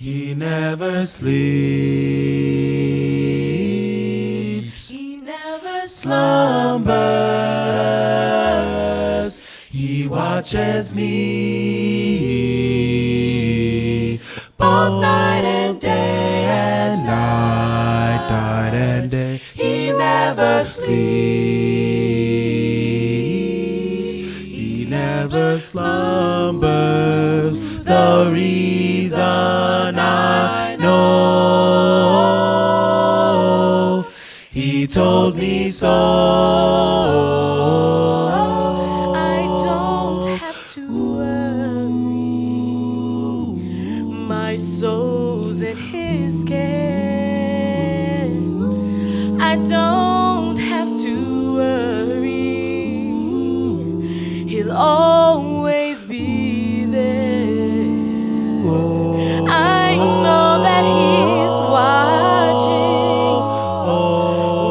He never sleeps. He never Slumbers. He watches me both night and day and night and day. He never sleeps. He never slumbers. The reason I know, he told me so. I don't have to worry. My soul's in his care. I don't have to worry. He'll always be there. I know that he's watching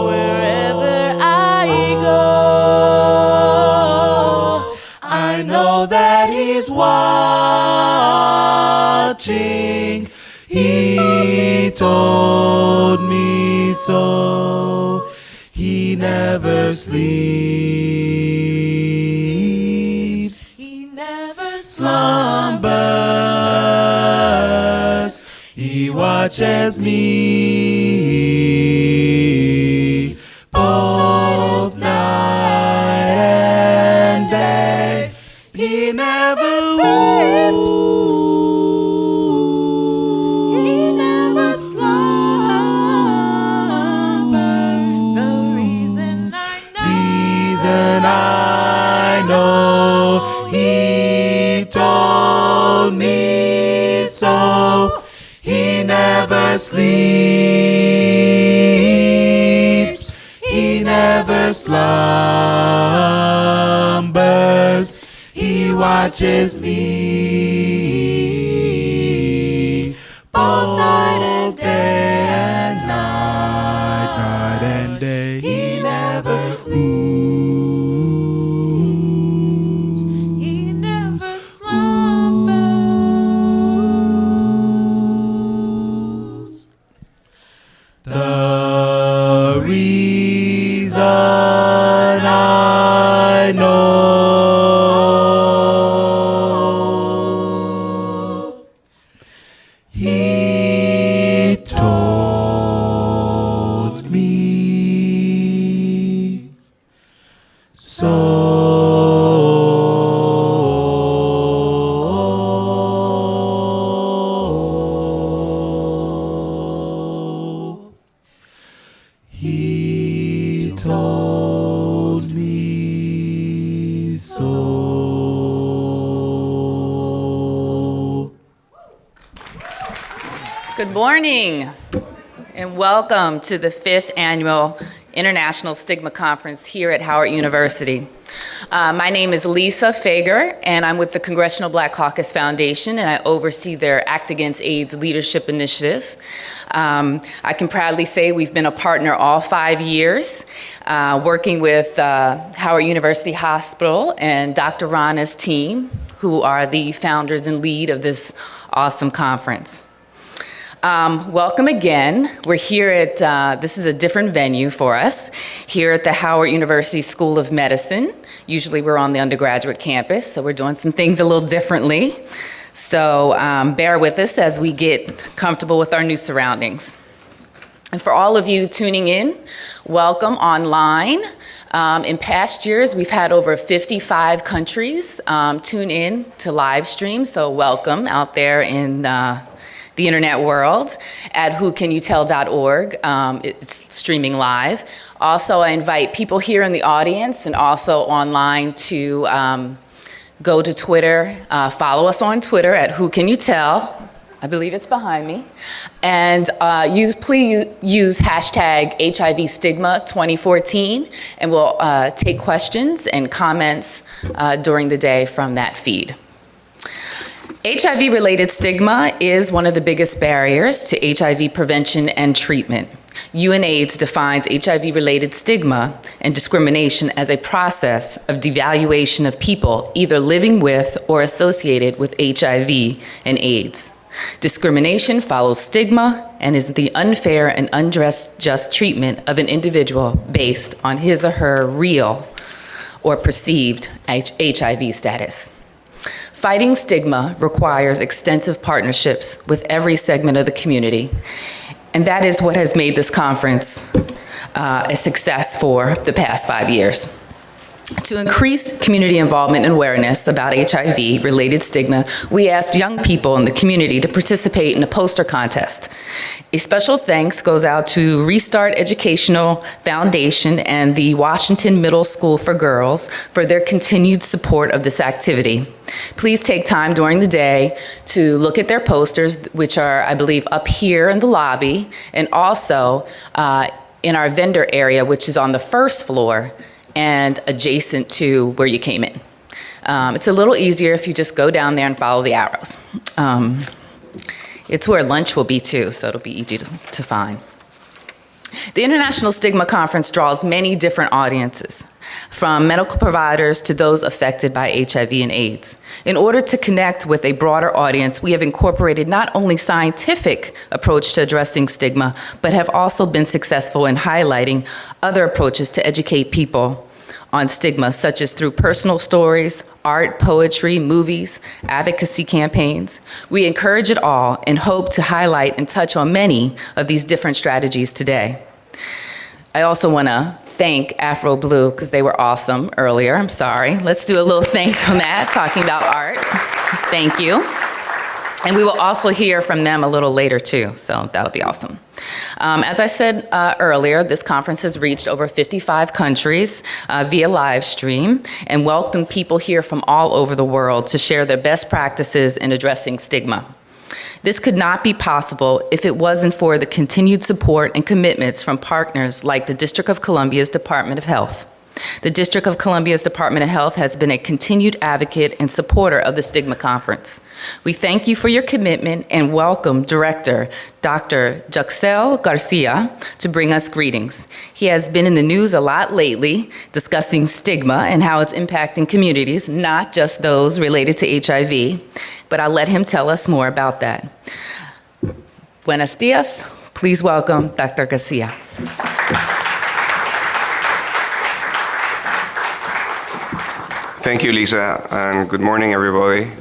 wherever I go. I know that he's watching. He told me so. He never sleeps. He never Slumbers. He watches me both night and day. He never sleeps. He never slumbers. The reason I know, He told me so. He never sleeps. He never slumbers. He watches me both night and day and night and day. He never sleeps. he never slumbers. The reason I know, he told me so. He told me so. Good morning, and welcome to the 5th Annual International Stigma Conference here at Howard University. My name is Lisa Fager, and I'm with the Congressional Black Caucus Foundation, and I oversee their Act Against AIDS Leadership Initiative. I can proudly say we've been a partner all 5 years, working with Howard University Hospital and Dr. Rana's team, who are the founders and lead of this awesome conference. Welcome again. We're here at, this is a different venue for us, here at the Howard University School of Medicine. Usually we're on the undergraduate campus, so we're doing some things a little differently. So bear with us as we get comfortable with our new surroundings. And for all of you tuning in, welcome online. In past years, we've had over 55 countries tune in to live stream, so welcome out there in the internet world at whocanyouTell.org. It's streaming live. Also, I invite people here in the audience and also online to go to Twitter, follow us on Twitter at whocanyouTell. I believe it's behind me. And please use hashtag HIV Stigma 2014, and we'll take questions and comments during the day from that feed. HIV-related stigma is one of the biggest barriers to HIV prevention and treatment. UNAIDS defines HIV-related stigma and discrimination as a process of devaluation of people either living with or associated with HIV and AIDS. Discrimination follows stigma and is the unfair and unjust treatment of an individual based on his or her real or perceived HIV status. Fighting stigma requires extensive partnerships with every segment of the community, and that is what has made this conference a success for the past 5 years. To increase community involvement and awareness about HIV-related stigma, we asked young people in the community to participate in a poster contest. A special thanks goes out to Restart Educational Foundation and the Washington Middle School for Girls for their continued support of this activity. Please take time during the day to look at their posters, which are, I believe, up here in the lobby, and also in our vendor area, which is on the first floor and adjacent to where you came in. It's a little easier if you just go down there and follow the arrows. It's where lunch will be too, so it'll be easy to find. The International Stigma Conference draws many different audiences, from medical providers to those affected by HIV and AIDS. In order to connect with a broader audience, we have incorporated not only scientific approach to addressing stigma, but have also been successful in highlighting other approaches to educate people on stigma, such as through personal stories, art, poetry, movies, advocacy campaigns. We encourage it all and hope to highlight and touch on many of these different strategies today. I also want to thank Afro Blue because they were awesome earlier. I'm sorry. Let's do a little thanks on that, talking about art. Thank you. And we will also hear from them a little later too, so that'll be awesome. As I said earlier, this conference has reached over 55 countries via live stream and welcomed people here from all over the world to share their best practices in addressing stigma. This could not be possible if it wasn't for the continued support and commitments from partners like the District of Columbia's Department of Health. The District of Columbia's Department of Health has been a continued advocate and supporter of the Stigma Conference. We thank you for your commitment and welcome Director Dr. Juxel Garcia to bring us greetings. He has been in the news a lot lately discussing stigma and how it's impacting communities, not just those related to HIV, but I'll let him tell us more about that. Buenos dias. Please welcome Dr. Garcia. Thank you, Lisa, and good morning, everybody.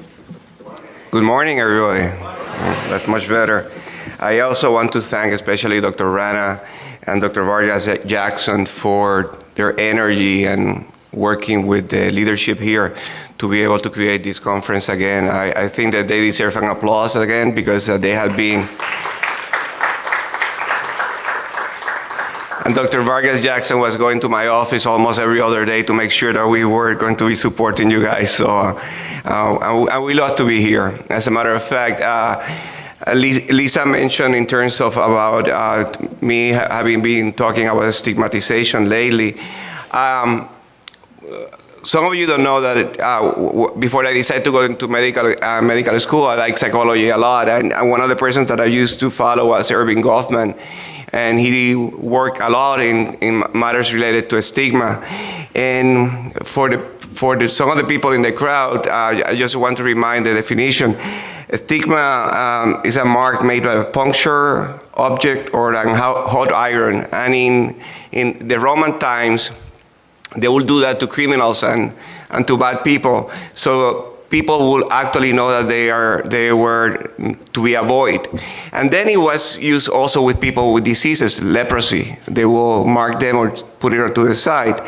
Good morning, everybody. That's much better. I also want to thank especially Dr. Rana and Dr. Vargas Jackson for their energy and working with the leadership here to be able to create this conference again. I think that they deserve an applause again because they have been. And Dr. Vargas Jackson was going to my office almost every other day to make sure that we were going to be supporting you guys. So, and we love to be here. As a matter of fact, Lisa mentioned in terms of about me having been talking about stigmatization lately. Some of you don't know that before I decided to go into medical school, I like psychology a lot. And one of the persons that I used to follow was Irving Goffman. And he worked a lot in matters related to stigma. And for some of the people in the crowd, I just want to remind the definition. Stigma is a mark made by a puncture, object, or a hot iron. And in the Roman times, they will do that to criminals and to bad people. So people will actually know that they were to be avoided. And then it was used also with people with diseases, leprosy. They will mark them or put it to the side.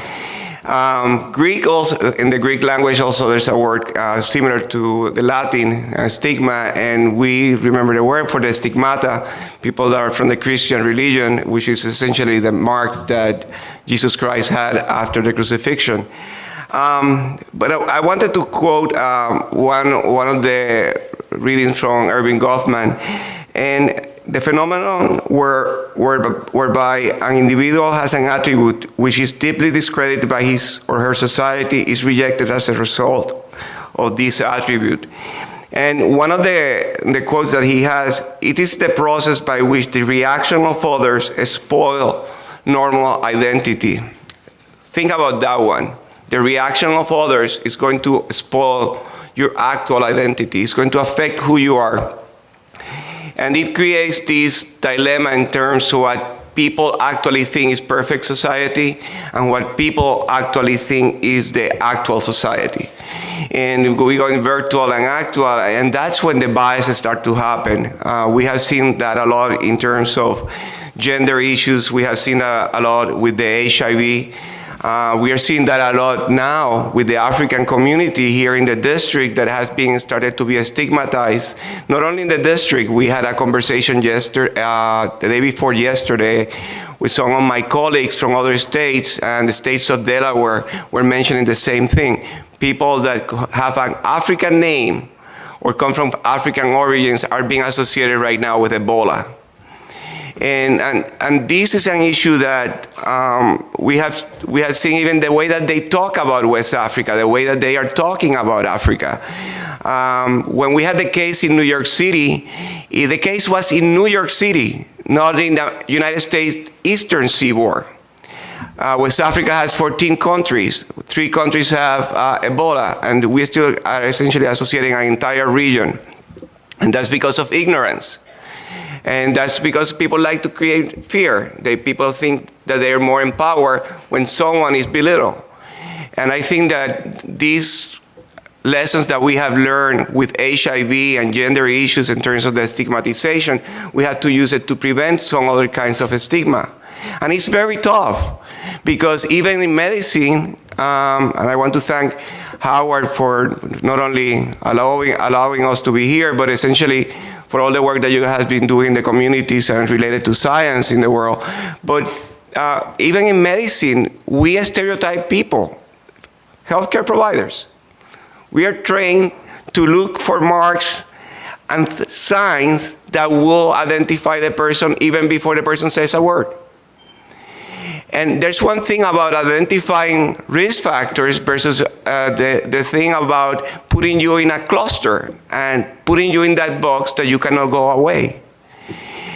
Greek also, in the Greek language also there's a word similar to the Latin stigma, and we remember the word for the stigmata, people that are from the Christian religion, which is essentially the marks that Jesus Christ had after the crucifixion. But I wanted to quote one of the readings from Irving Goffman, and the phenomenon whereby an individual has an attribute which is deeply discredited by his or her society is rejected as a result of this attribute. And one of the quotes that he has, it is the process by which the reaction of others spoil normal identity. Think about that one. The reaction of others is going to spoil your actual identity. It's going to affect who you are. And it creates this dilemma in terms of what people actually think is perfect society and what people actually think is the actual society. And we go in virtual and actual, and that's when the biases start to happen. We have seen that a lot in terms of gender issues. We have seen a lot with the HIV. We are seeing that a lot now with the African community here in the district that has been started to be stigmatized. Not only in the district, we had a conversation yesterday, the day before yesterday, with some of my colleagues from other states, and the states of Delaware were mentioning the same thing. People that have an African name or come from African origins are being associated right now with Ebola. And this is an issue that we have seen even the way that they talk about West Africa, the way that they are talking about Africa. When we had the case in New York City, the case was in New York City, not in the United States Eastern Seaboard. West Africa has 14 countries. 3 countries have Ebola, and we still are essentially associating an entire region. And that's because of ignorance. And that's because people like to create fear. People think that they're more empowered when someone is belittled. And I think that these lessons that we have learned with HIV and gender issues in terms of the stigmatization, we have to use it to prevent some other kinds of stigma. And it's very tough, because even in medicine, and I want to thank Howard for not only allowing us to be here, but essentially for all the work that you have been doing in the communities and related to science in the world. But even in medicine, we stereotype people, healthcare providers. We are trained to look for marks and signs that will identify the person even before the person says a word. And there's one thing about identifying risk factors versus the thing about putting you in a cluster and putting you in that box that you cannot go away.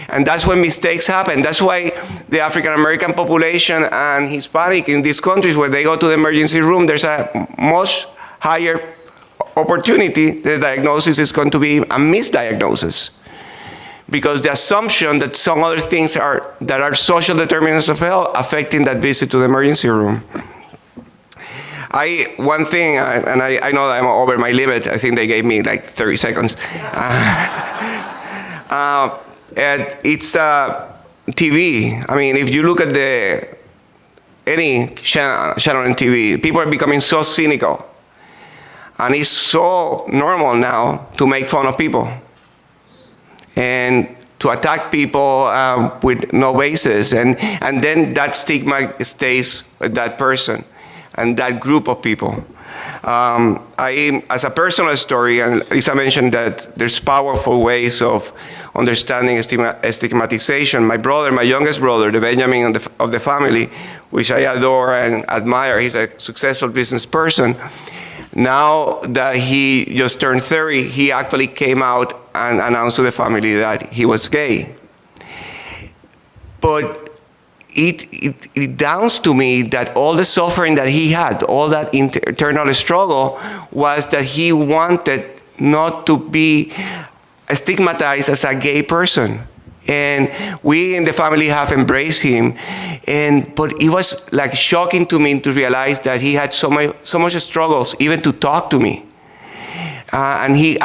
And that's when mistakes happen. That's why the African American population and Hispanic in these countries, when they go to the emergency room, there's a much higher opportunity the diagnosis is going to be a misdiagnosis. Because the assumption that some other things that are social determinants of health affecting that visit to the emergency room. One thing, and I know that I'm over my limit, I think they gave me like 30 seconds. And it's TV. I mean, if you look at any channel on TV, people are becoming so cynical. And it's so normal now to make fun of people and to attack people with no basis. And then that stigma stays with that person and that group of people. As a personal story, and Lisa mentioned that there's powerful ways of understanding stigmatization. My brother, my youngest brother, the Benjamin of the family, which I adore and admire, he's a successful business person. Now that he just turned 30, he actually came out and announced to the family that he was gay. But it dawns to me that all the suffering that he had, all that internal struggle, was that he wanted not to be stigmatized as a gay person. And we in the family have embraced him, but it was like shocking to me to realize that he had so much struggles even to talk to me. And he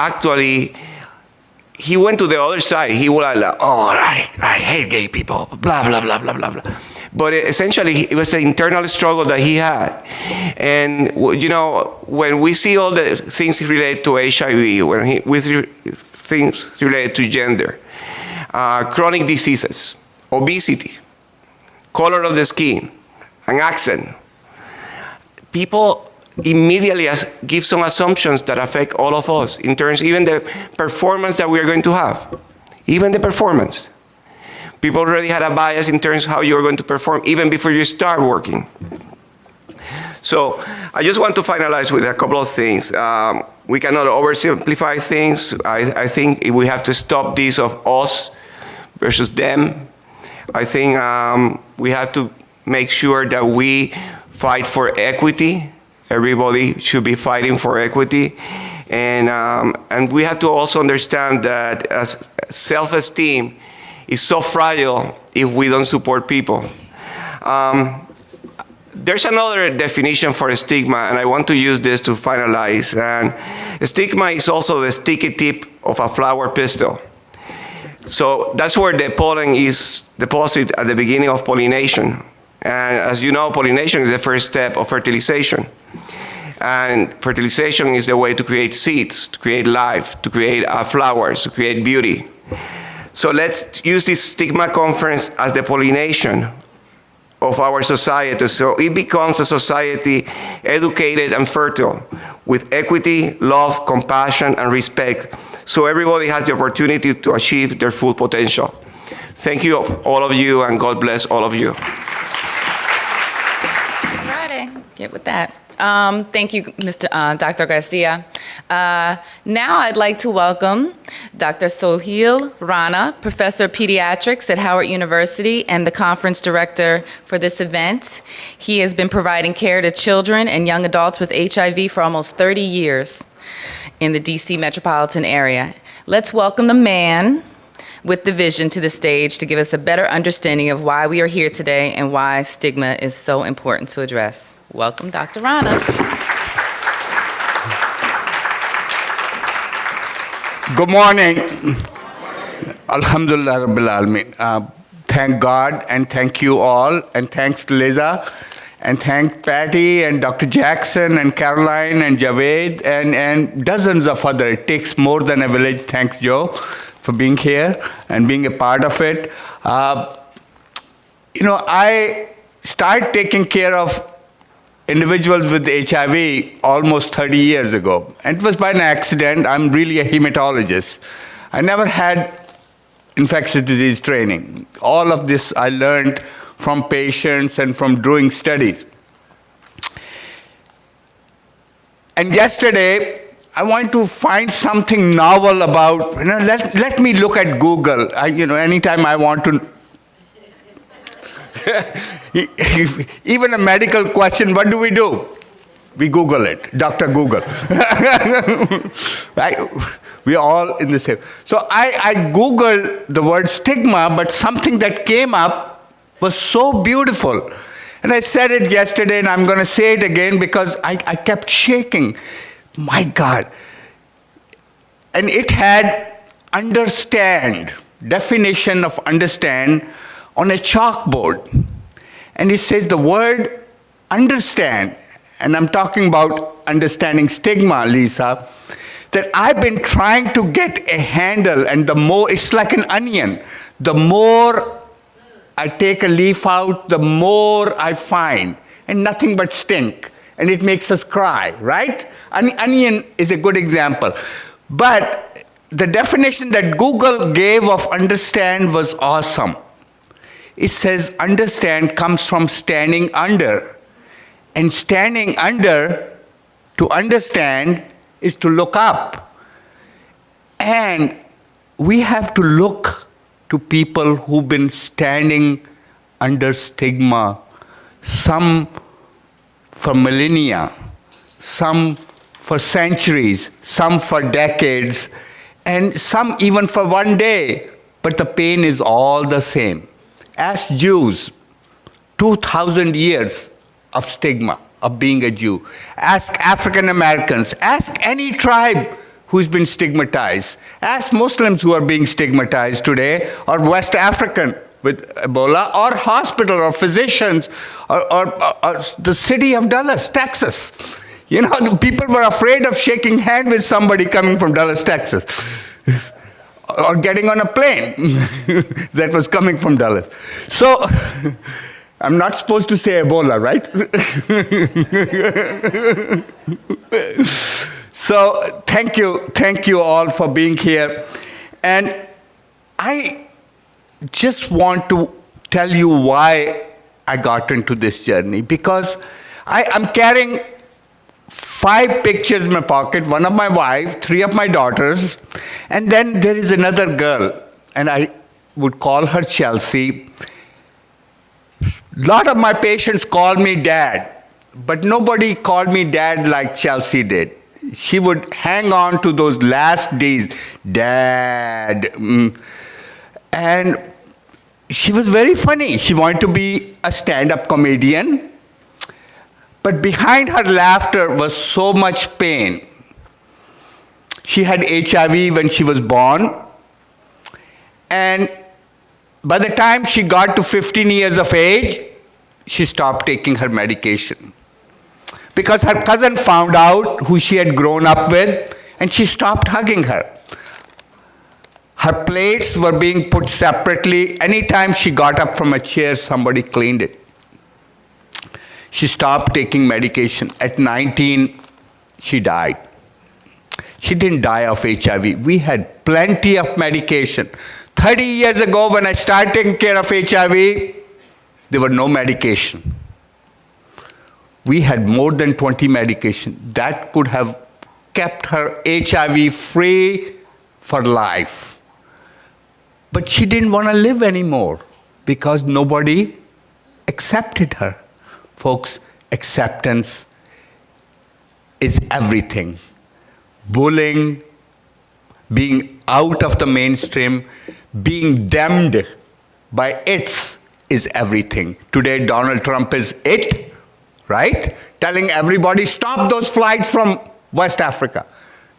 went to the other side. He was like, oh, I hate gay people, blah, blah, blah, blah, blah, blah. But essentially, it was an internal struggle that he had. And, you know, when we see all the things related to HIV, things related to gender, chronic diseases, obesity, color of the skin, an accent, people immediately give some assumptions that affect all of us in terms, even the performance that we are going to have, even the performance. People already had a bias in terms of how you're going to perform even before you start working. So I just want to finalize with a couple of things. We cannot oversimplify things. I think we have to stop this of us versus them. I think we have to make sure that we fight for equity. Everybody should be fighting for equity. And we have to also understand that self-esteem is so fragile if we don't support people. There's another definition for stigma, and I want to use this to finalize. And stigma is also the sticky tip of a flower pistil. So that's where the pollen is deposited at the beginning of pollination. And as you know, pollination is the first step of fertilization. And fertilization is the way to create seeds, to create life, to create flowers, to create beauty. So let's use this Stigma conference as the pollination of our society, so it becomes a society educated and fertile with equity, love, compassion, and respect, so everybody has the opportunity to achieve their full potential. Thank you, all of you, and God bless all of you. Friday, get with that. Thank you, Dr. Garcia. Now I'd like to welcome Dr. Sohail Rana, Professor of Pediatrics at Howard University and the conference director for this event. He has been providing care to children and young adults with HIV for almost 30 years in the DC metropolitan area. Let's welcome the man with the vision to the stage to give us a better understanding of why we are here today and why stigma is so important to address. Welcome, Dr. Rana. Good morning. Alhamdulillah Rabbil Alameen. Thank God and thank you all, and thanks to Liza, and thank Patty and Dr. Jackson and Caroline and Javed and dozens of other. It takes more than a village. Thanks, Joe, for being here and being a part of it. I started taking care of individuals with HIV almost 30 years ago. And it was by an accident. I'm really a hematologist. I never had infectious disease training. All of this I learned from patients and from doing studies. And yesterday, I want to find something novel about, let me look at Google. Anytime I want to, even a medical question, what do? We Google it, Dr. Google. Right? We're all in the same. So I Googled the word stigma, but something that came up was so beautiful. And I said it yesterday, and I'm going to say it again because I kept shaking. My God. And it had understand, definition of understand on a chalkboard. And it says the word understand, and I'm talking about understanding stigma, Lisa, that I've been trying to get a handle, and the more, it's like an onion. The more I take a leaf out, the more I find, and nothing but stink. And it makes us cry, right? Onion is a good example. But the definition that Google gave of understand was awesome. It says understand comes from standing under. And standing under, to understand, is to look up. And we have to look to people who've been standing under stigma, some for millennia, some for centuries, some for decades, and some even for one day, but the pain is all the same. Ask Jews, 2,000 years of stigma of being a Jew. Ask African Americans, ask any tribe who's been stigmatized. Ask Muslims who are being stigmatized today, or West African with Ebola, or hospital or physicians, or the city of Dallas, Texas. People were afraid of shaking hands with somebody coming from Dallas, Texas, or getting on a plane that was coming from Dallas. So, I'm not supposed to say Ebola, right? So, thank you all for being here. And I just want to tell you why I got into this journey, because I'm carrying 5 pictures in my pocket, one of my wife, 3 of my daughters, and then there is another girl, and I would call her Chelsea. A lot of my patients call me dad, but nobody called me dad like Chelsea did. she would hang on to those last days. Dad. And she was very funny. She wanted to be a stand-up comedian. But behind her laughter was so much pain. She had HIV when she was born. And by the time she got to 15 years of age, she stopped taking her medication. Because her cousin found out who she had grown up with, and she stopped hugging her. Her plates were being put separately. Anytime she got up from a chair, somebody cleaned it. She stopped taking medication. At 19, she died. She didn't die of HIV. We had plenty of medication. 30 years ago, when I started taking care of HIV, there were no medication. We had more than 20 medication. That could have kept her HIV free for life. But she didn't want to live anymore because nobody accepted her. Folks, acceptance is everything. Bullying, being out of the mainstream, being damned by its is everything. Today, Donald Trump is it, right? Telling everybody, stop those flights from West Africa.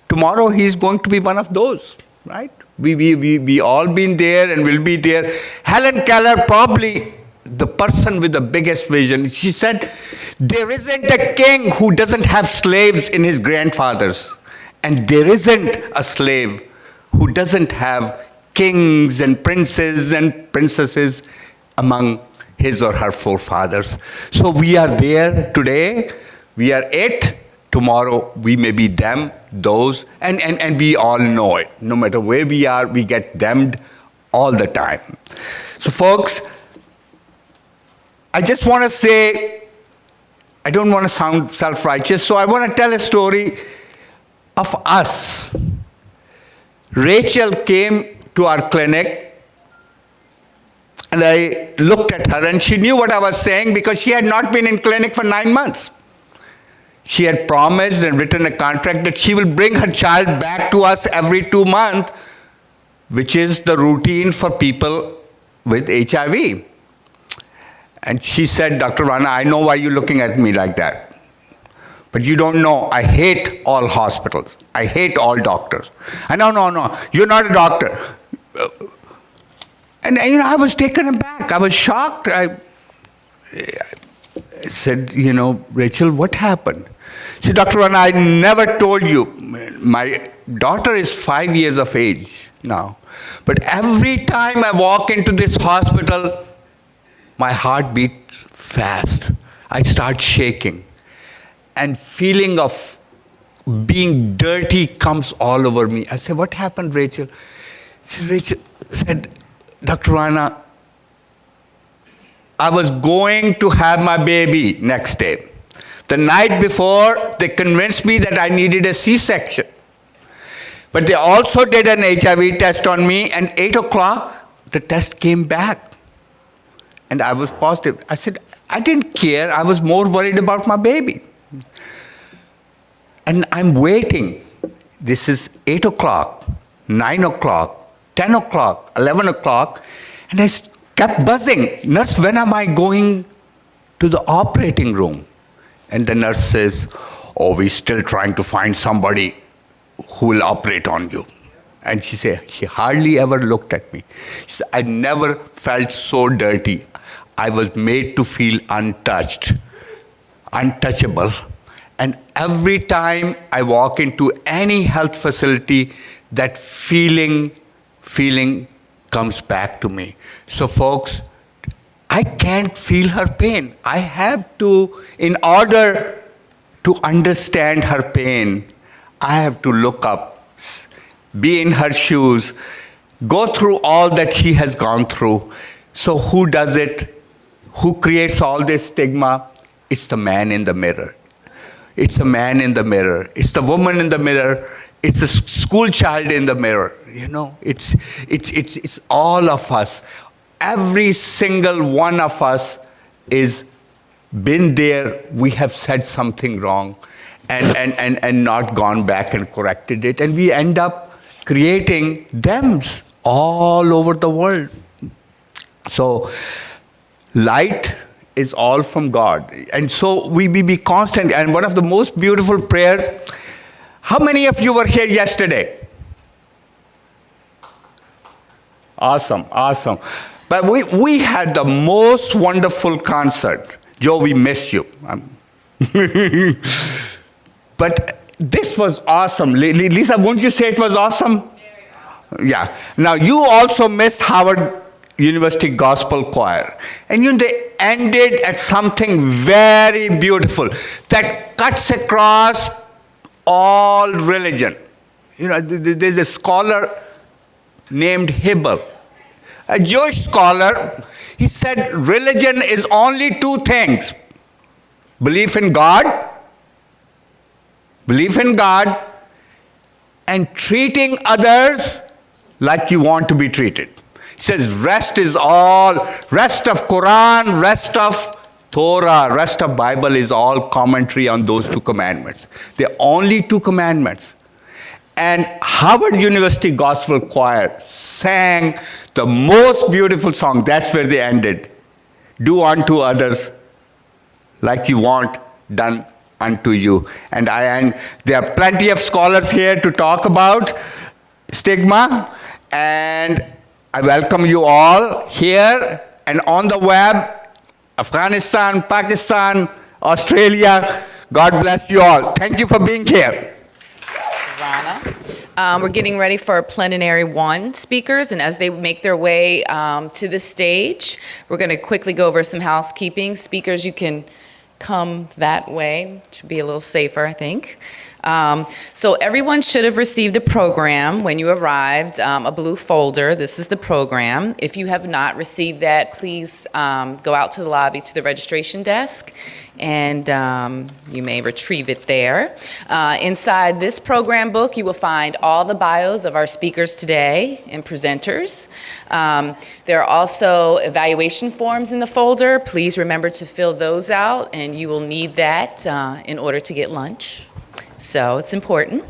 Tomorrow, he's going to be one of those, right? We all been there and will be there. Helen Keller, probably the person with the biggest vision, she said, there isn't a king who doesn't have slaves in his grandfathers. And there isn't a slave who doesn't have kings and princes and princesses among his or her forefathers. So we are there today. We are it. Tomorrow we may be them, those, and we all know it. No matter where we are, we get damned all the time. So folks, I just want to say, I don't want to sound self-righteous, so I want to tell a story of us. Rachel came to our clinic, and I looked at her, and she knew what I was saying because she had not been in clinic for 9 months. She had promised and written a contract that she will bring her child back to us every 2 months, which is the routine for people with HIV. And she said, Dr. Rana, I know why you're looking at me like that. But you don't know, I hate all hospitals. I hate all doctors. I know, no, you're not a doctor. And I was taken aback. I was shocked. I said, Rachel, what happened? She said, Dr. Rana, I never told you. My daughter is 5 years of age now. But every time I walk into this hospital, my heart beats fast. I start shaking. And feeling of being dirty comes all over me. I said, what happened, Rachel? Rachel said, Dr. Rana, I was going to have my baby next day. The night before, they convinced me that I needed a C-section. But they also did an HIV test on me, and 8 o'clock, the test came back. And I was positive. I said, I didn't care. I was more worried about my baby. And I'm waiting. This is 8 o'clock, 9 o'clock, 10 o'clock, 11 o'clock. And I kept buzzing. Nurse, when am I going to the operating room? And the nurse says, oh, we're still trying to find somebody who will operate on you. And she hardly ever looked at me. She said, I never felt so dirty. I was made to feel untouched, untouchable. And every time I walk into any health facility, that feeling comes back to me. So folks, I can't feel her pain. I have to, in order to understand her pain, I have to look up, be in her shoes, go through all that she has gone through. So who does it? Who creates all this stigma? It's the man in the mirror. It's a man in the mirror. It's the woman in the mirror. It's a school child in the mirror. It's all of us. Every single one of us is been there. We have said something wrong. and not gone back and corrected it. And we end up creating thems all over the world. So light is all from God. And so we be constant. And one of the most beautiful prayers, how many of you were here yesterday? Awesome, awesome. But we had the most wonderful concert. Joe, we miss you. But this was awesome. Lisa, won't you say it was awesome? Yeah. Now, you also missed Howard University Gospel Choir. And they ended at something very beautiful that cuts across all religion. There's a scholar named Hibble, a Jewish scholar. He said religion is only two things: belief in God, and treating others like you want to be treated. He says rest of Quran, rest of Torah, rest of Bible is all commentary on those two commandments. They're only two commandments. And Howard University Gospel Choir sang the most beautiful song. That's where they ended. Do unto others like you want done unto you. And there are plenty of scholars here to talk about stigma. And I welcome you all here and on the web, Afghanistan, Pakistan, Australia. God bless you all. Thank you for being here. We're getting ready for plenary 1 speakers, and as they make their way to the stage, we're going to quickly go over some housekeeping. Speakers, you can come that way. Should be a little safer, I think. So everyone should have received a program when you arrived, a blue folder. This is the program. If you have not received that, please go out to the lobby to the registration desk, and you may retrieve it there. Inside this program book, you will find all the bios of our speakers today and presenters. There are also evaluation forms in the folder. Please remember to fill those out, and you will need that in order to get lunch. So it's important.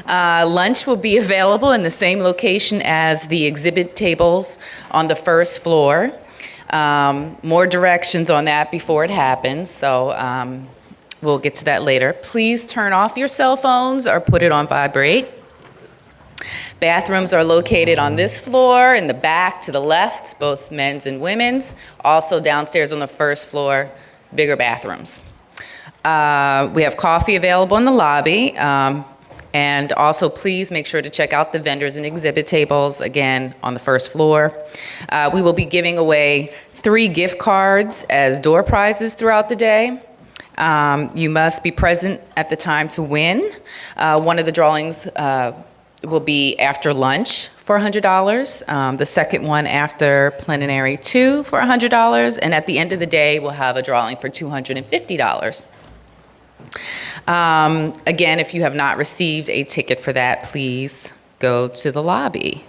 Lunch will be available in the same location as the exhibit tables on the first floor. More directions on that before it happens, so we'll get to that later. Please turn off your cell phones or put it on vibrate. Bathrooms are located on this floor, in the back to the left, both men's and women's. Also downstairs on the first floor, bigger bathrooms. We have coffee available in the lobby, and also please make sure to check out the vendors and exhibit tables, again, on the first floor. We will be giving away 3 gift cards as door prizes throughout the day. You must be present at the time to win. One of the drawings will be after lunch for $100. The second one after plenary 2 for $100, and at the end of the day, we'll have a drawing for $250. Again, if you have not received a ticket for that, please go to the lobby.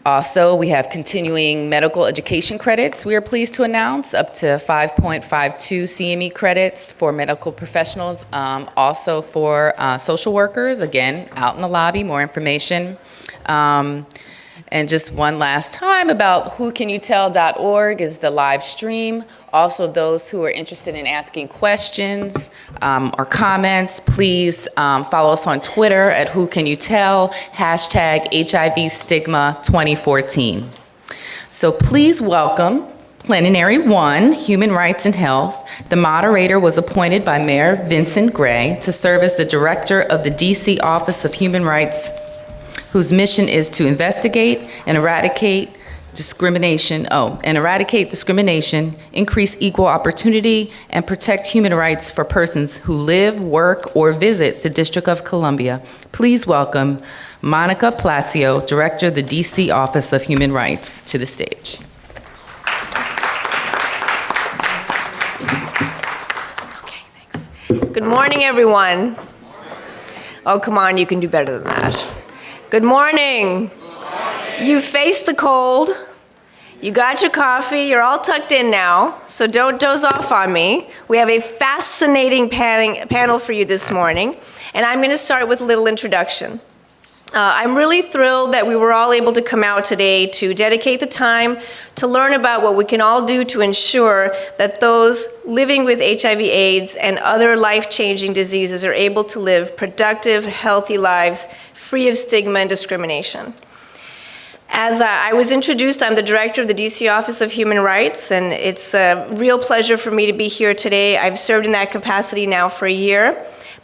Also, we have continuing medical education credits we are pleased to announce, up to 5.52 CME credits for medical professionals, also for social workers, again, out in the lobby, more information. And just one last time about whocanyoutell.org is the live stream. Also, those who are interested in asking questions or comments, please follow us on Twitter at whocanyoutell, #HIV Stigma 2014. So please welcome Plenary 1, Human Rights and Health. The moderator was appointed by Mayor Vincent Gray to serve as the director of the DC Office of Human Rights, whose mission is to investigate and eradicate discrimination, increase equal opportunity, and protect human rights for persons who live, work, or visit the District of Columbia. Please welcome Monica Placio, Director of the DC Office of Human Rights, to the stage. Okay, thanks. Good morning, everyone. Oh, come on, you can do better than that. Good morning. You faced the cold, You got your coffee, you're all tucked in now, so don't doze off on me. We have a fascinating panel for you this morning, and I'm going to start with a little introduction. I'm really thrilled that we were all able to come out today to dedicate the time to learn about what we can all do to ensure that those living with HIV/AIDS and other life-changing diseases are able to live productive, healthy lives free of stigma and discrimination. As I was introduced, I'm the director of the DC Office of Human Rights, and it's a real pleasure for me to be here today. I've served in that capacity now for a year,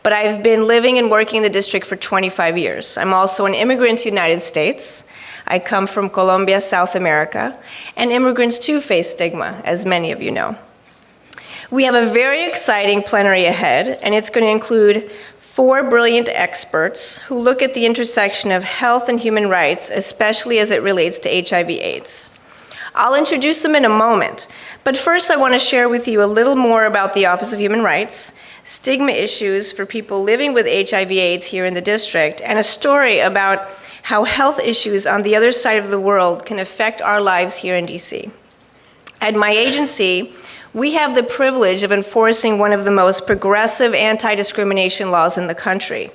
but I've been living and working in the district for 25 years. I'm also an immigrant to the United States. I come from Colombia, South America, and immigrants too face stigma, as many of you know. We have a very exciting plenary ahead, and it's going to include 4 brilliant experts who look at the intersection of health and human rights, especially as it relates to HIV/AIDS. I'll introduce them in a moment, but first I want to share with you a little more about the Office of Human Rights, stigma issues for people living with HIV/AIDS here in the district, and a story about how health issues on the other side of the world can affect our lives here in DC. At my agency, we have the privilege of enforcing one of the most progressive anti-discrimination laws in the country.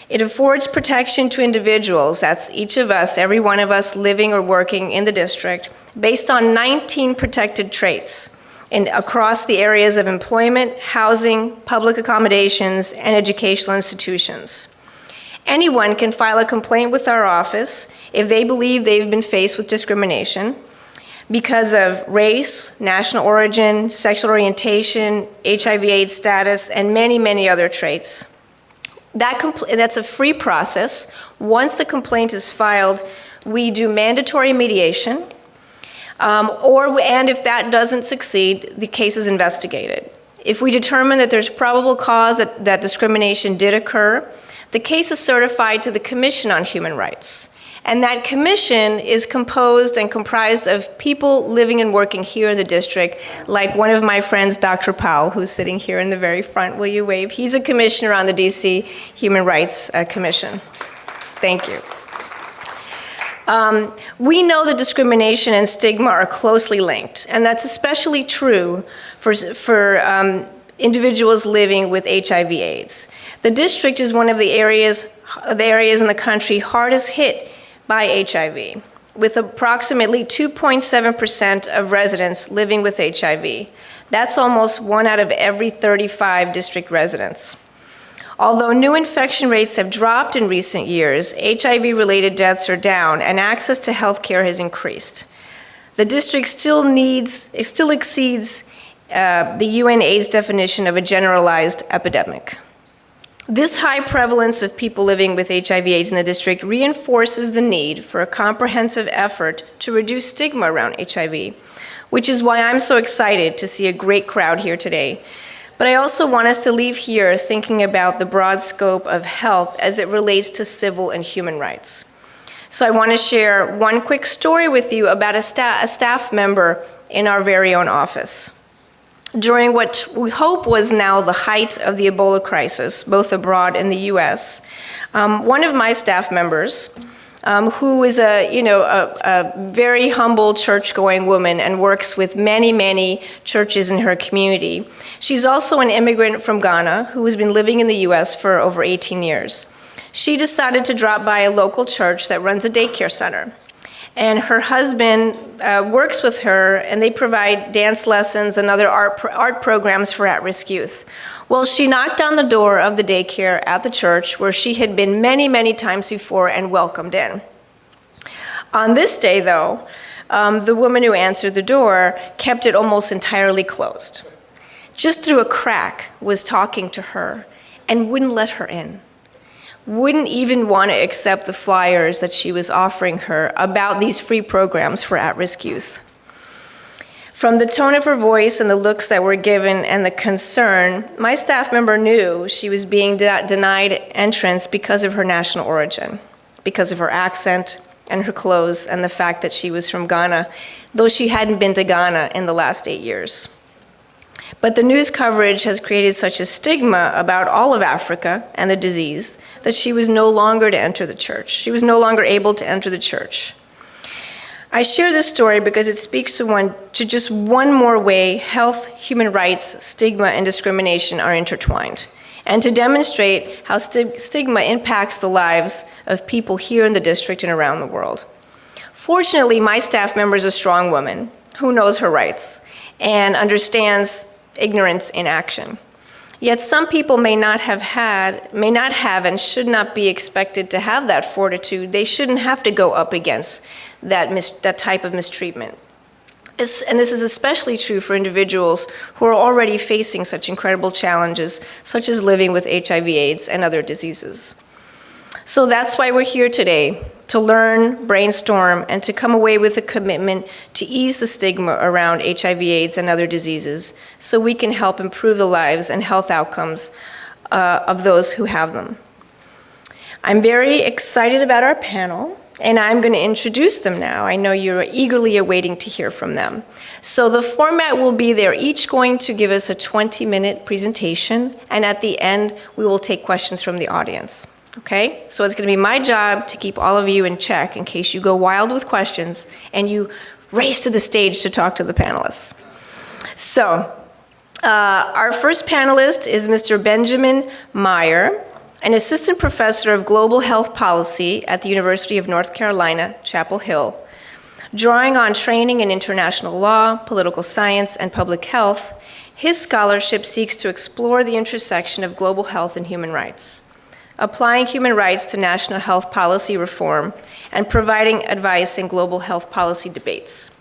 It affords protection to individuals, that's each of us, every one of us living or working in the district, based on 19 protected traits across the areas of employment, housing, public accommodations, and educational institutions. Anyone can file a complaint with our office if they believe they've been faced with discrimination because of race, national origin, sexual orientation, HIV/AIDS status, and many, many other traits. That's a free process. Once the complaint is filed, we do mandatory mediation, and if that doesn't succeed, the case is investigated. If we determine that there's probable cause that discrimination did occur, the case is certified to the Commission on Human Rights. And that commission is composed and comprised of people living and working here in the district, like one of my friends, Dr. Powell, who's sitting here in the very front. Will you wave? He's a commissioner on the DC Human Rights Commission. Thank you. We know that discrimination and stigma are closely linked, and that's especially true for individuals living with HIV/AIDS. The district is one of the areas in the country hardest hit by HIV, with approximately 2.7% of residents living with HIV. That's almost 1 out of every 35 district residents. Although new infection rates have dropped in recent years, HIV-related deaths are down and access to health care has increased. The district still exceeds the UN AIDS definition of a generalized epidemic. This high prevalence of people living with HIV/AIDS in the district reinforces the need for a comprehensive effort to reduce stigma around HIV, which is why I'm so excited to see a great crowd here today. But I also want us to leave here thinking about the broad scope of health as it relates to civil and human rights. So I want to share one quick story with you about a staff member in our very own office. During what we hope was now the height of the Ebola crisis, both abroad and the US, one of my staff members, who is a very humble church-going woman and works with many, many churches in her community. She's also an immigrant from Ghana who has been living in the US for over 18 years. She decided to drop by a local church that runs a daycare center. And her husband works with her, and they provide dance lessons and other art programs for at-risk youth. Well, she knocked on the door of the daycare at the church where she had been many, many times before and welcomed in. On this day, though, the woman who answered the door kept it almost entirely closed. Just through a crack was talking to her and wouldn't let her in. Wouldn't even want to accept the flyers that she was offering her about these free programs for at-risk youth. From the tone of her voice and the looks that were given and the concern, my staff member knew she was being denied entrance because of her national origin, because of her accent and her clothes and the fact that she was from Ghana, though she hadn't been to Ghana in the last 8 years. But the news coverage has created such a stigma about all of Africa and the disease that she was no longer to enter the church. She was no longer able to enter the church. I share this story because it speaks to just one more way health, human rights, stigma, and discrimination are intertwined, and to demonstrate how stigma impacts the lives of people here in the district and around the world. Fortunately, my staff member is a strong woman who knows her rights and understands ignorance in action. Yet some people may not have and should not be expected to have that fortitude. They shouldn't have to go up against that type of mistreatment. And this is especially true for individuals who are already facing such incredible challenges, such as living with HIV/AIDS and other diseases. So that's why we're here today, to learn, brainstorm, and to come away with a commitment to ease the stigma around HIV/AIDS and other diseases so we can help improve the lives and health outcomes of those who have them. I'm very excited about our panel, and I'm going to introduce them now. I know you're eagerly awaiting to hear from them. So the format will be they're each going to give us a 20-minute presentation, and at the end, we will take questions from the audience. Okay, so it's going to be my job to keep all of you in check in case you go wild with questions and you race to the stage to talk to the panelists. So, our first panelist is Mr. Benjamin Meyer, an assistant professor of global health policy at the University of North Carolina, Chapel Hill. Drawing on training in international law, political science, and public health, his scholarship seeks to explore the intersection of global health and human rights, applying human rights to national health policy reform, and providing advice in global health policy debates.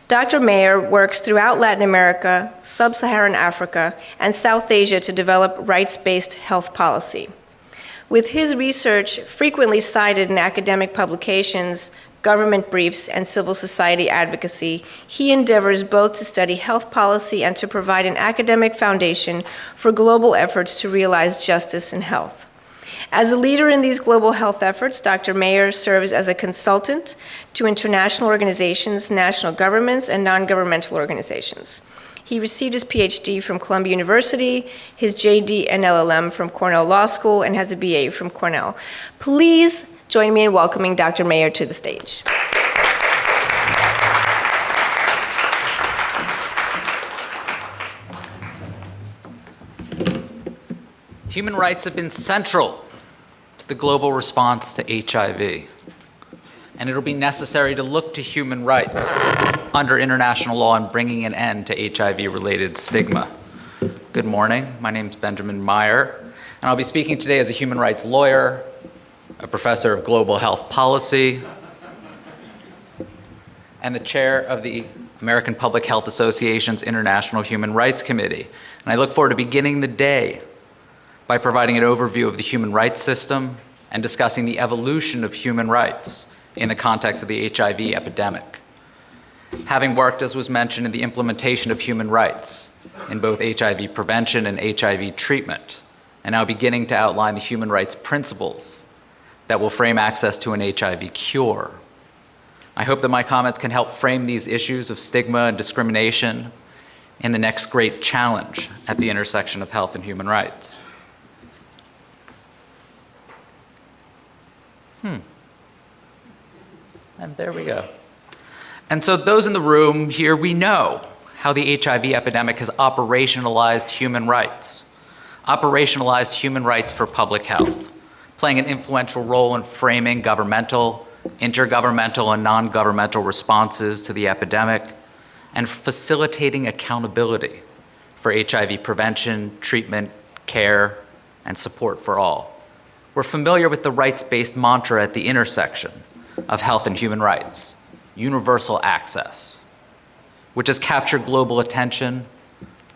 Dr. Meyer works throughout Latin America, Sub-Saharan Africa, and South Asia to develop rights-based health policy. With his research frequently cited in academic publications, government briefs, and civil society advocacy, he endeavors both to study health policy and to provide an academic foundation for global efforts to realize justice in health. As a leader in these global health efforts, Dr. Meyer serves as a consultant to international organizations, national governments, and non-governmental organizations. He received his PhD from Columbia University, his JD and LLM from Cornell Law School, and has a BA from Cornell. Please join me in welcoming Dr. Meyer to the stage. Human rights have been central to the global response to HIV, and it'll be necessary to look to human rights under international law in bringing an end to HIV-related stigma. Good morning, my name is Benjamin Meyer, and I'll be speaking today as a human rights lawyer, a professor of global health policy, and the chair of the American Public Health Association's International Human Rights Committee. And I look forward to beginning the day by providing an overview of the human rights system and discussing the evolution of human rights in the context of the HIV epidemic. Having worked, as was mentioned, in the implementation of human rights in both HIV prevention and HIV treatment, and now beginning to outline the human rights principles that will frame access to an HIV cure. I hope that my comments can help frame these issues of stigma and discrimination in the next great challenge at the intersection of health and human rights. And there we go. And so those in the room here, we know how the HIV epidemic has operationalized human rights for public health, playing an influential role in framing governmental, intergovernmental, and non-governmental responses to the epidemic, and facilitating accountability for HIV prevention, treatment, care, and support for all. We're familiar with the rights-based mantra at the intersection of health and human rights, universal access, which has captured global attention,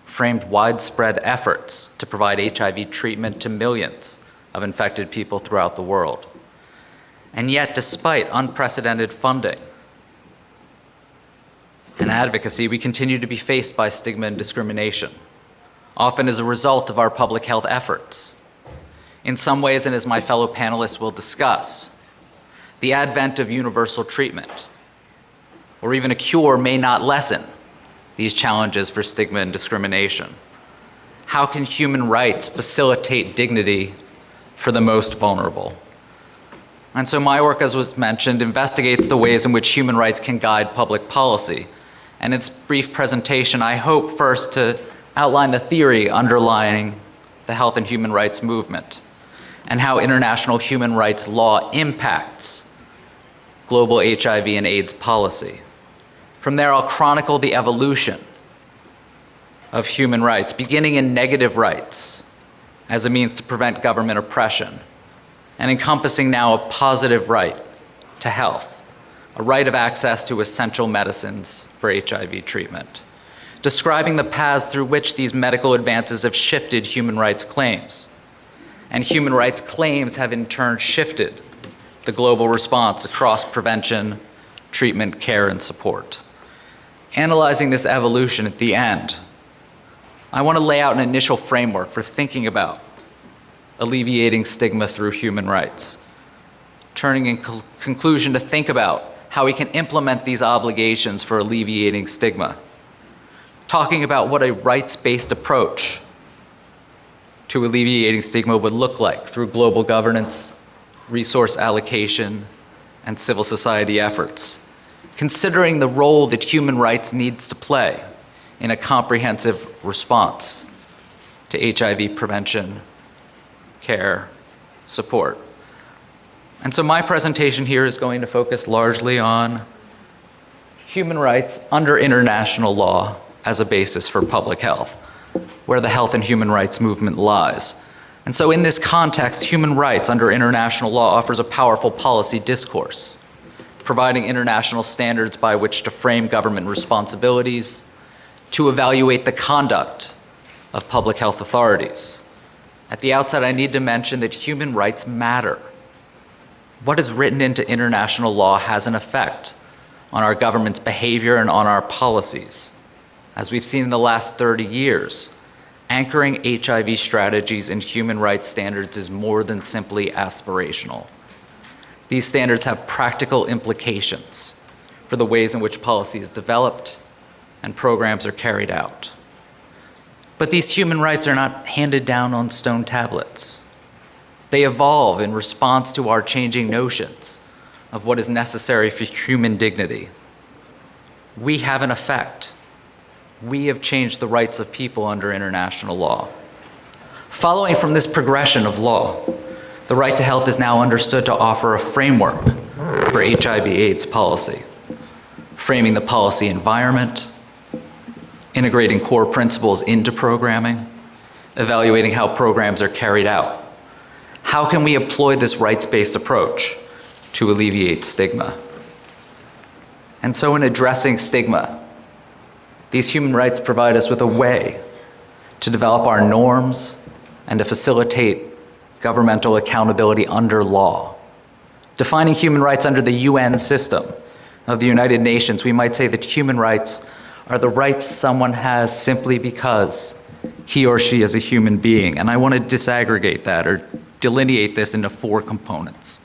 framed widespread efforts to provide HIV treatment to millions of infected people throughout the world. And yet, despite unprecedented funding and advocacy, we continue to be faced by stigma and discrimination, often as a result of our public health efforts. In some ways, and as my fellow panelists will discuss, the advent of universal treatment or even a cure may not lessen these challenges for stigma and discrimination. How can human rights facilitate dignity for the most vulnerable? And so my work, as was mentioned, investigates the ways in which human rights can guide public policy. And in its brief presentation, I hope first to outline the theory underlying the health and human rights movement and how international human rights law impacts global HIV and AIDS policy. From there, I'll chronicle the evolution of human rights, beginning in negative rights as a means to prevent government oppression, and encompassing now a positive right to health, a right of access to essential medicines for HIV treatment, describing the paths through which these medical advances have shifted human rights claims. And human rights claims have in turn shifted the global response across prevention, treatment, care, and support. Analyzing this evolution at the end, I want to lay out an initial framework for thinking about alleviating stigma through human rights, turning in conclusion to think about how we can implement these obligations for alleviating stigma, talking about what a rights-based approach to alleviating stigma would look like through global governance, resource allocation, and civil society efforts, considering the role that human rights needs to play in a comprehensive response to HIV prevention, care, support. And so my presentation here is going to focus largely on human rights under international law as a basis for public health, where the health and human rights movement lies. And so in this context, human rights under international law offers a powerful policy discourse, providing international standards by which to frame government responsibilities, to evaluate the conduct of public health authorities. At the outset, I need to mention that human rights matter. What is written into international law has an effect on our government's behavior and on our policies. As we've seen in the last 30 years, anchoring HIV strategies in human rights standards is more than simply aspirational. These standards have practical implications for the ways in which policy is developed and programs are carried out. But these human rights are not handed down on stone tablets. They evolve in response to our changing notions of what is necessary for human dignity. We have an effect. We have changed the rights of people under international law. Following from this progression of law, the right to health is now understood to offer a framework for HIV/AIDS policy, framing the policy environment, integrating core principles into programming, evaluating how programs are carried out. How can we employ this rights-based approach to alleviate stigma? And so in addressing stigma, these human rights provide us with a way to develop our norms and to facilitate governmental accountability under law. Defining human rights under the UN system of the United Nations, we might say that human rights are the rights someone has simply because he or she is a human being. And I want to disaggregate that or delineate this into 4 components.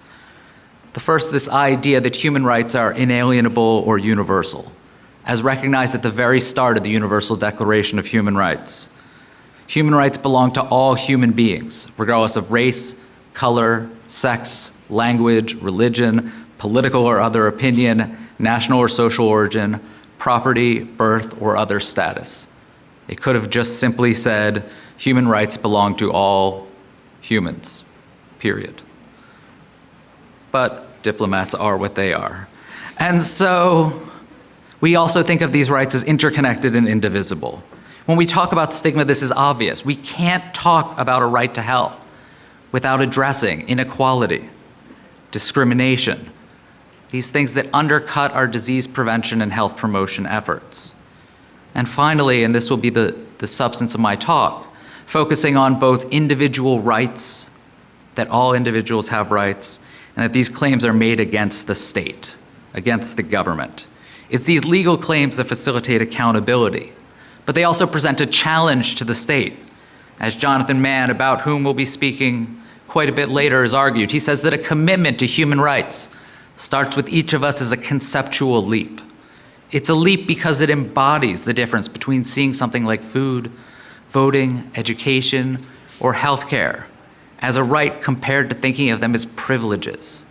The first, this idea that human rights are inalienable or universal, as recognized at the very start of the Universal Declaration of Human Rights. Human rights belong to all human beings, regardless of race, color, sex, language, religion, political or other opinion, national or social origin, property, birth, or other status. It could have just simply said, human rights belong to all humans, period. But diplomats are what they are. And so we also think of these rights as interconnected and indivisible. When we talk about stigma, this is obvious. We can't talk about a right to health without addressing inequality, discrimination, these things that undercut our disease prevention and health promotion efforts. And finally, and this will be the substance of my talk, focusing on both individual rights, that all individuals have rights, and that these claims are made against the state, against the government. It's these legal claims that facilitate accountability, but they also present a challenge to the state. As Jonathan Mann, about whom we'll be speaking quite a bit later, has argued, he says that a commitment to human rights starts with each of us as a conceptual leap. It's a leap because it embodies the difference between seeing something like food, voting, education, or healthcare as a right compared to thinking of them as privileges,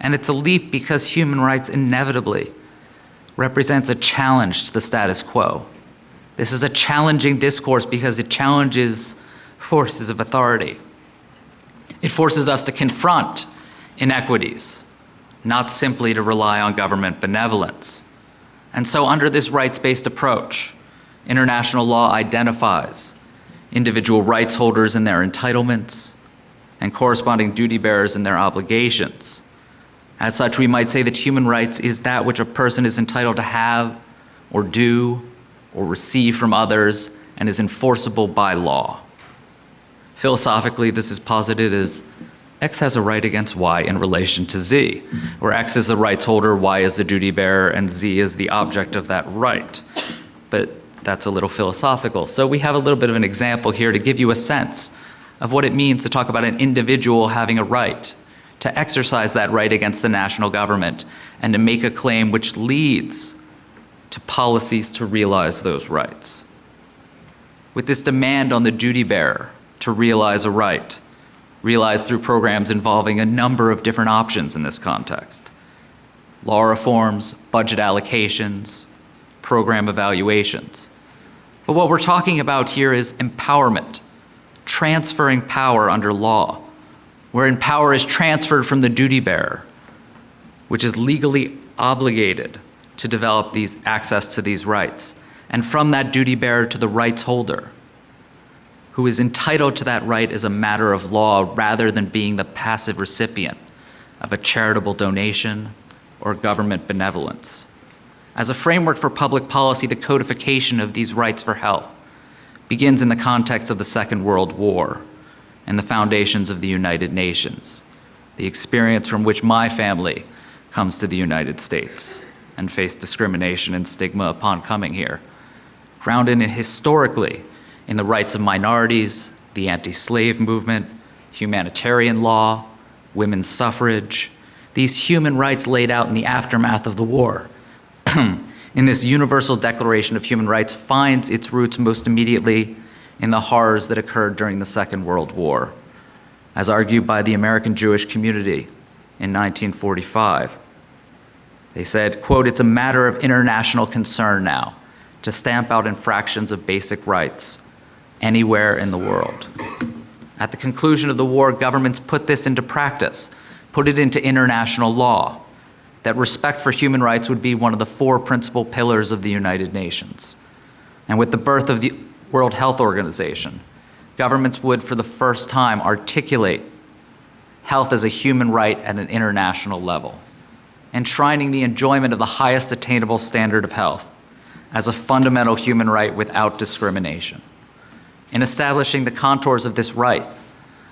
And it's a leap because human rights inevitably represents a challenge to the status quo. This is a challenging discourse because it challenges forces of authority. It forces us to confront inequities, not simply to rely on government benevolence. And so under this rights-based approach, international law identifies individual rights holders and their entitlements and corresponding duty bearers and their obligations. As such, we might say that human rights is that which a person is entitled to have or do or receive from others and is enforceable by law. Philosophically, this is posited as X has a right against Y in relation to Z, where X is the rights holder, Y is the duty bearer, and Z is the object of that right. But that's a little philosophical. So we have a little bit of an example here to give you a sense of what it means to talk about an individual having a right, to exercise that right against the national government, and to make a claim which leads to policies to realize those rights. With this demand on the duty bearer to realize a right, realized through programs involving a number of different options in this context: law reforms, budget allocations, program evaluations. But what we're talking about here is empowerment, transferring power under law, wherein power is transferred from the duty bearer, which is legally obligated to develop these access to these rights, and from that duty bearer to the rights holder, who is entitled to that right as a matter of law rather than being the passive recipient of a charitable donation or government benevolence. As a framework for public policy, the codification of these rights for health begins in the context of the Second World War and the foundations of the United Nations, the experience from which my family comes to the United States and faced discrimination and stigma upon coming here, grounded in historically in the rights of minorities, the anti-slave movement, humanitarian law, women's suffrage, these human rights laid out in the aftermath of the war. In this Universal Declaration of Human Rights finds its roots most immediately in the horrors that occurred during the Second World War, as argued by the American Jewish community in 1945. They said, quote, "It's a matter of international concern now to stamp out infractions of basic rights anywhere in the world." At the conclusion of the war, governments put this into practice, put it into international law, that respect for human rights would be one of the 4 principal pillars of the United Nations. And with the birth of the World Health Organization, governments would, for the first time, articulate health as a human right at an international level, enshrining the enjoyment of the highest attainable standard of health as a fundamental human right without discrimination. In establishing the contours of this right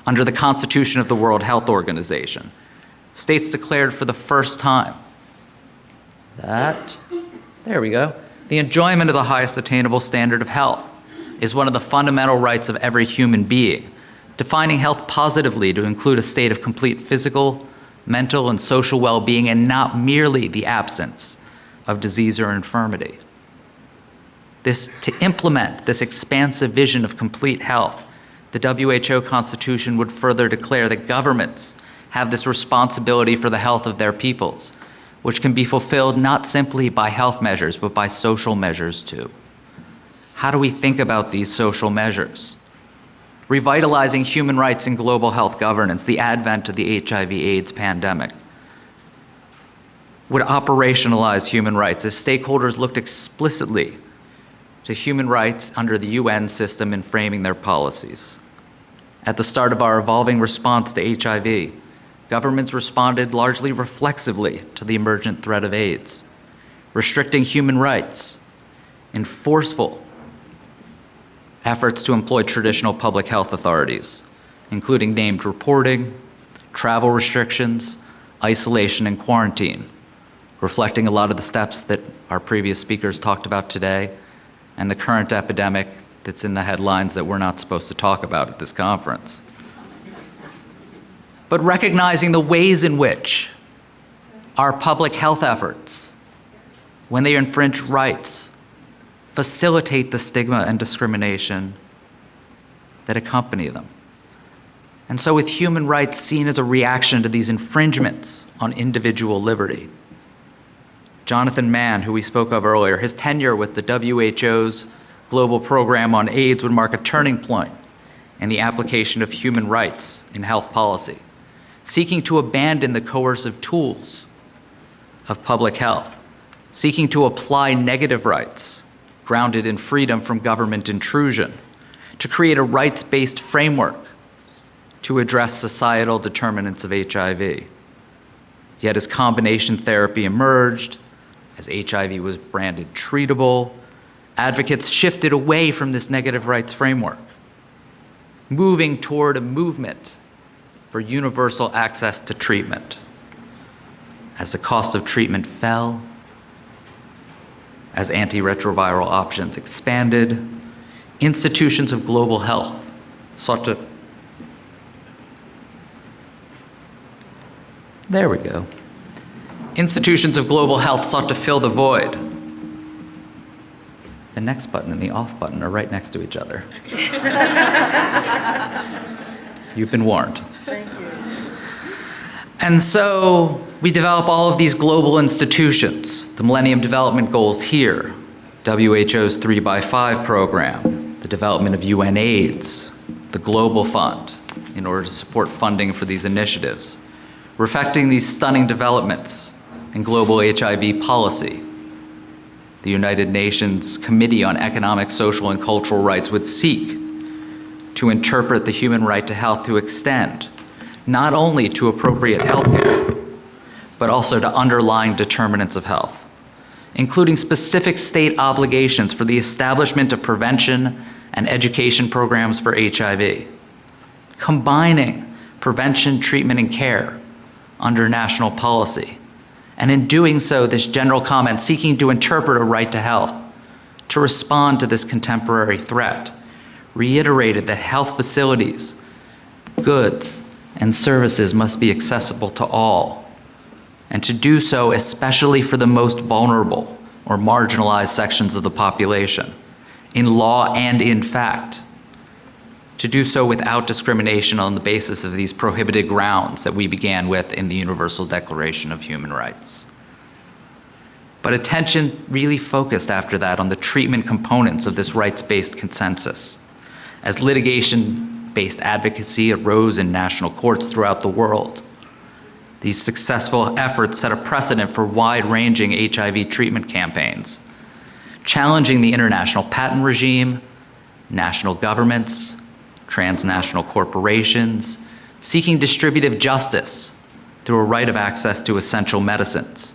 under the Constitution of the World Health Organization, states declared for the first time that, there we go, the enjoyment of the highest attainable standard of health is one of the fundamental rights of every human being, defining health positively to include a state of complete physical, mental, and social well-being, and not merely the absence of disease or infirmity. To implement this expansive vision of complete health, the WHO Constitution would further declare that governments have this responsibility for the health of their peoples, which can be fulfilled not simply by health measures, but by social measures too. How do we think about these social measures? Revitalizing human rights in global health governance, the advent of the HIV/AIDS pandemic, would operationalize human rights as stakeholders looked explicitly to human rights under the UN system in framing their policies. At the start of our evolving response to HIV, governments responded largely reflexively to the emergent threat of AIDS, restricting human rights in forceful efforts to employ traditional public health authorities, including named reporting, travel restrictions, isolation, and quarantine, reflecting a lot of the steps that our previous speakers talked about today and the current epidemic that's in the headlines that we're not supposed to talk about at this conference. But recognizing the ways in which our public health efforts, when they infringe rights, facilitate the stigma and discrimination that accompany them. And so with human rights seen as a reaction to these infringements on individual liberty, Jonathan Mann, who we spoke of earlier, his tenure with the WHO's Global Program on AIDS would mark a turning point in the application of human rights in health policy, seeking to abandon the coercive tools of public health, seeking to apply negative rights grounded in freedom from government intrusion, to create a rights-based framework to address societal determinants of HIV. Yet as combination therapy emerged, as HIV was branded treatable, advocates shifted away from this negative rights framework, moving toward a movement for universal access to treatment. As the cost of treatment fell, as antiretroviral options expanded, institutions of global health sought to Institutions of global health sought to fill the void. The next button and the off button are right next to each other. You've been warned. Thank you. And so we develop all of these global institutions, the Millennium Development Goals here, WHO's 3x5 program, the development of UN AIDS, the Global Fund, in order to support funding for these initiatives, reflecting these stunning developments in global HIV policy. The United Nations Committee on Economic, Social, and Cultural Rights would seek to interpret the human right to health to extend not only to appropriate health care, but also to underlying determinants of health, including specific state obligations for the establishment of prevention and education programs for HIV, combining prevention, treatment, and care under national policy. And in doing so, this general comment seeking to interpret a right to health, to respond to this contemporary threat, reiterated that health facilities, goods, and services must be accessible to all, and to do so especially for the most vulnerable or marginalized sections of the population, in law and in fact, to do so without discrimination on the basis of these prohibited grounds that we began with in the Universal Declaration of Human Rights. But attention really focused after that on the treatment components of this rights-based consensus. As litigation-based advocacy arose in national courts throughout the world, these successful efforts set a precedent for wide-ranging HIV treatment campaigns, challenging the international patent regime, national governments, transnational corporations, seeking distributive justice through a right of access to essential medicines,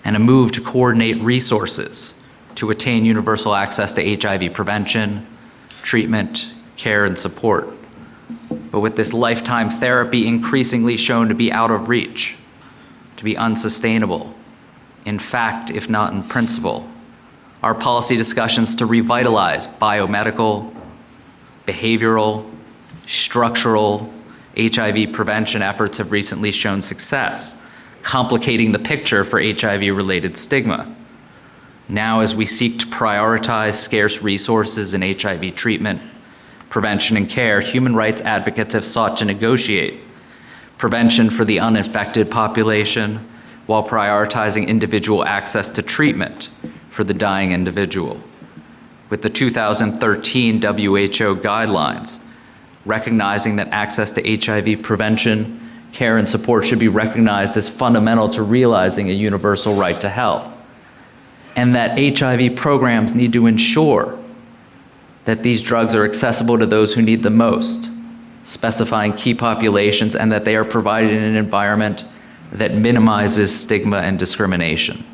and a move to coordinate resources to attain universal access to HIV prevention, treatment, care, and support. But with this lifetime therapy increasingly shown to be out of reach, to be unsustainable, in fact, if not in principle, our policy discussions to revitalize biomedical, behavioral, structural HIV prevention efforts have recently shown success, complicating the picture for HIV-related stigma. Now, as we seek to prioritize scarce resources in HIV treatment, prevention, and care, human rights advocates have sought to negotiate prevention for the uninfected population while prioritizing individual access to treatment for the dying individual. With the 2013 WHO guidelines, recognizing that access to HIV prevention, care, and support should be recognized as fundamental to realizing a universal right to health, and that HIV programs need to ensure that these drugs are accessible to those who need them most, specifying key populations, and that they are provided in an environment that minimizes stigma and discrimination.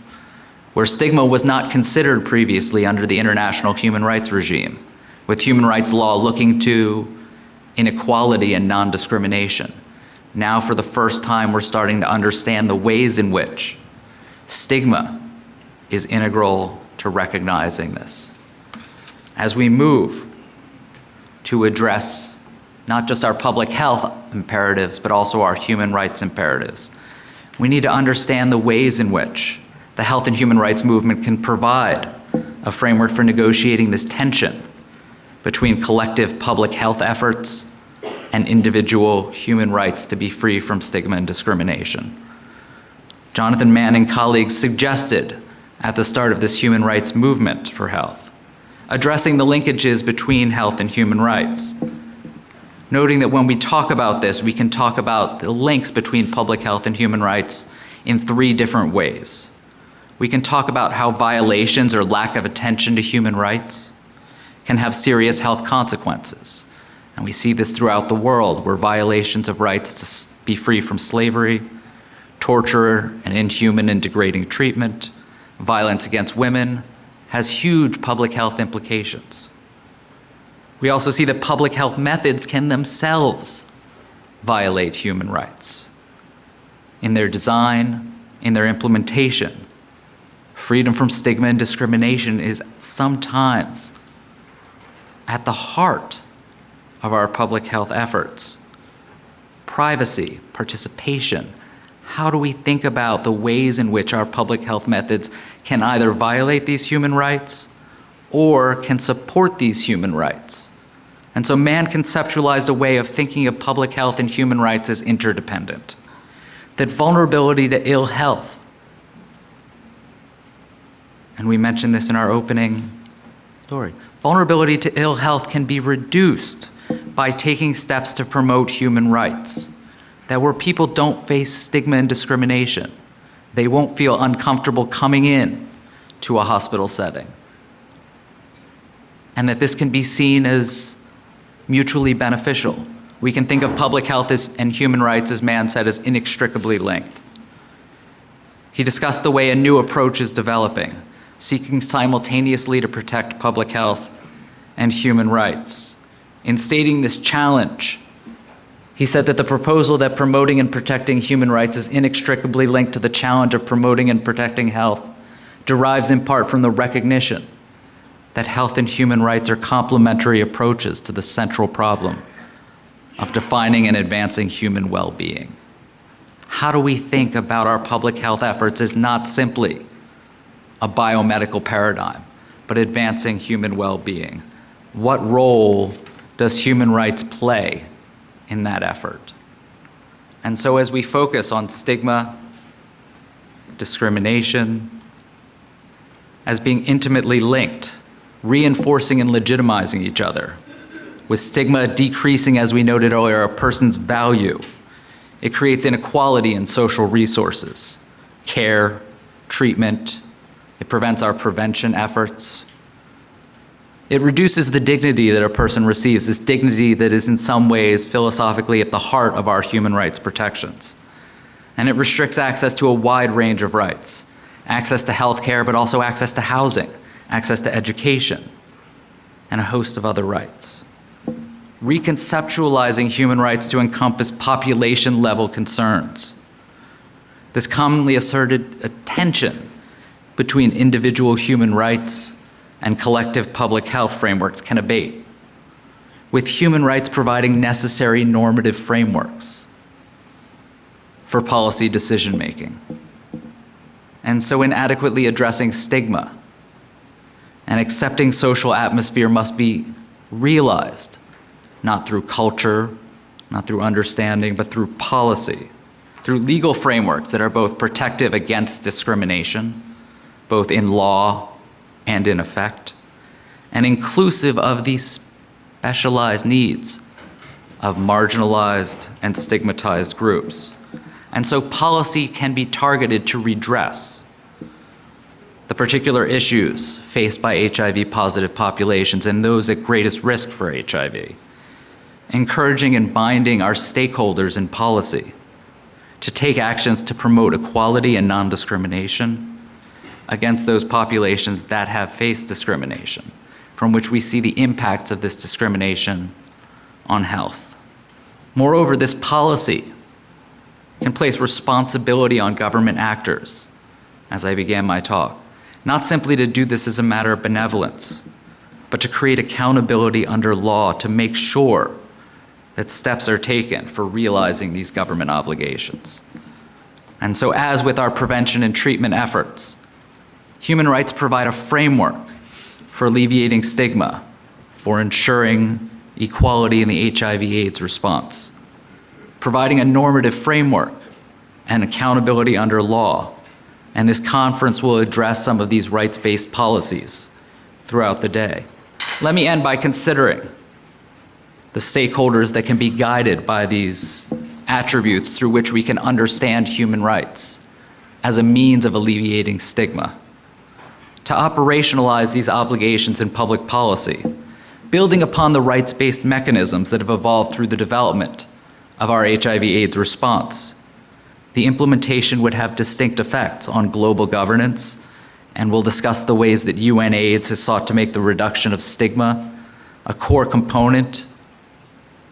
Where stigma was not considered previously under the international human rights regime, with human rights law looking to inequality and non-discrimination. Now, for the first time, we're starting to understand the ways in which stigma is integral to recognizing this. As we move to address not just our public health imperatives, but also our human rights imperatives, we need to understand the ways in which the health and human rights movement can provide a framework for negotiating this tension between collective public health efforts and individual human rights to be free from stigma and discrimination. Jonathan Mann and colleagues suggested at the start of this human rights movement for health, addressing the linkages between health and human rights, noting that when we talk about this, we can talk about the links between public health and human rights in 3 different ways. We can talk about how violations or lack of attention to human rights can have serious health consequences. And we see this throughout the world, where violations of rights to be free from slavery, torture and inhuman and degrading treatment, violence against women, has huge public health implications. We also see that public health methods can themselves violate human rights. In their design, in their implementation, freedom from stigma and discrimination is sometimes at the heart of our public health efforts. Privacy, participation. How do we think about the ways in which our public health methods can either violate these human rights or can support these human rights? And so Mann conceptualized a way of thinking of public health and human rights as interdependent. That vulnerability to ill health, and we mentioned this in our opening story, vulnerability to ill health can be reduced by taking steps to promote human rights. That where people don't face stigma and discrimination, they won't feel uncomfortable coming in to a hospital setting. And that this can be seen as mutually beneficial. We can think of public health and human rights, as Mann said, as inextricably linked. He discussed the way a new approach is developing, seeking simultaneously to protect public health and human rights. In stating this challenge, he said that the proposal that promoting and protecting human rights is inextricably linked to the challenge of promoting and protecting health derives in part from the recognition that health and human rights are complementary approaches to the central problem of defining and advancing human well-being. How do we think about our public health efforts as not simply a biomedical paradigm, but advancing human well-being? What role does human rights play in that effort? And so as we focus on stigma, discrimination, as being intimately linked, reinforcing and legitimizing each other, with stigma decreasing, as we noted earlier, a person's value, it creates inequality in social resources, care, treatment. It prevents our prevention efforts. It reduces the dignity that a person receives, this dignity that is in some ways philosophically at the heart of our human rights protections. And it restricts access to a wide range of rights, access to health care, but also access to housing, access to education, and a host of other rights. Reconceptualizing human rights to encompass population-level concerns. This commonly asserted a tension between individual human rights and collective public health frameworks can abate, with human rights providing necessary normative frameworks for policy decision-making. And so in adequately addressing stigma, an accepting social atmosphere must be realized, not through culture, not through understanding, but through policy, through legal frameworks that are both protective against discrimination, both in law and in effect, and inclusive of these specialized needs of marginalized and stigmatized groups. And so policy can be targeted to redress the particular issues faced by HIV-positive populations and those at greatest risk for HIV, encouraging and binding our stakeholders in policy to take actions to promote equality and non-discrimination against those populations that have faced discrimination, from which we see the impacts of this discrimination on health. Moreover, this policy can place responsibility on government actors, as I began my talk, not simply to do this as a matter of benevolence, but to create accountability under law to make sure that steps are taken for realizing these government obligations. And so as with our prevention and treatment efforts, human rights provide a framework for alleviating stigma, for ensuring equality in the HIV/AIDS response, providing a normative framework and accountability under law. And this conference will address some of these rights-based policies throughout the day. Let me end by considering the stakeholders that can be guided by these attributes through which we can understand human rights as a means of alleviating stigma. To operationalize these obligations in public policy, building upon the rights-based mechanisms that have evolved through the development of our HIV/AIDS response, the implementation would have distinct effects on global governance, and we'll discuss the ways that UNAIDS has sought to make the reduction of stigma a core component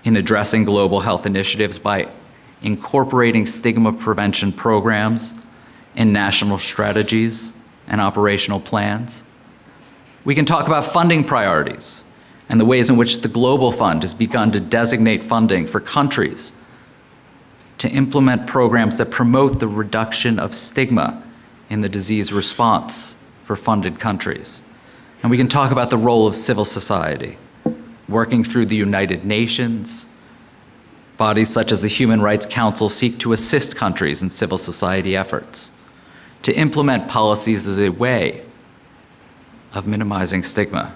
in addressing global health initiatives by incorporating stigma prevention programs in national strategies and operational plans. We can talk about funding priorities and the ways in which the Global Fund has begun to designate funding for countries to implement programs that promote the reduction of stigma in the disease response for funded countries. And we can talk about the role of civil society, working through the United Nations. Bodies such as the Human Rights Council seek to assist countries in civil society efforts to implement policies as a way of minimizing stigma.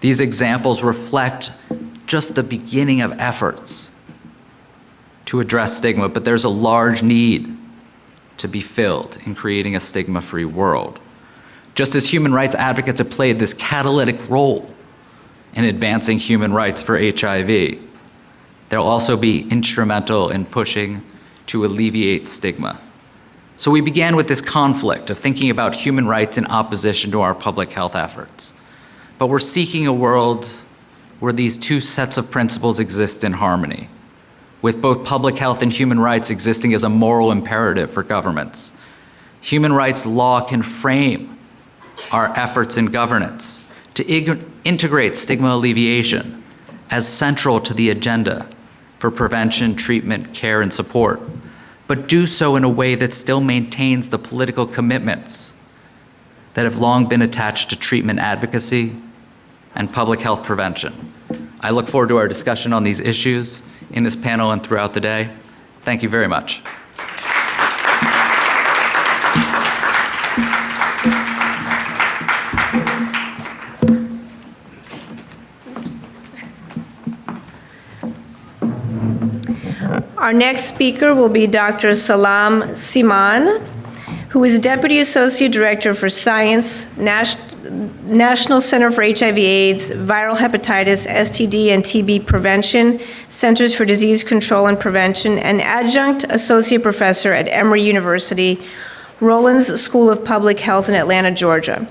These examples reflect just the beginning of efforts to address stigma, but there's a large need to be filled in creating a stigma-free world. Just as human rights advocates have played this catalytic role in advancing human rights for HIV, they'll also be instrumental in pushing to alleviate stigma. So we began with this conflict of thinking about human rights in opposition to our public health efforts. But we're seeking a world where these two sets of principles exist in harmony, with both public health and human rights existing as a moral imperative for governments. Human rights law can frame our efforts in governance to integrate stigma alleviation as central to the agenda for prevention, treatment, care, and support, but do so in a way that still maintains the political commitments that have long been attached to treatment advocacy and public health prevention. I look forward to our discussion on these issues in this panel and throughout the day. Thank you very much. Our next speaker will be Dr. Salam Siman, who is Deputy Associate Director for Science, National Center for HIV/AIDS, Viral Hepatitis, STD, and TB Prevention, Centers for Disease Control and Prevention, and Adjunct Associate Professor at Emory University, Rollins School of Public Health in Atlanta, Georgia.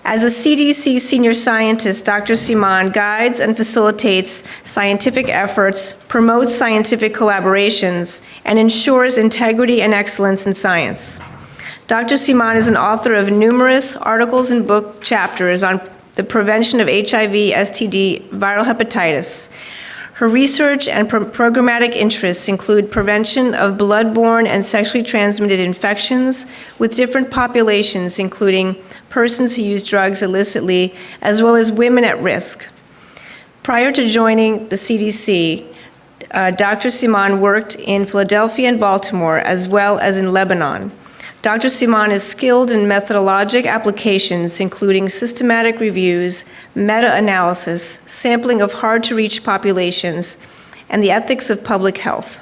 As a CDC senior scientist, Dr. Siman guides and facilitates scientific efforts, promotes scientific collaborations, and ensures integrity and excellence in science. Dr. Siman is an author of numerous articles and book chapters on the prevention of HIV, STD, viral hepatitis. Her research and programmatic interests include prevention of blood-borne and sexually transmitted infections with different populations, including persons who use drugs illicitly, as well as women at risk. Prior to joining the CDC, Dr. Siman worked in Philadelphia and Baltimore, as well as in Lebanon. Dr. Siman is skilled in methodologic applications, including systematic reviews, meta-analysis, sampling of hard-to-reach populations, and the ethics of public health.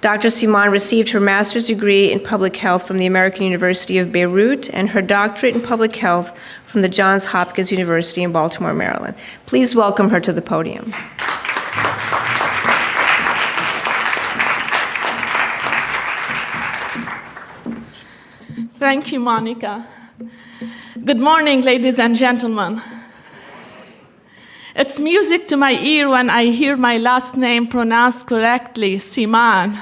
Dr. Siman received her master's degree in public health from the American University of Beirut and her doctorate in public health from the Johns Hopkins University in Baltimore, Maryland. Please welcome her to the podium. Thank you, Monica. Good morning, ladies and gentlemen. It's music to my ear when I hear my last name pronounced correctly, Siman.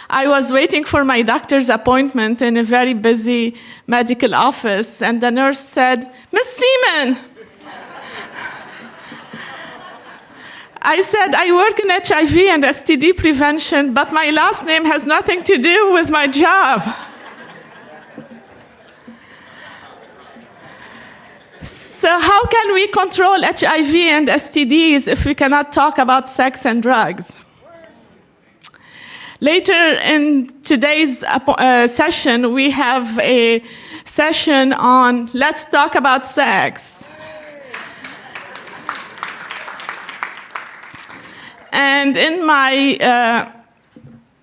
I was waiting for my doctor's appointment in a very busy medical office, and the nurse said, "Miss Seaman." I said, "I work in HIV and STD prevention, but my last name has nothing to do with my job." So how can we control HIV and STDs if we cannot talk about sex and drugs? Later in today's session, we have a session on Let's Talk About Sex. And in my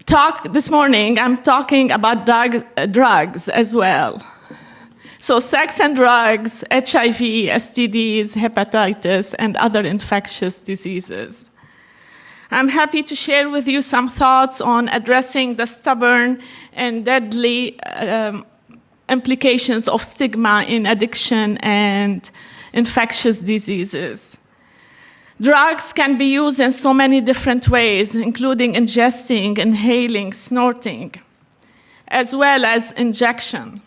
talk this morning, I'm talking about drugs as well. So sex and drugs, HIV, STDs, hepatitis, and other infectious diseases. I'm happy to share with you some thoughts on addressing the stubborn and deadly implications of stigma in addiction and infectious diseases. Drugs can be used in so many different ways, including ingesting, inhaling, snorting, as well as injection.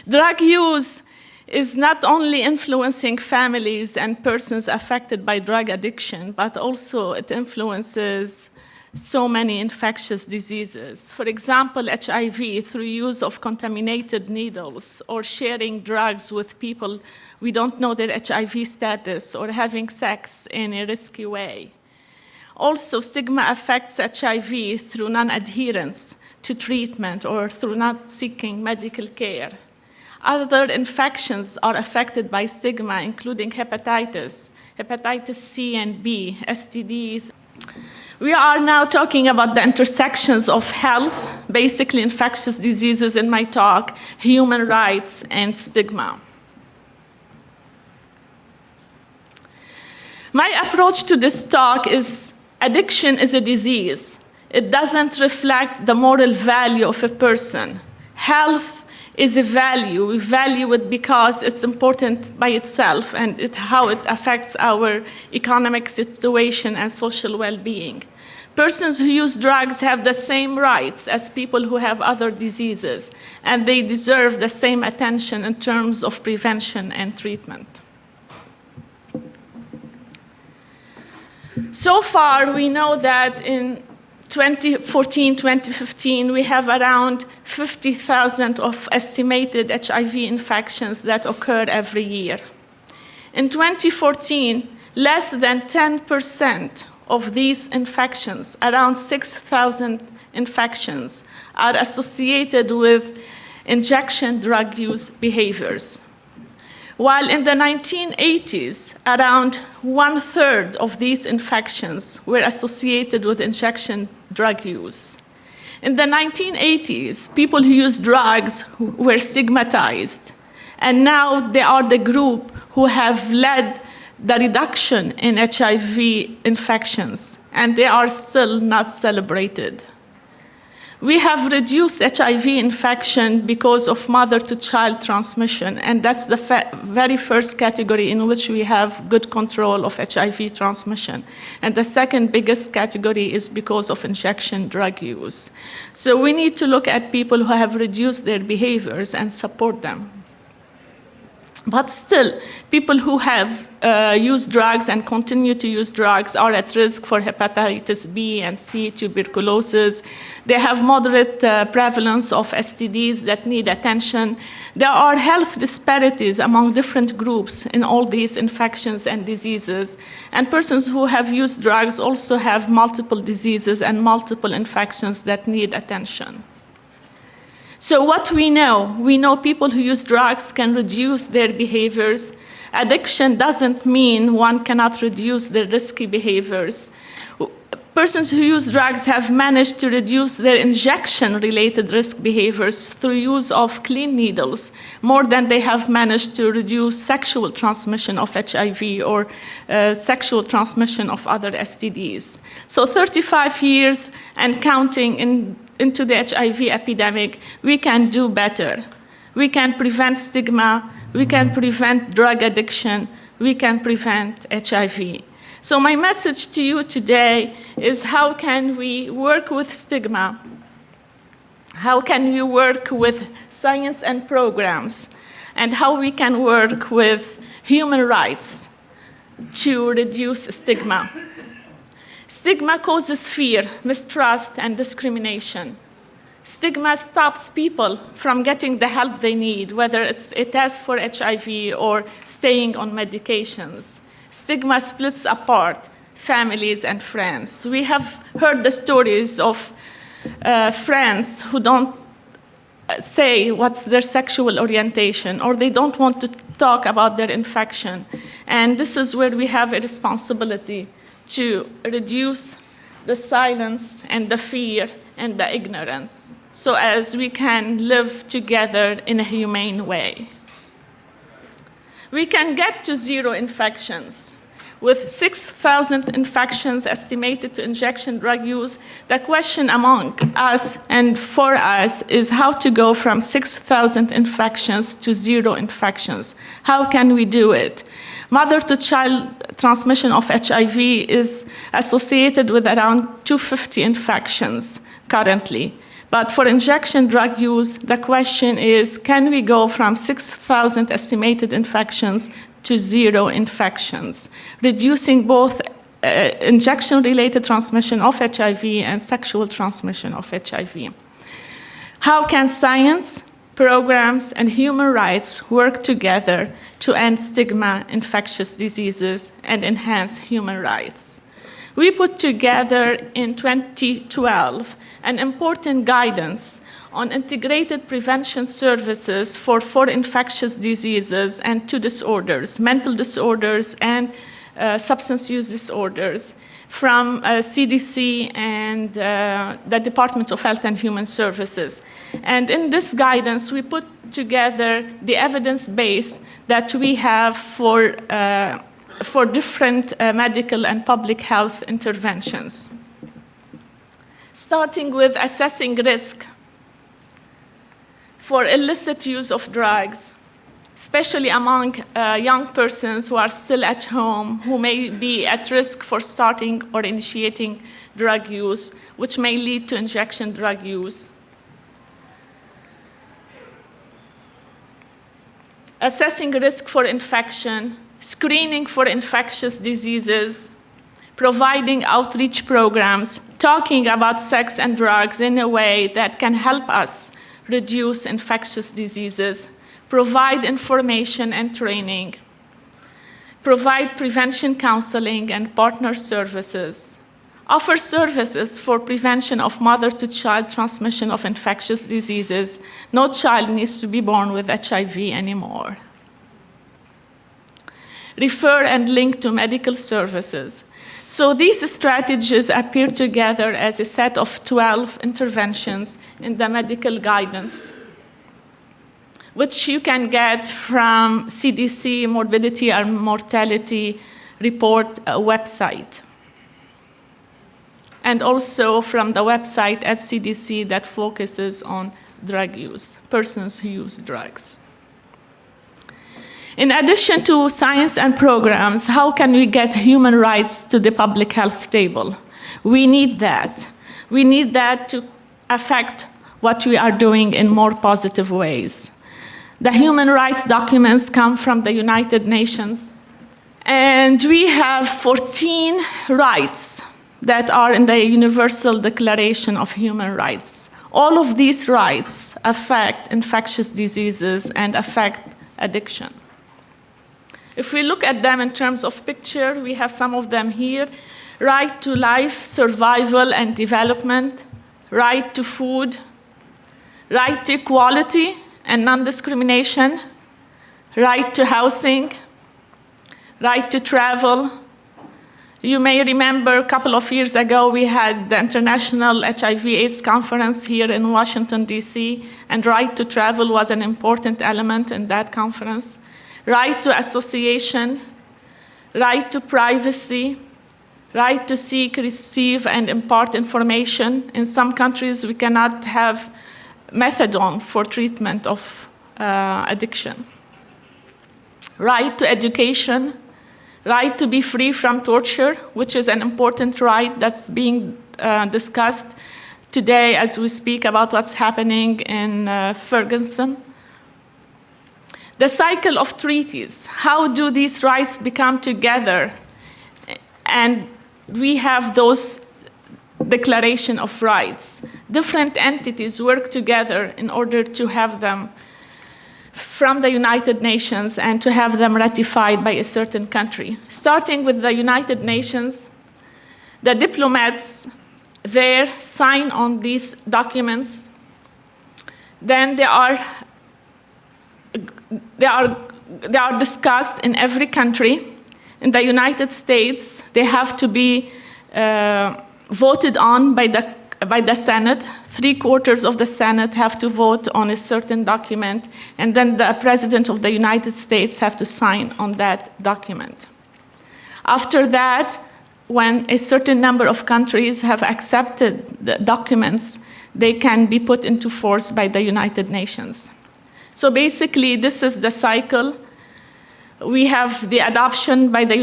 Drug use is not only influencing families and persons affected by drug addiction, but also it influences so many infectious diseases. For example, HIV through use of contaminated needles or sharing drugs with people we don't know their HIV status or having sex in a risky way. Also, stigma affects HIV through non-adherence to treatment or through not seeking medical care. Other infections are affected by stigma, including hepatitis C and B, STDs. We are now talking about the intersections of health, basically infectious diseases in my talk, human rights, and stigma. My approach to this talk is addiction is a disease. It doesn't reflect the moral value of a person. Health is a value. We value it because it's important by itself and how it affects our economic situation and social well-being. Persons who use drugs have the same rights as people who have other diseases, and they deserve the same attention in terms of prevention and treatment. So far, we know that in 2014, 2015, we have around 50,000 of estimated HIV infections that occur every year. In 2014, less than 10% of these infections, around 6,000 infections, are associated with injection drug use behaviors. While in the 1980s, around 1/3 of these infections were associated with injection drug use. In the 1980s, people who used drugs were stigmatized, and now they are the group who have led the reduction in HIV infections, and they are still not celebrated. We have reduced HIV infection because of mother-to-child transmission, and that's the very first category in which we have good control of HIV transmission. And the second biggest category is because of injection drug use. So we need to look at people who have reduced their behaviors and support them. But still, people who have used drugs and continue to use drugs are at risk for hepatitis B and C, tuberculosis. They have moderate prevalence of STDs that need attention. There are health disparities among different groups in all these infections and diseases. And persons who have used drugs also have multiple diseases and multiple infections that need attention. So what we know people who use drugs can reduce their behaviors. Addiction doesn't mean one cannot reduce their risky behaviors. Persons who use drugs have managed to reduce their injection-related risk behaviors through use of clean needles more than they have managed to reduce sexual transmission of HIV or sexual transmission of other STDs. So 35 years and counting into the HIV epidemic, we can do better. We can prevent stigma, we can prevent drug addiction, we can prevent HIV. So my message to you today is how can we work with stigma? How can we work with science and programs? And how we can work with human rights to reduce stigma? Stigma causes fear, mistrust, and discrimination. Stigma stops people from getting the help they need, whether it's a test for HIV or staying on medications. Stigma splits apart families and friends. We have heard the stories of friends who don't say what's their sexual orientation, or they don't want to talk about their infection. And this is where we have a responsibility to reduce the silence and the fear and the ignorance, so as we can live together in a humane way. We can get to 0 infections. With 6,000 infections estimated to injection drug use, the question among us and for us is how to go from 6,000 infections to 0 infections. How can we do it? Mother-to-child transmission of HIV is associated with around 250 infections currently. But for injection drug use, the question is, can we go from 6,000 estimated infections to 0 infections, reducing both injection-related transmission of HIV and sexual transmission of HIV? How can science, programs, and human rights work together to end stigma, infectious diseases, and enhance human rights? We put together in 2012 an important guidance on integrated prevention services for 4 infectious diseases and 2 disorders, mental disorders and substance use disorders, from CDC and the Department of Health and Human Services. And in this guidance, we put together the evidence base that we have for different medical and public health interventions. Starting with assessing risk for illicit use of drugs, especially among young persons who are still at home, who may be at risk for starting or initiating drug use, which may lead to injection drug use. Assessing risk for infection, screening for infectious diseases, providing outreach programs, talking about sex and drugs in a way that can help us reduce infectious diseases, provide information and training, provide prevention counseling and partner services, offer services for prevention of mother-to-child transmission of infectious diseases. No child needs to be born with HIV anymore. Refer and link to medical services. So these strategies appear together as a set of 12 interventions in the medical guidance, which you can get from CDC Morbidity and Mortality Report website, and also from the website at CDC that focuses on drug use, persons who use drugs. In addition to science and programs, how can we get human rights to the public health table? We need that. We need that to affect what we are doing in more positive ways. The human rights documents come from the United Nations, and we have 14 rights that are in the Universal Declaration of Human Rights. All of these rights affect infectious diseases and affect addiction. If we look at them in terms of picture, we have some of them here. Right to life, survival, and development, right to food, right to equality and non-discrimination, right to housing, right to travel. You may remember a couple of years ago we had the International HIV/AIDS Conference here in Washington, D.C., and right to travel was an important element in that conference. Right to association, right to privacy, right to seek, receive, and impart information. In some countries, we cannot have methadone for treatment of addiction. Right to education, right to be free from torture, which is an important right that's being discussed today as we speak about what's happening in Ferguson. The cycle of treaties. How do these rights become together? And we have those Declaration of Rights. Different entities work together in order to have them from the United Nations and to have them ratified by a certain country. Starting with the United Nations, the diplomats there sign on these documents. Then they are discussed in every country. In the United States, they have to be voted on by the Senate. 3/4 of the Senate have to vote on a certain document, and then the President of the United States have to sign on that document. After that, when a certain number of countries have accepted the documents, they can be put into force by the United Nations. So basically, this is the cycle. We have the adoption by the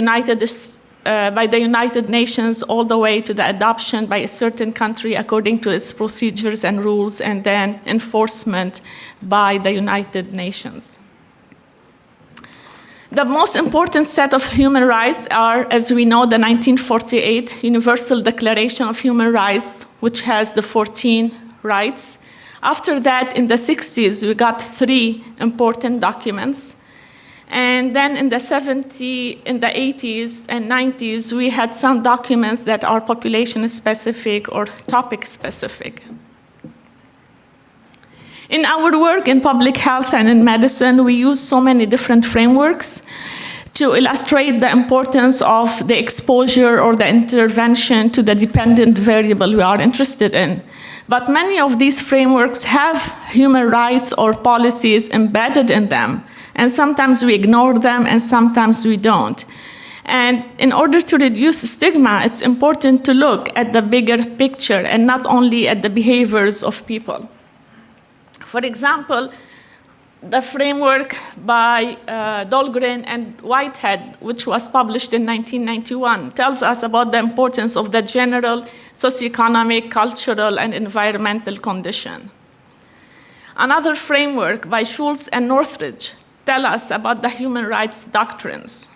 United Nations all the way to the adoption by a certain country according to its procedures and rules, and then enforcement by the United Nations. The most important set of human rights are, as we know, the 1948 Universal Declaration of Human Rights, which has the 14 rights. After that, in the 60s, we got 3 important documents. And then in the 80s and 90s, we had some documents that are population-specific or topic-specific. In our work in public health and in medicine, we use so many different frameworks to illustrate the importance of the exposure or the intervention to the dependent variable we are interested in. But many of these frameworks have human rights or policies embedded in them, and sometimes we ignore them and sometimes we don't. And in order to reduce stigma, it's important to look at the bigger picture and not only at the behaviors of people. For example, the framework by Dahlgren and Whitehead, which was published in 1991, tells us about the importance of the general socioeconomic, cultural, and environmental condition. Another framework by Schultz and Northridge tell us about the human rights doctrines.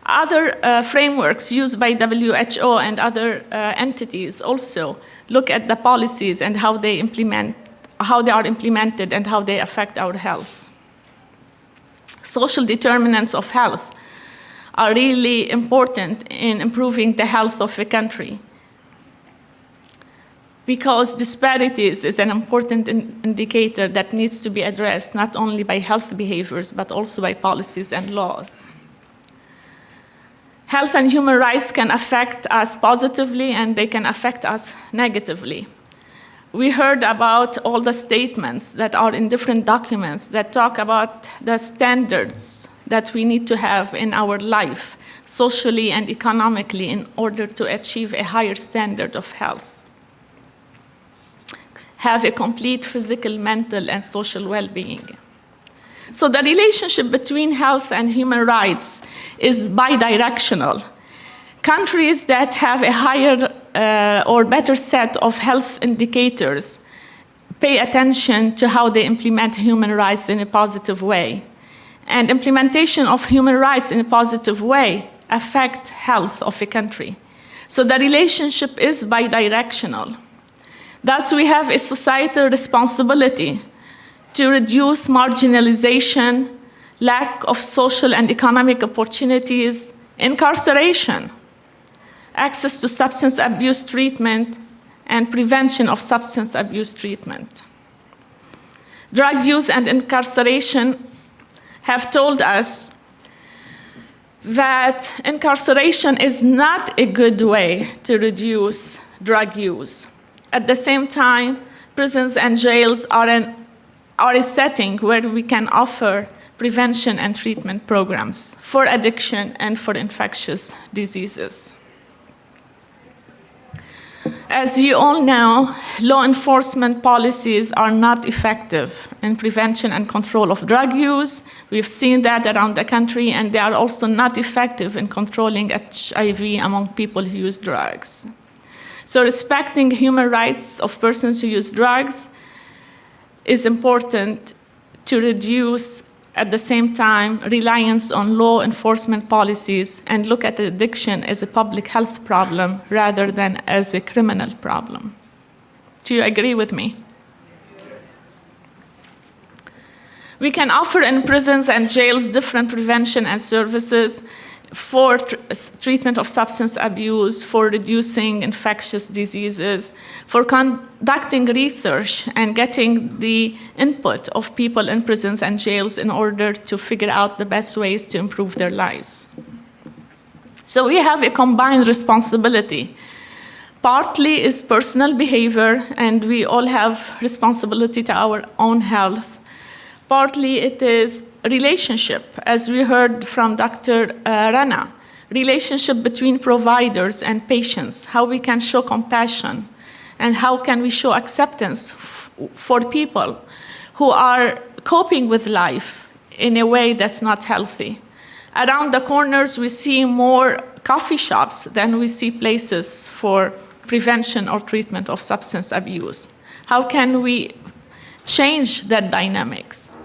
Other frameworks used by WHO and other entities also look at the policies and how they are implemented and how they affect our health. Social determinants of health are really important in improving the health of a country, because disparities is an important indicator that needs to be addressed not only by health behaviors but also by policies and laws. Health and human rights can affect us positively and they can affect us negatively. We heard about all the statements that are in different documents that talk about the standards that we need to have in our life, socially and economically, in order to achieve a higher standard of health. Have a complete physical, mental, and social well-being. So the relationship between health and human rights is bidirectional. Countries that have a higher or better set of health indicators pay attention to how they implement human rights in a positive way. And implementation of human rights in a positive way affects health of a country. So the relationship is bidirectional. Thus, we have a societal responsibility to reduce marginalization, lack of social and economic opportunities, incarceration, access to substance abuse treatment, and prevention of substance abuse treatment. Drug use and incarceration have told us that incarceration is not a good way to reduce drug use. At the same time, prisons and jails are a setting where we can offer prevention and treatment programs for addiction and for infectious diseases. As you all know, law enforcement policies are not effective in prevention and control of drug use. We've seen that around the country, and they are also not effective in controlling HIV among people who use drugs. So respecting human rights of persons who use drugs is important to reduce at the same time, reliance on law enforcement policies and look at addiction as a public health problem rather than as a criminal problem. Do you agree with me? We can offer in prisons and jails different prevention and services for treatment of substance abuse, for reducing infectious diseases, for conducting research and getting the input of people in prisons and jails in order to figure out the best ways to improve their lives. So we have a combined responsibility. Partly is personal behavior, and we all have responsibility to our own health. Partly it is relationship, as we heard from Dr. Rana, relationship between providers and patients, how we can show compassion, and how can we show acceptance for people who are coping with life in a way that's not healthy. Around the corners, we see more coffee shops than we see places for prevention or treatment of substance abuse. How can we change that dynamics?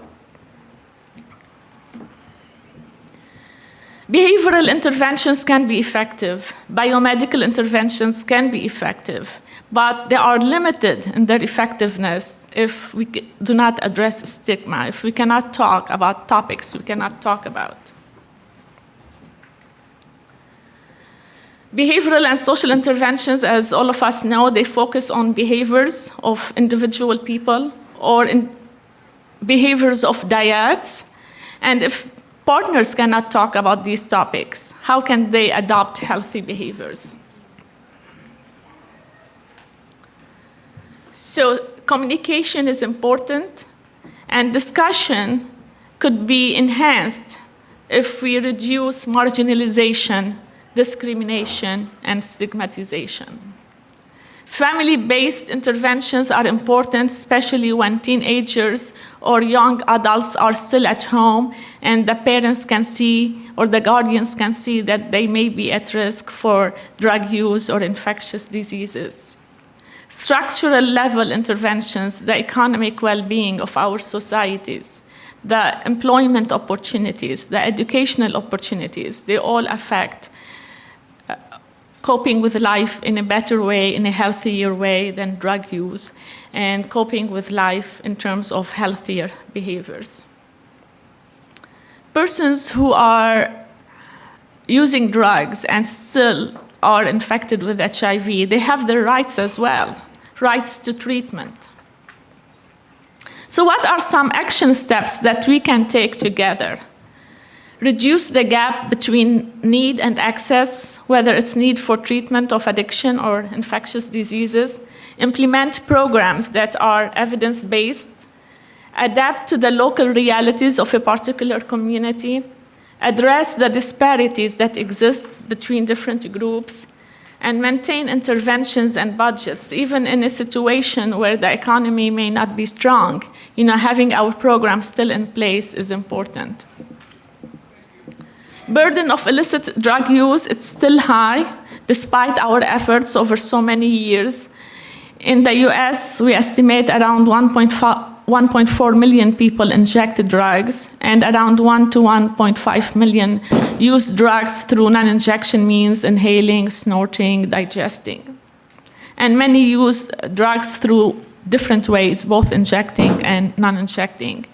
Behavioral interventions can be effective. Biomedical interventions can be effective, but they are limited in their effectiveness if we do not address stigma, if we cannot talk about topics we cannot talk about. Behavioral and social interventions, as all of us know, they focus on behaviors of individual people or in behaviors of dyads. And if partners cannot talk about these topics, how can they adopt healthy behaviors? So communication is important, and discussion could be enhanced if we reduce marginalization, discrimination, and stigmatization. Family-based interventions are important, especially when teenagers or young adults are still at home and the parents can see or the guardians can see that they may be at risk for drug use or infectious diseases. Structural level interventions, the economic well-being of our societies, the employment opportunities, the educational opportunities, they all affect coping with life in a better way, in a healthier way than drug use, and coping with life in terms of healthier behaviors. Persons who are using drugs and still are infected with HIV, they have their rights as well, rights to treatment. So what are some action steps that we can take together? Reduce the gap between need and access, whether it's need for treatment of addiction or infectious diseases. Implement programs that are evidence-based. Adapt to the local realities of a particular community. Address the disparities that exist between different groups. And maintain interventions and budgets, even in a situation where the economy may not be strong. Having our programs still in place is important. Burden of illicit drug use, it's still high, despite our efforts over so many years. In the US, we estimate around 1.4 million people inject drugs, and around 1 to 1.5 million use drugs through non-injection means, inhaling, snorting, digesting. And many use drugs through different ways, both injecting and non-injecting.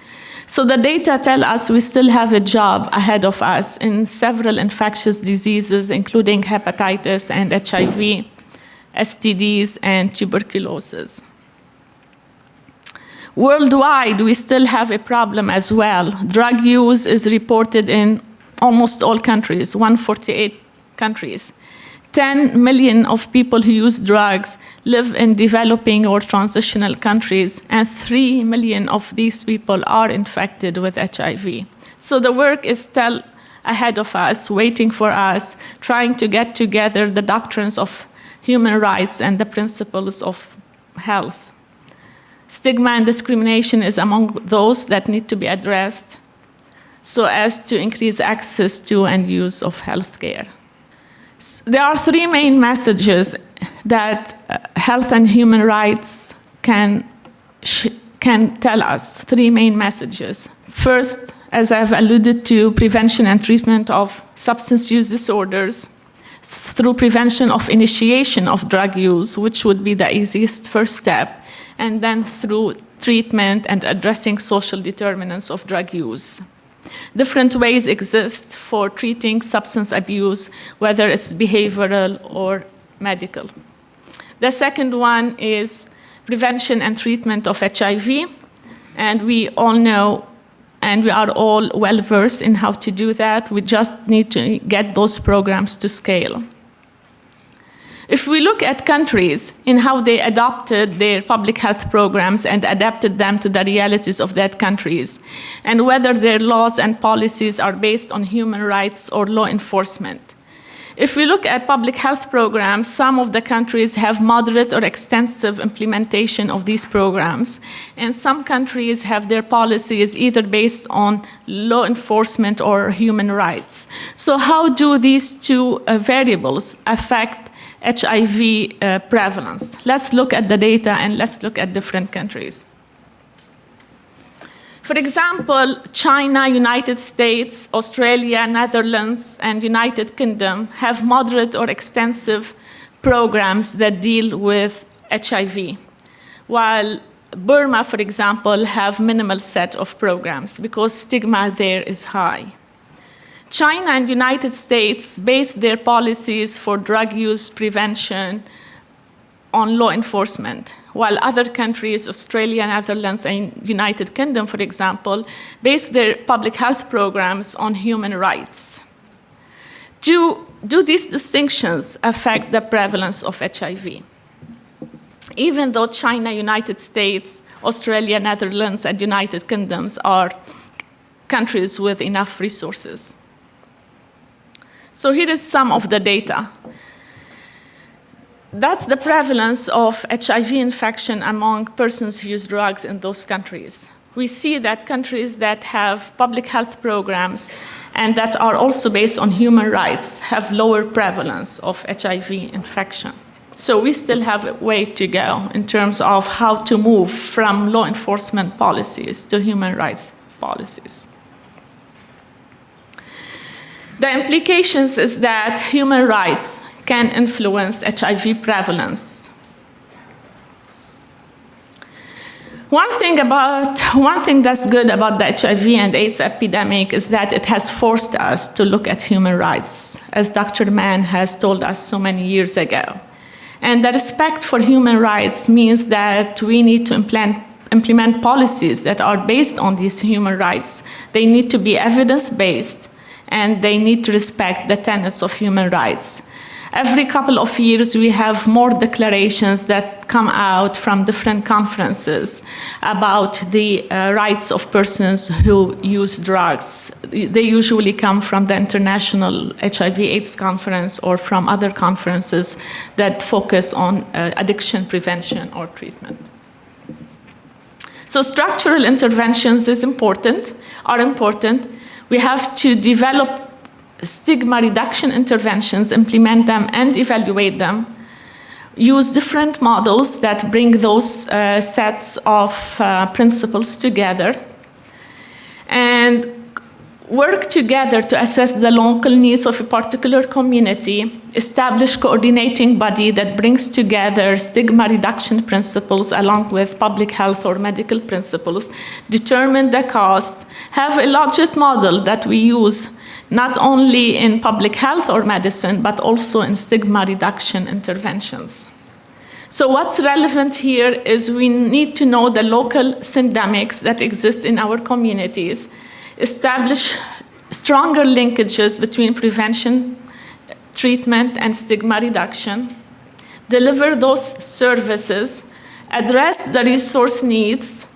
So the data tell us we still have a job ahead of us in several infectious diseases, including hepatitis and HIV, STDs, and tuberculosis. Worldwide, we still have a problem as well. Drug use is reported in almost all countries, 148 countries. 10 million of people who use drugs live in developing or transitional countries, and 3 million of these people are infected with HIV. So the work is still ahead of us, waiting for us, trying to get together the doctrines of human rights and the principles of health. Stigma and discrimination is among those that need to be addressed so as to increase access to and use of healthcare. There are three main messages that health and human rights can tell us, three main messages. First, as I've alluded to, prevention and treatment of substance use disorders through prevention of initiation of drug use, which would be the easiest first step, and then through treatment and addressing social determinants of drug use. Different ways exist for treating substance abuse, whether it's behavioral or medical. The second one is prevention and treatment of HIV, and we all know and we are all well versed in how to do that. We just need to get those programs to scale. If we look at countries in how they adopted their public health programs and adapted them to the realities of that countries, and whether their laws and policies are based on human rights or law enforcement. If we look at public health programs, some of the countries have moderate or extensive implementation of these programs, and some countries have their policies either based on law enforcement or human rights. So how do these two variables affect HIV prevalence? Let's look at the data and let's look at different countries. For example, China, United States, Australia, Netherlands, and United Kingdom have moderate or extensive programs that deal with HIV, while Burma, for example, have minimal set of programs because stigma there is high. China and United States base their policies for drug use prevention on law enforcement, while other countries, Australia, Netherlands, and United Kingdom, for example, base their public health programs on human rights. Do these distinctions affect the prevalence of HIV? Even though China, United States, Australia, Netherlands, and United Kingdoms are countries with enough resources. So here is some of the data. That's the prevalence of HIV infection among persons who use drugs in those countries. We see that countries that have public health programs and that are also based on human rights have lower prevalence of HIV infection. So we still have a way to go in terms of how to move from law enforcement policies to human rights policies. The implications is that human rights can influence HIV prevalence. One thing that's good about the HIV and AIDS epidemic is that it has forced us to look at human rights, as Dr. Mann has told us so many years ago. And the respect for human rights means that we need to implement policies that are based on these human rights. They need to be evidence-based, and they need to respect the tenets of human rights. Every couple of years, we have more declarations that come out from different conferences about the rights of persons who use drugs. They usually come from the International HIV/AIDS Conference or from other conferences that focus on addiction prevention or treatment. So structural interventions are important. We have to develop stigma reduction interventions, implement them and evaluate them, use different models that bring those sets of principles together, and work together to assess the local needs of a particular community, establish coordinating body that brings together stigma reduction principles along with public health or medical principles, determine the cost, have a logit model that we use not only in public health or medicine, but also in stigma reduction interventions. So what's relevant here is we need to know the local syndemics that exist in our communities, establish stronger linkages between prevention, treatment, and stigma reduction, deliver those services, address the resource needs,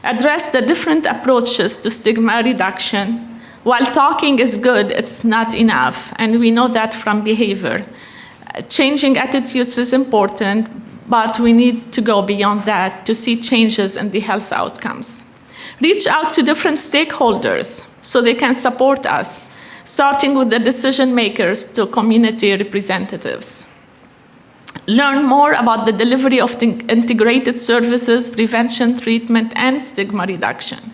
address the different approaches to stigma reduction. While talking is good, it's not enough, and we know that from behavior. Changing attitudes is important, but we need to go beyond that to see changes in the health outcomes. Reach out to different stakeholders so they can support us, starting with the decision makers to community representatives. Learn more about the delivery of integrated services, prevention, treatment, and stigma reduction.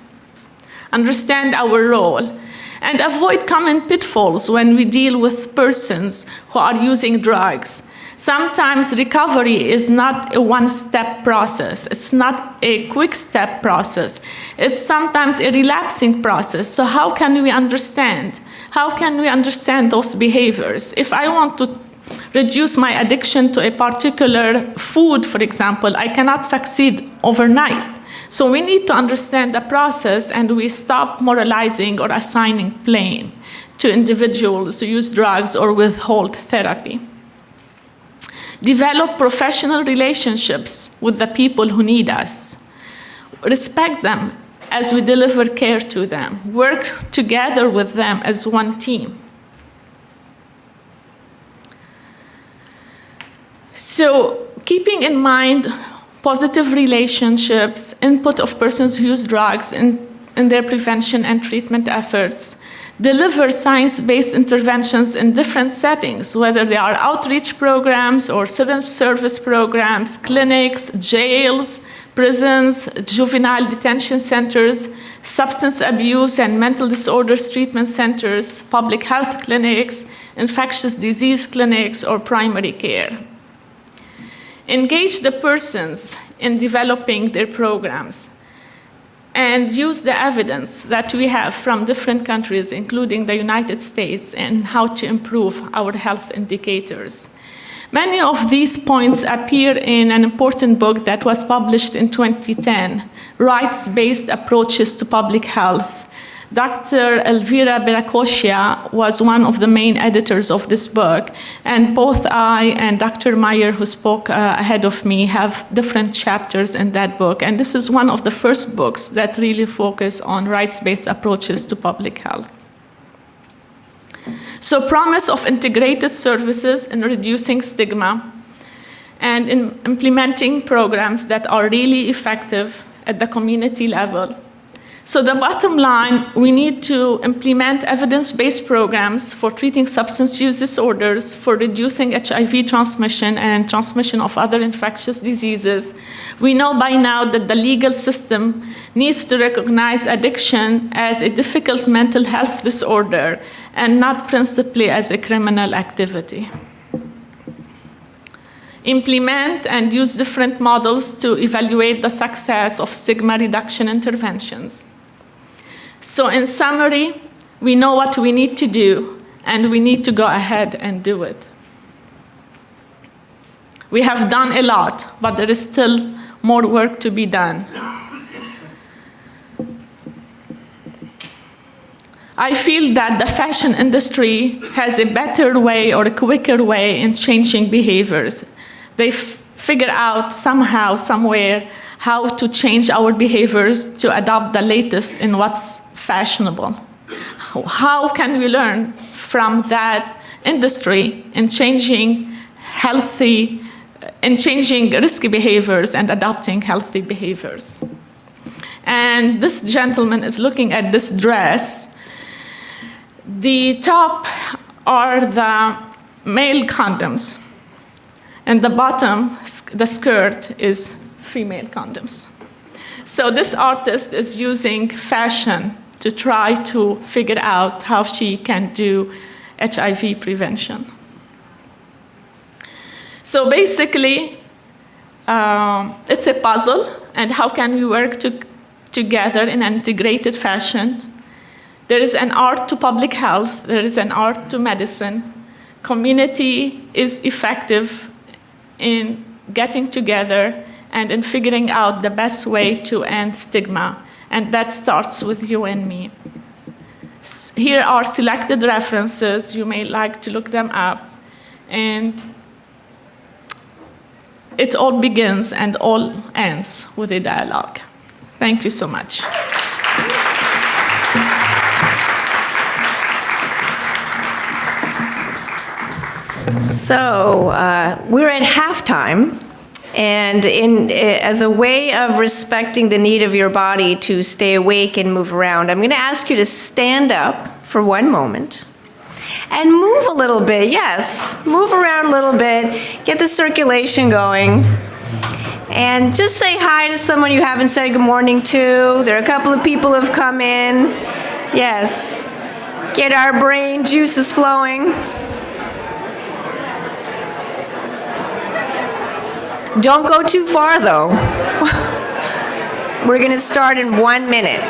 understand our role, and avoid common pitfalls when we deal with persons who are using drugs. Sometimes recovery is not a one-step process. It's not a quick-step process. It's sometimes a relapsing process. So how can we understand? How can we understand those behaviors? If I want to reduce my addiction to a particular food, for example, I cannot succeed overnight. So we need to understand the process, and we stop moralizing or assigning blame to individuals who use drugs or withhold therapy. Develop professional relationships with the people who need us. Respect them as we deliver care to them. Work together with them as one team. So, keeping in mind positive relationships, input of persons who use drugs in their prevention and treatment efforts, deliver science-based interventions in different settings, whether they are outreach programs or citizen service programs, clinics, jails, prisons, juvenile detention centers, substance abuse and mental disorders treatment centers, public health clinics, infectious disease clinics, or primary care. Engage the persons in developing their programs, and use the evidence that we have from different countries, including the United States, in how to improve our health indicators. Many of these points appear in an important book that was published in 2010, Rights-Based Approaches to Public Health. Dr. Elvira Berakosia was one of the main editors of this book, and both I and Dr. Meyer, who spoke ahead of me, have different chapters in that book, and this is one of the first books that really focus on rights-based approaches to public health. So, promise of integrated services in reducing stigma and in implementing programs that are really effective at the community level. So the bottom line, we need to implement evidence-based programs for treating substance use disorders, for reducing HIV transmission and transmission of other infectious diseases. We know by now that the legal system needs to recognize addiction as a difficult mental health disorder and not principally as a criminal activity. Implement and use different models to evaluate the success of stigma reduction interventions. So in summary, we know what we need to do, and we need to go ahead and do it. We have done a lot, but there is still more work to be done. I feel that the fashion industry has a better way or a quicker way in changing behaviors. They figure out somehow, somewhere, how to change our behaviors to adopt the latest in what's fashionable. How can we learn from that industry in changing risky behaviors and adopting healthy behaviors? And this gentleman is looking at this dress. The top are the male condoms, and the bottom, the skirt, is female condoms. So this artist is using fashion to try to figure out how she can do HIV prevention. So basically, it's a puzzle, and how can we work together in an integrated fashion? There is an art to public health, there is an art to medicine. Community is effective in getting together and in figuring out the best way to end stigma, and that starts with you and me. Here are selected references. You may like to look them up, and it all begins and all ends with a dialogue. Thank you so much. So we're at halftime. And as a way of respecting the need of your body to stay awake and move around, I'm going to ask you to stand up for one moment and move a little bit. Yes, move around a little bit, get the circulation going. And just say hi to someone you haven't said good morning to. There are a couple of people who have come in. Yes. Get our brain juices flowing. Don't go too far, though. We're going to start in 1 minute.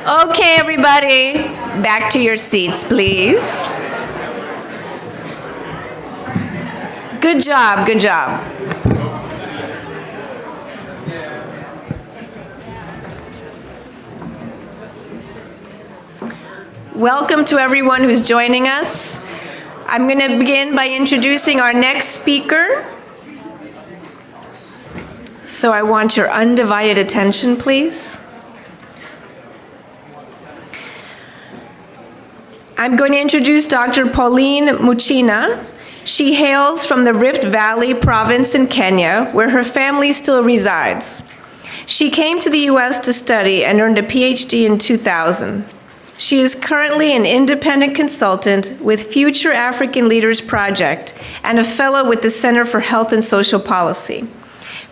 Okay, everybody, back to your seats, please. Good job, good job. Welcome to everyone who's joining us. I'm going to begin by introducing our next speaker. So I want your undivided attention, please. I'm going to introduce Dr. Pauline Muchina. She hails from the Rift Valley province in Kenya, where her family still resides. She came to the US to study and earned a PhD in 2000. She is currently an independent consultant with Future African Leaders Project and a fellow with the Center for Health and Social Policy.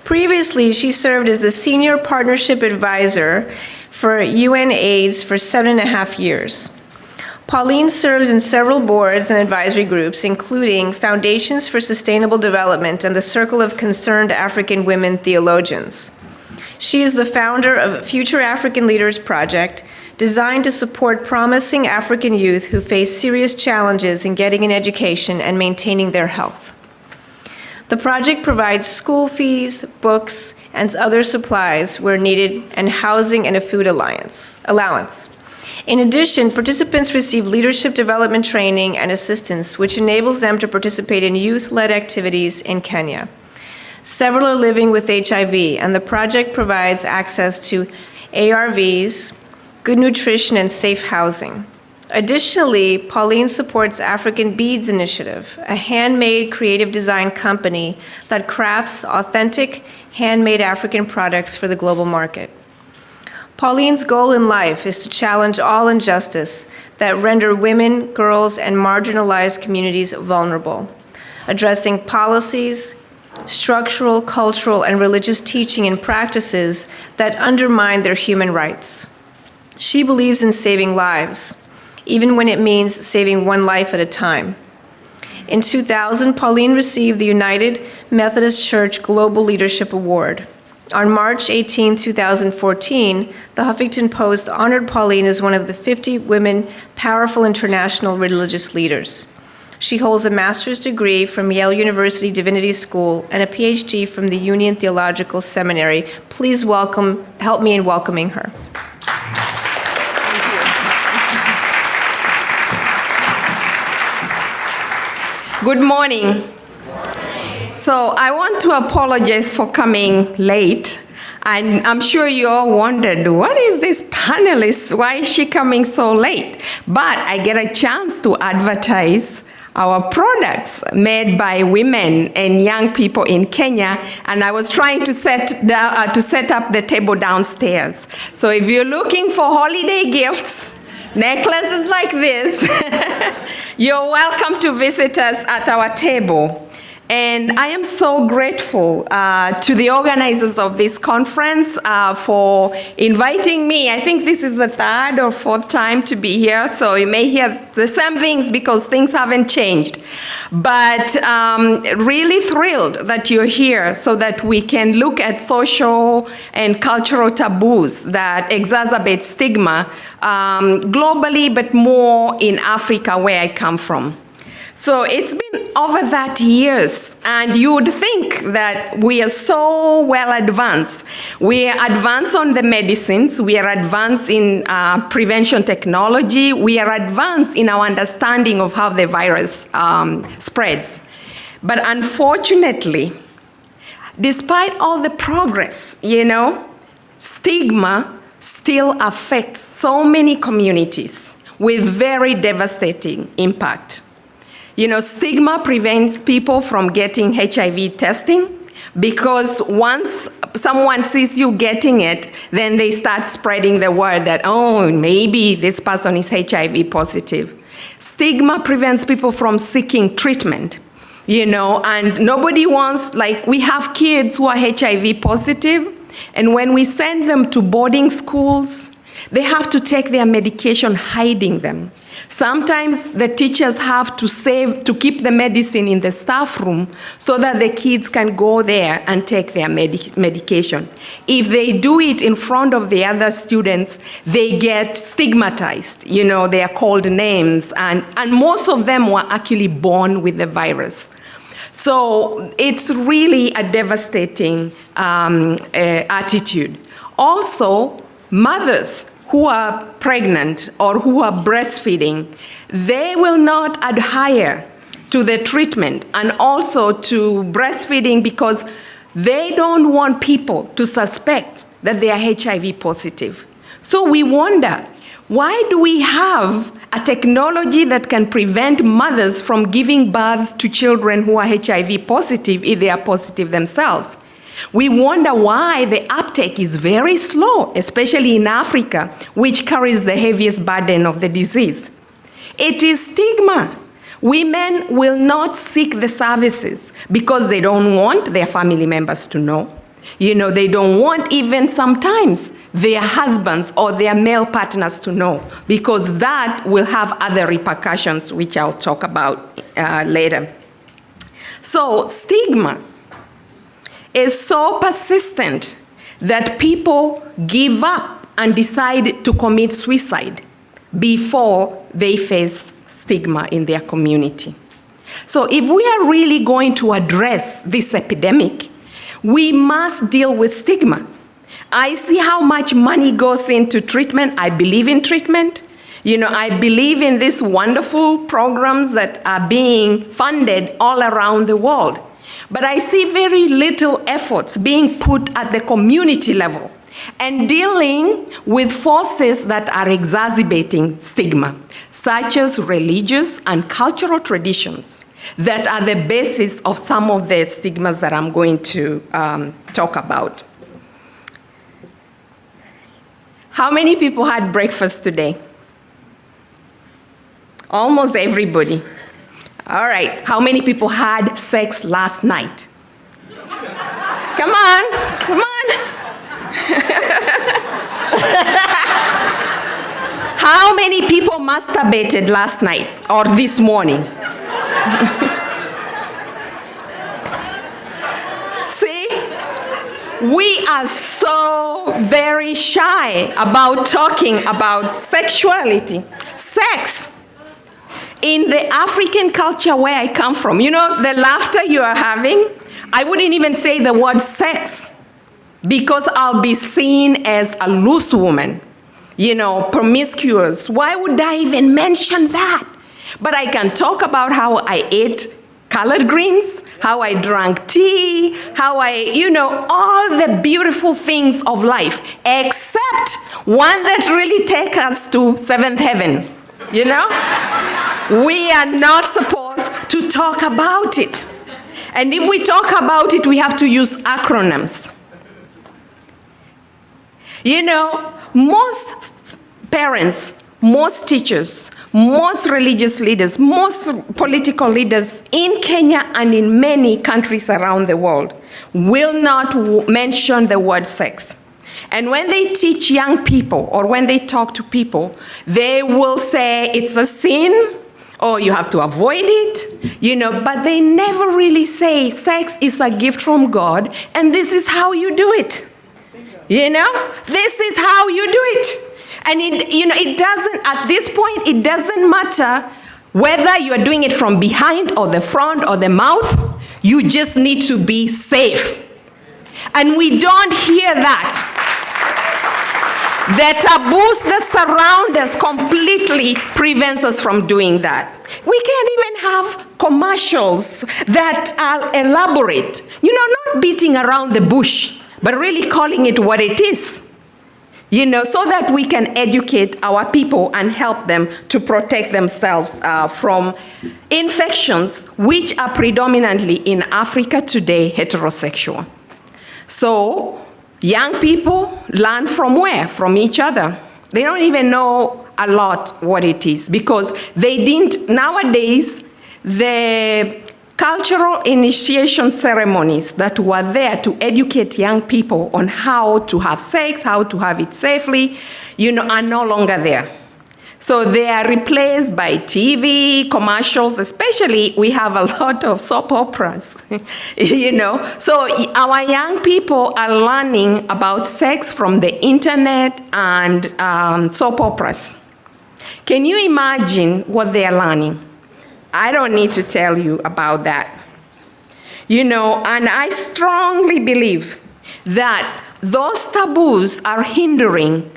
Previously, she served as the Senior Partnership Advisor for UNAIDS for 7.5 years. Pauline serves in several boards and advisory groups, including Foundations for Sustainable Development and the Circle of Concerned African Women Theologians. She is the founder of Future African Leaders Project, designed to support promising African youth who face serious challenges in getting an education and maintaining their health. The project provides school fees, books, and other supplies where needed, and housing and a food allowance. In addition, participants receive leadership development training and assistance, which enables them to participate in youth-led activities in Kenya. Several are living with HIV, and the project provides access to ARVs, good nutrition, and safe housing. Additionally, Pauline supports African Beads Initiative, a handmade creative design company that crafts authentic, handmade African products for the global market. Pauline's goal in life is to challenge all injustice that render women, girls, and marginalized communities vulnerable, addressing policies, structural, cultural, and religious teaching and practices that undermine their human rights. She believes in saving lives, even when it means saving one life at a time. In 2000, Pauline received the United Methodist Church Global Leadership Award. On March 18, 2014, the Huffington Post honored Pauline as one of the 50 women powerful international religious leaders. She holds a master's degree from Yale University Divinity School and a PhD from the Union Theological Seminary. Please help me in welcoming her. Good morning. So I want to apologize for coming late. And I'm sure you all wondered, what is this panelist? Why is she coming so late? But I get a chance to advertise our products made by women and young people in Kenya, and I was trying to set up the table downstairs. So if you're looking for holiday gifts, necklaces like this, you're welcome to visit us at our table. And I am so grateful to the organizers of this conference for inviting me. I think this is the third or fourth time to be here, so you may hear the same things because things haven't changed. But really thrilled that you're here so that we can look at social and cultural taboos that exacerbate stigma globally, but more in Africa, where I come from. So it's been over that years, and you would think that we are so well advanced. We are advanced on the medicines, we are advanced in prevention technology, we are advanced in our understanding of how the virus spreads. But unfortunately, despite all the progress, stigma still affects so many communities with very devastating impact. Stigma prevents people from getting HIV testing because once someone sees you getting it, then they start spreading the word that, oh, maybe this person is HIV positive. Stigma prevents people from seeking treatment, and nobody wants, we have kids who are HIV positive, and when we send them to boarding schools, they have to take their medication hiding them. Sometimes the teachers have to keep the medicine in the staff room so that the kids can go there and take their medication. If they do it in front of the other students, they get stigmatized. They are called names, and most of them were actually born with the virus. So it's really a devastating attitude. Also, mothers who are pregnant or who are breastfeeding, they will not adhere to the treatment and also to breastfeeding because they don't want people to suspect that they are HIV positive. So we wonder, why do we have a technology that can prevent mothers from giving birth to children who are HIV positive if they are positive themselves? We wonder why the uptake is very slow, especially in Africa, which carries the heaviest burden of the disease. It is stigma. Women will not seek the services because they don't want their family members to know. They don't want even sometimes their husbands or their male partners to know, because that will have other repercussions, which I'll talk about later. So stigma is so persistent that people give up and decide to commit suicide before they face stigma in their community. So if we are really going to address this epidemic, we must deal with stigma. I see how much money goes into treatment. I believe in treatment. I believe in these wonderful programs that are being funded all around the world. But I see very little efforts being put at the community level and dealing with forces that are exacerbating stigma, such as religious and cultural traditions that are the basis of some of the stigmas that I'm going to talk about. How many people had breakfast today? Almost everybody. All right, how many people had sex last night? Come on. How many people masturbated last night or this morning? See, we are so very shy about talking about sexuality, sex. In the African culture where I come from, the laughter you are having, I wouldn't even say the word sex because I'll be seen as a loose woman, promiscuous. Why would I even mention that? But I can talk about how I ate collard greens, how I drank tea, how all the beautiful things of life, except one that really takes us to seventh heaven, We are not supposed to talk about it. And if we talk about it, we have to use acronyms. Most parents, most teachers, most religious leaders, most political leaders in Kenya and in many countries around the world will not mention the word sex. And when they teach young people or when they talk to people, they will say it's a sin or you have to avoid it, but they never really say sex is a gift from God and this is how you do it. This is how you do it. And it doesn't, at this point, it doesn't matter whether you are doing it from behind or the front or the mouth, you just need to be safe. And we don't hear that. The taboos that surround us completely prevents us from doing that. We can't even have commercials that are elaborate, not beating around the bush, but really calling it what it is. so that we can educate our people and help them to protect themselves from infections which are predominantly in Africa today heterosexual. So young people learn from where? From each other. They don't even know a lot what it is because they didn't, nowadays, the cultural initiation ceremonies that were there to educate young people on how to have sex, how to have it safely, are no longer there. So they are replaced by TV, commercials, especially we have a lot of soap operas, So our young people are learning about sex from the internet and soap operas. Can you imagine what they are learning? I don't need to tell you about that. And I strongly believe that those taboos are hindering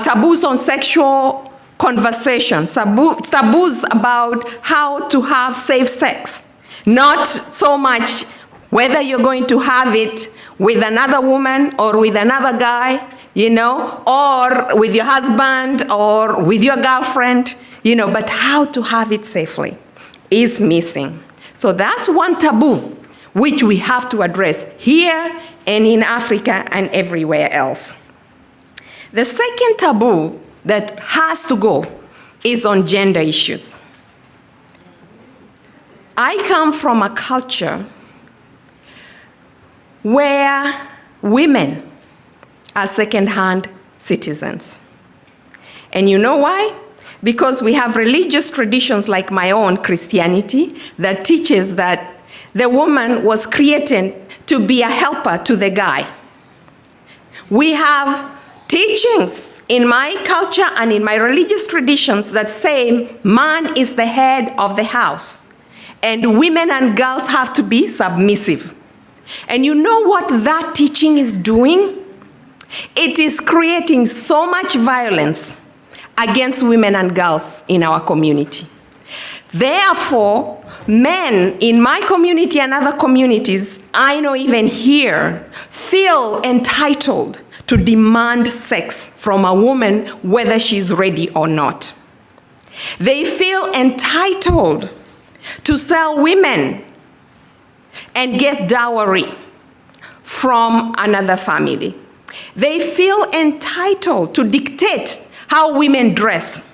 taboos on sexual conversations, taboos about how to have safe sex. Not so much whether you're going to have it with another woman or with another guy, or with your husband or with your girlfriend, but how to have it safely is missing. So that's one taboo which we have to address here and in Africa and everywhere else. The second taboo that has to go is on gender issues. I come from a culture where women are second-hand citizens. And you know why? Because we have religious traditions like my own Christianity that teaches that the woman was created to be a helper to the guy. We have teachings in my culture and in my religious traditions that say man is the head of the house and women and girls have to be submissive. And you know what that teaching is doing? It is creating so much violence against women and girls in our community. Therefore, men in my community and other communities, I know even here, feel entitled to demand sex from a woman whether she's ready or not. They feel entitled to sell women and get dowry from another family. They feel entitled to dictate how women dress.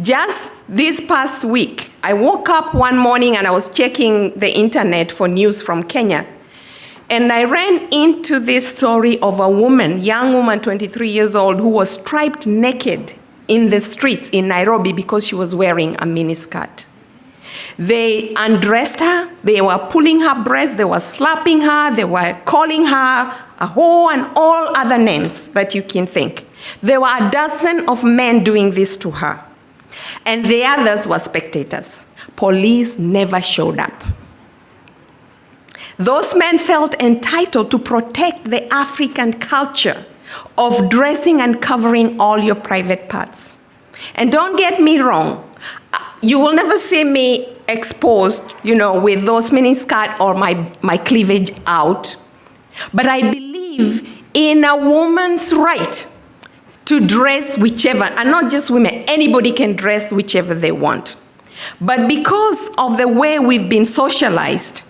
Just this past week, I woke up one morning and I was checking the internet for news from Kenya. And I ran into this story of a woman, young woman, 23 years old, who was striped naked in the streets in Nairobi because she was wearing a miniskirt. They undressed her, they were pulling her breast, they were slapping her, they were calling her a whore and all other names that you can think. There were a dozen of men doing this to her. And the others were spectators. Police never showed up. Those men felt entitled to protect the African culture of dressing and covering all your private parts. And don't get me wrong, you will never see me exposed, with those miniskirt or my cleavage out. But I believe in a woman's right to dress whichever, and not just women, anybody can dress whichever they want. But because of the way we've been socialized,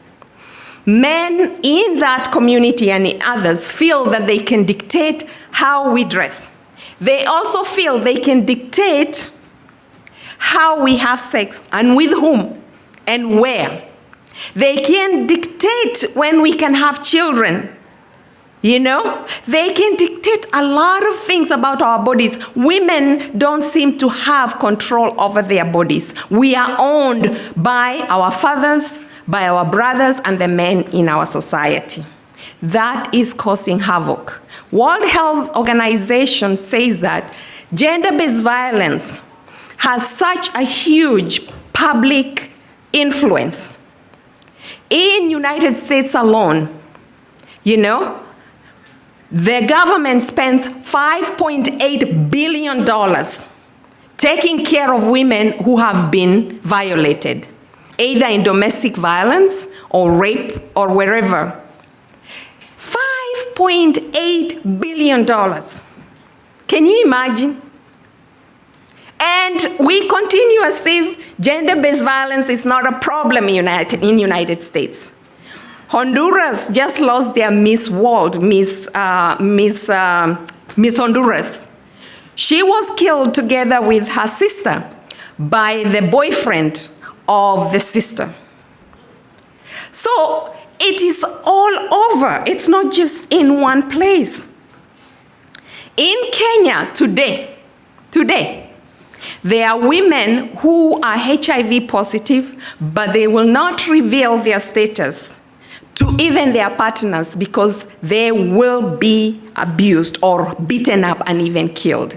men in that community and in others feel that they can dictate how we dress. They also feel they can dictate how we have sex and with whom and where. They can dictate when we can have children. They can dictate a lot of things about our bodies. Women don't seem to have control over their bodies. We are owned by our fathers, by our brothers, and the men in our society. That is causing havoc. World Health Organization says that gender-based violence has such a huge public influence. In United States alone, the government spends $5.8 billion taking care of women who have been violated, either in domestic violence or rape or wherever. $5.8 billion. Can you imagine? And we continue as if gender-based violence is not a problem in United States. Honduras just lost their Miss World, Miss Honduras. She was killed together with her sister by the boyfriend of the sister. So it is all over. It's not just in one place. In Kenya today, there are women who are HIV positive, but they will not reveal their status to even their partners because they will be abused or beaten up and even killed.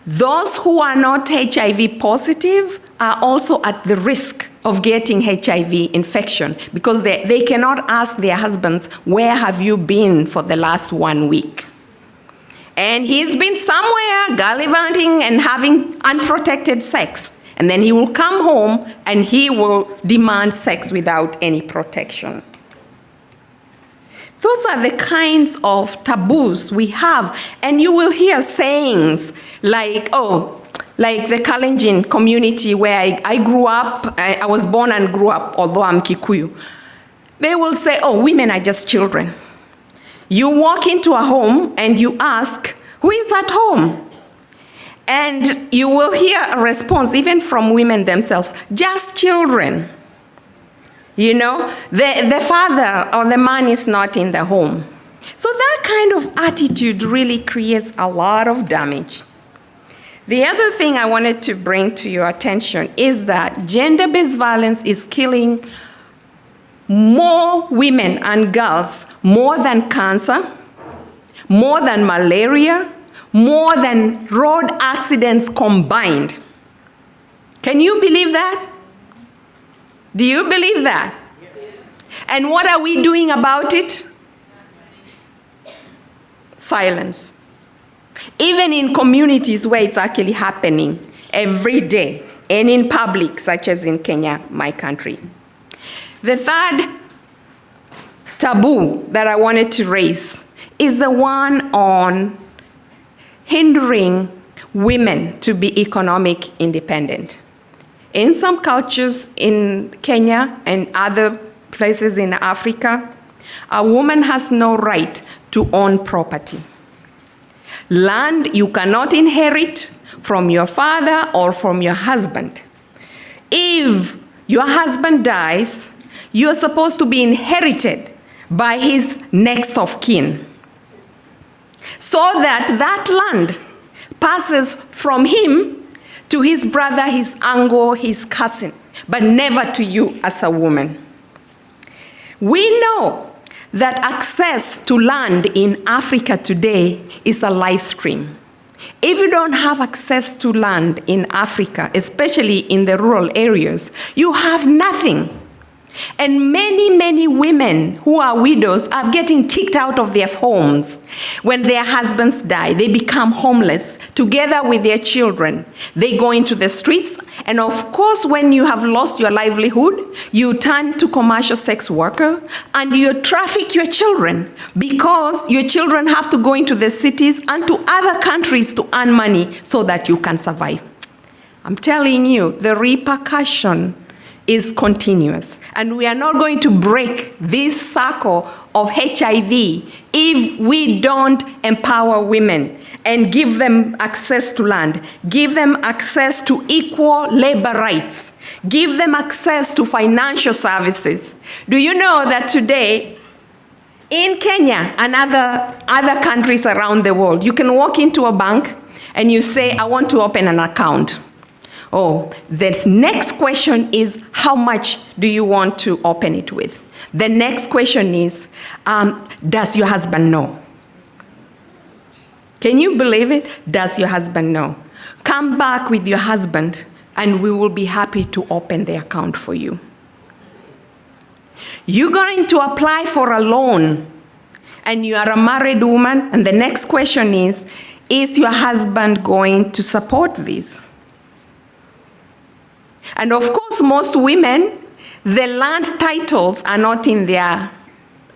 Those who are not HIV positive are also at the risk of getting HIV infection because they cannot ask their husbands, where have you been for the last 1 week? And he's been somewhere gallivanting and having unprotected sex. And then he will come home and he will demand sex without any protection. Those are the kinds of taboos we have. And you will hear sayings like, like the Kalenjin community where I grew up, I was born and grew up, although I'm Kikuyu. They will say, oh, women are just children. You walk into a home and you ask, who is at home? And you will hear a response, even from women themselves, just children. You know, the father or the man is not in the home. So that kind of attitude really creates a lot of damage. The other thing I wanted to bring to your attention is that gender-based violence is killing more women and girls, more than cancer, more than malaria, more than road accidents combined. Can you believe that? Do you believe that? Yes. And what are we doing about it? Silence. Even in communities where it's actually happening every day, and in public, such as in Kenya, my country. The third taboo that I wanted to raise is the one on hindering women to be economic independent. In some cultures in Kenya and other places in Africa, a woman has no right to own property. Land you cannot inherit from your father or from your husband. If your husband dies, you are supposed to be inherited by his next of kin, so that that land passes from him to his brother, his uncle, his cousin, but never to you as a woman. We know that access to land in Africa today is a live stream. If you don't have access to land in Africa, especially in the rural areas, you have nothing. And many, many women who are widows are getting kicked out of their homes. When their husbands die, they become homeless together with their children. They go into the streets, and of course, when you have lost your livelihood, you turn to commercial sex worker and you traffic your children because your children have to go into the cities and to other countries to earn money so that you can survive. I'm telling you, the repercussion is continuous. And we are not going to break this circle of HIV if we don't empower women and give them access to land, give them access to equal labor rights, give them access to financial services. Do you know that today, in Kenya and other countries around the world, you can walk into a bank and you say, I want to open an account. Oh, the next question is, how much do you want to open it with? The next question is, does your husband know? Can you believe it? Does your husband know? Come back with your husband and we will be happy to open the account for you. You're going to apply for a loan and you are a married woman, and the next question is your husband going to support this? And of course, most women, the land titles are not in their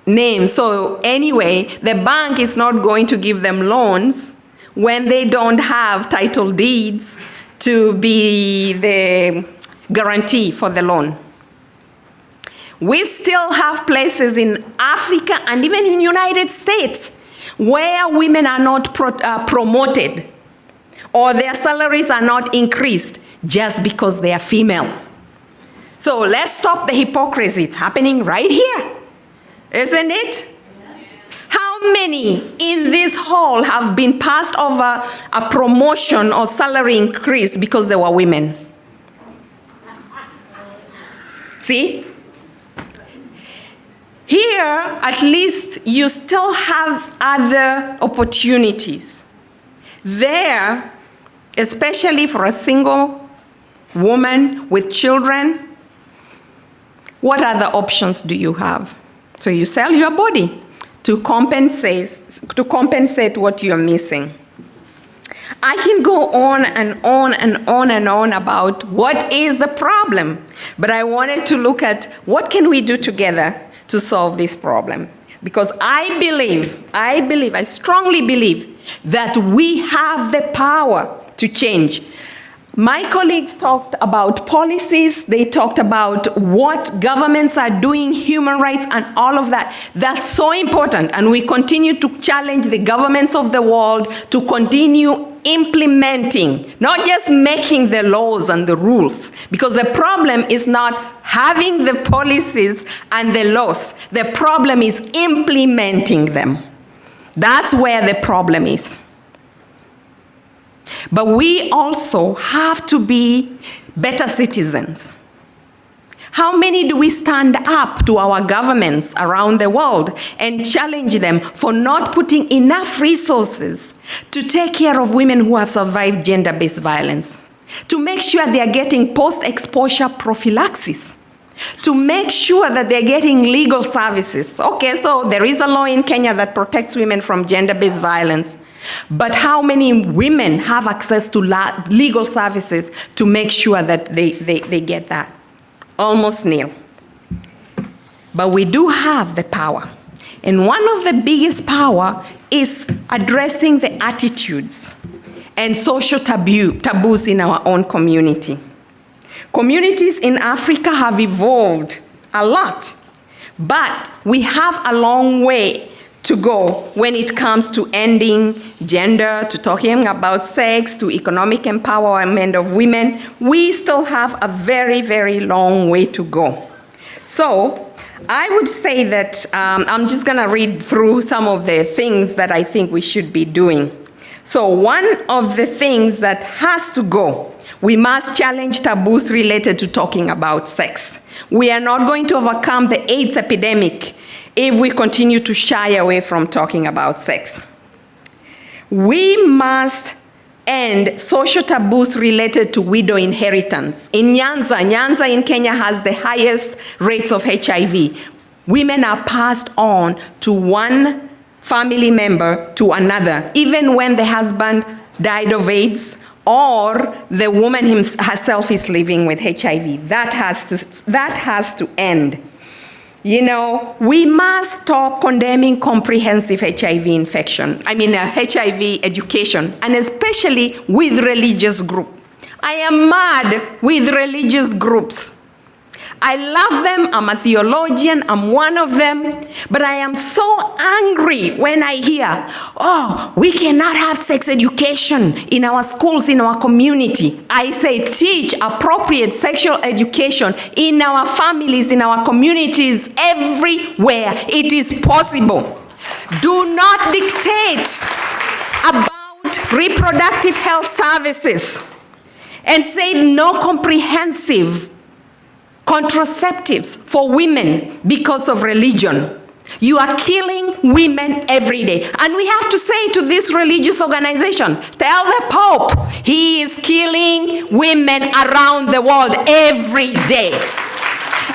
name. So anyway, the bank is not going to give them loans when they don't have title deeds to be the guarantee for the loan. We still have places in Africa and even in the United States where women are not promoted or their salaries are not increased just because they are female. So let's stop the hypocrisy. It's happening right here, isn't it? How many in this hall have been passed over a promotion or salary increase because they were women? See? Here, at least, you still have other opportunities. There, especially for a single woman with children, what other options do you have? So you sell your body to compensate what you're missing. I can go on and on and on and on about what is the problem, but I wanted to look at what can we do together to solve this problem. Because I strongly believe that we have the power to change. My colleagues talked about policies, they talked about what governments are doing, human rights, and all of that. That's so important, and we continue to challenge the governments of the world to continue implementing, not just making the laws and the rules, because the problem is not having the policies and the laws. The problem is implementing them. That's where the problem is. But we also have to be better citizens. How many do we stand up to our governments around the world and challenge them for not putting enough resources to take care of women who have survived gender-based violence, to make sure they are getting post-exposure prophylaxis, to make sure that they're getting legal services? Okay, so there is a law in Kenya that protects women from gender-based violence. But how many women have access to legal services to make sure that they get that? Almost nil. But we do have the power. And one of the biggest power is addressing the attitudes and social taboos in our own community. Communities in Africa have evolved a lot, but we have a long way to go when it comes to ending gender, to talking about sex, to economic empowerment of women. We still have a very, very long way to go. So I would say that I'm just going to read through some of the things that I think we should be doing. So one of the things that has to go, we must challenge taboos related to talking about sex. We are not going to overcome the AIDS epidemic if we continue to shy away from talking about sex. We must end social taboos related to widow inheritance. In Nyanza in Kenya has the highest rates of HIV. Women are passed on to one family member to another, even when the husband died of AIDS or the woman herself is living with HIV. That has to end. You know, we must stop condemning comprehensive HIV HIV education, and especially with religious groups. I am mad with religious groups. I love them, I'm a theologian, I'm one of them, but I am so angry when I hear, oh, we cannot have sex education in our schools, in our community. I say teach appropriate sexual education in our families, in our communities, everywhere it is possible. Do not dictate about reproductive health services and say no comprehensive contraceptives for women because of religion. You are killing women every day. And we have to say to this religious organization, tell the Pope he is killing women around the world every day.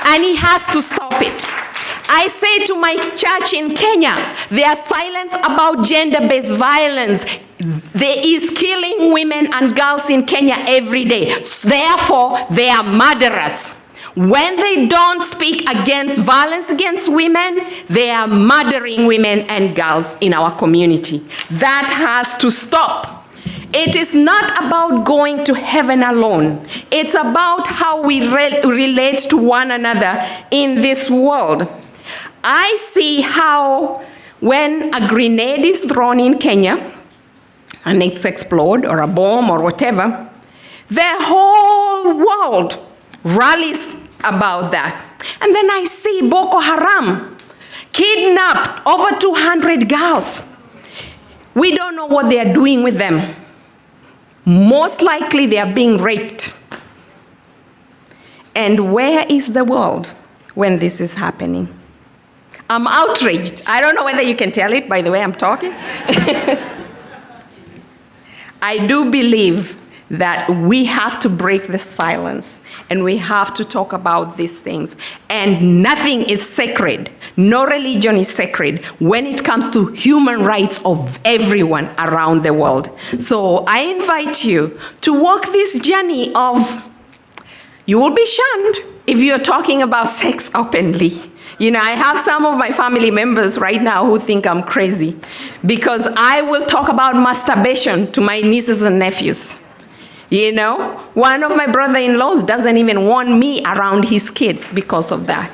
And he has to stop it. I say to my church in Kenya, their silence about gender-based violence, there is killing women and girls in Kenya every day. Therefore, they are murderers. When they don't speak against violence against women, they are murdering women and girls in our community. That has to stop. It is not about going to heaven alone. It's about how we relate to one another in this world. I see how when a grenade is thrown in Kenya, and it's explode, or a bomb, or whatever, the whole world rallies about that. And then I see Boko Haram kidnapped over 200 girls. We don't know what they are doing with them. Most likely they are being raped. And where is the world when this is happening? I'm outraged. I don't know whether you can tell it by the way I'm talking. I do believe that we have to break the silence and we have to talk about these things. And nothing is sacred. No religion is sacred when it comes to human rights of everyone around the world. So I invite you to walk this journey of, you will be shunned if you're talking about sex openly. You know, I have some of my family members right now who think I'm crazy because I will talk about masturbation to my nieces and nephews. You know, one of my brother-in-laws doesn't even want me around his kids because of that.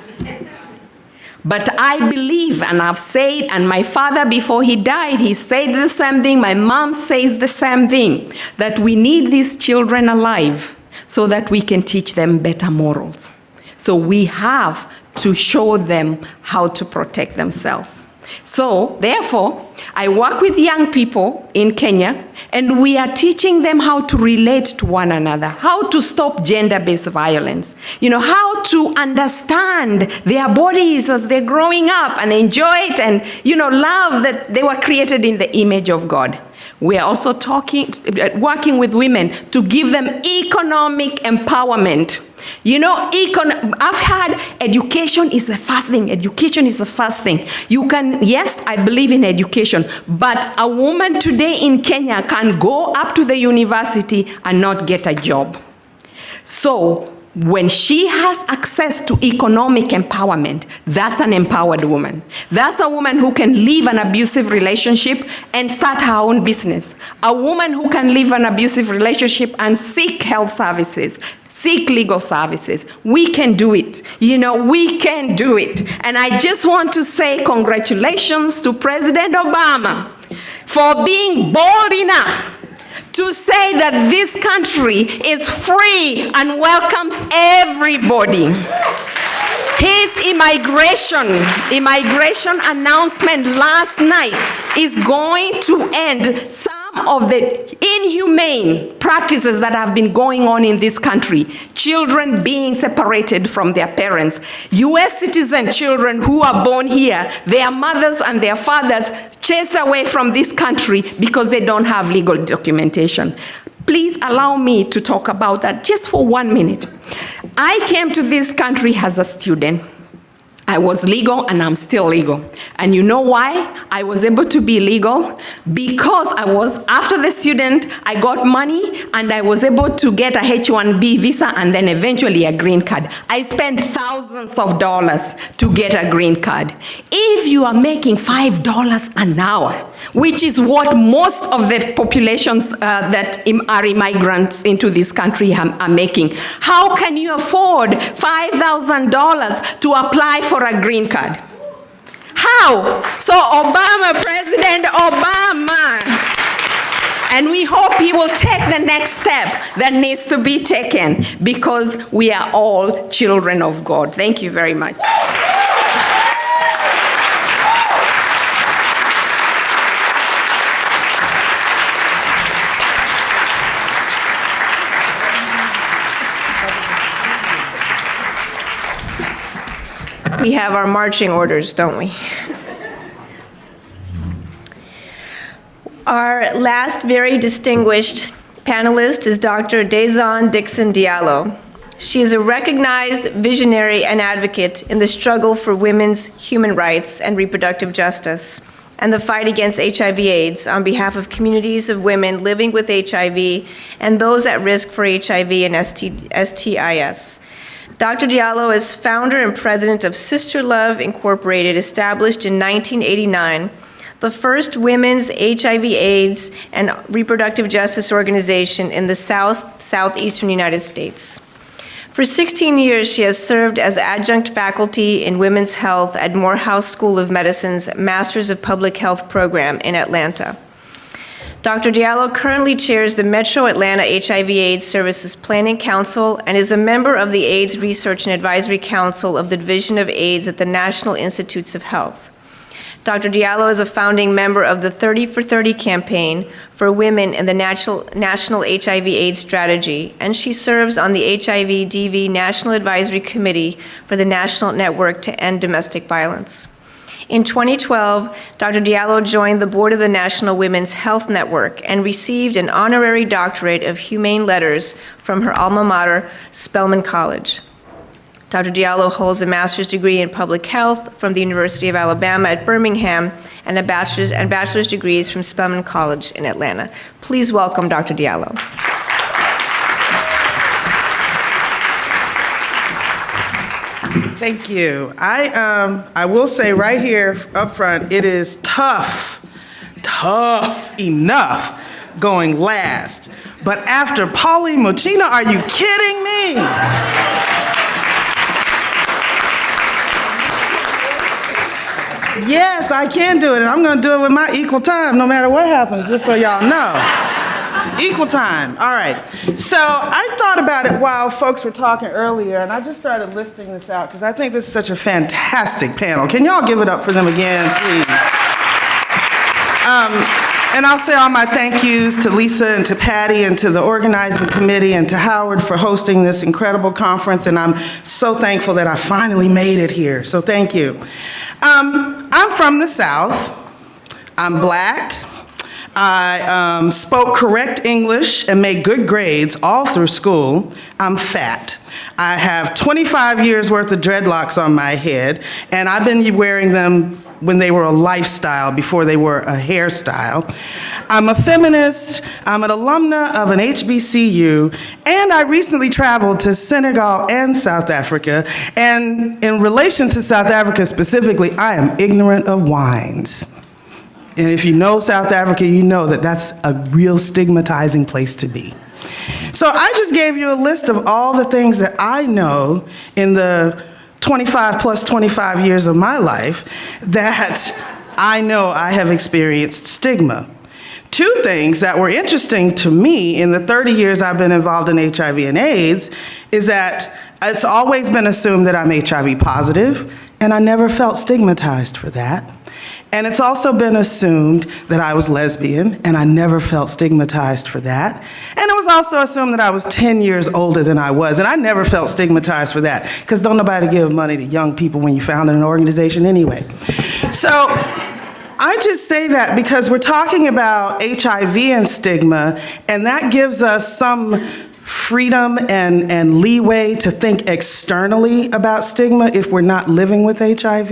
But I believe, and I've said, and my father before he died, he said the same thing, my mom says the same thing, that we need these children alive so that we can teach them better morals. So we have to show them how to protect themselves. So, therefore, I work with young people in Kenya, and we are teaching them how to relate to one another, how to stop gender-based violence, you know, how to understand their bodies as they're growing up and enjoy it and, you know, love that they were created in the image of God. We are also working with women to give them economic empowerment. You know, I've had education is the first thing. Education is the first thing. You can, yes, I believe in education, but a woman today in Kenya can go up to the university and not get a job. So when she has access to economic empowerment, that's an empowered woman. That's a woman who can leave an abusive relationship and start her own business. A woman who can leave an abusive relationship and seek health services, seek legal services. We can do it. You know, we can do it. And I just want to say congratulations to President Obama for being bold enough to say that this country is free and welcomes everybody. His immigration announcement last night is going to end some of the inhumane practices that have been going on in this country. Children being separated from their parents. U.S. citizen children who are born here, their mothers and their fathers chased away from this country because they don't have legal documentation. Please allow me to talk about that just for 1 minute. I came to this country as a student. I was legal and I'm still legal. And you know why I was able to be legal? Because after the student, I got money and I was able to get a H-1B visa and then eventually a green card. I spent thousands of dollars to get a green card. If you are making $5 an hour, which is what most of the populations that are immigrants into this country are making, how can you afford $5,000 to apply for a green card? How? So President Obama, and we hope he will take the next step that needs to be taken because we are all children of God. Thank you very much. We have our marching orders, don't we? Our last very distinguished panelist is Dr. Dezon Dixon Diallo. She is a recognized visionary and advocate in the struggle for women's human rights and reproductive justice and the fight against HIV/AIDS on behalf of communities of women living with HIV and those at risk for HIV and STIs. Dr. Diallo is founder and president of Sister Love Incorporated, established in 1989, the first women's HIV/AIDS and reproductive justice organization in the southeastern United States. For 16 years, she has served as adjunct faculty in women's health at Morehouse School of Medicine's Masters of Public Health program in Atlanta. Dr. Diallo currently chairs the Metro Atlanta HIV/AIDS Services Planning Council and is a member of the AIDS Research and Advisory Council of the Division of AIDS at the National Institutes of Health. Dr. Diallo is a founding member of the 30 for 30 campaign for women in the National HIV/AIDS Strategy, and she serves on the HIV/DV National Advisory Committee for the National Network to End Domestic Violence. In 2012, Dr. Diallo joined the board of the National Women's Health Network and received an honorary doctorate of humane letters from her alma mater, Spelman College. Dr. Diallo holds a master's degree in public health from the University of Alabama at Birmingham and bachelor's degrees from Spelman College in Atlanta. Please welcome Dr. Diallo. Thank you. I will say right here up front, it is tough enough going last. But after Pauline Muchina, are you kidding me? Yes, I can do it, and I'm gonna do it with my equal time no matter what happens, just so y'all know. Equal time, all right. So I thought about it while folks were talking earlier, and I just started listing this out because I think this is such a fantastic panel. Can y'all give it up for them again, please? And I'll say all my thank yous to Lisa and to Patty and to the organizing committee and to Howard for hosting this incredible conference, and I'm so thankful that I finally made it here, so thank you. I'm from the South. I'm Black. I spoke correct English and made good grades all through school. I'm fat. I have 25 years worth of dreadlocks on my head, and I've been wearing them when they were a lifestyle before they were a hairstyle. I'm a feminist, I'm an alumna of an HBCU, and I recently traveled to Senegal and South Africa, and in relation to South Africa specifically, I am ignorant of wines. And if you know South Africa, you know that that's a real stigmatizing place to be. So I just gave you a list of all the things that I know in the 25 plus 25 years of my life that I know I have experienced stigma. Two things that were interesting to me in the 30 years I've been involved in HIV and AIDS is that it's always been assumed that I'm HIV positive, and I never felt stigmatized for that. And it's also been assumed that I was lesbian, and I never felt stigmatized for that. And it was also assumed that I was 10 years older than I was, and I never felt stigmatized for that, because don't nobody give money to young people when you found an organization anyway. So I just say that because we're talking about HIV and stigma, and that gives us some freedom and leeway to think externally about stigma if we're not living with HIV.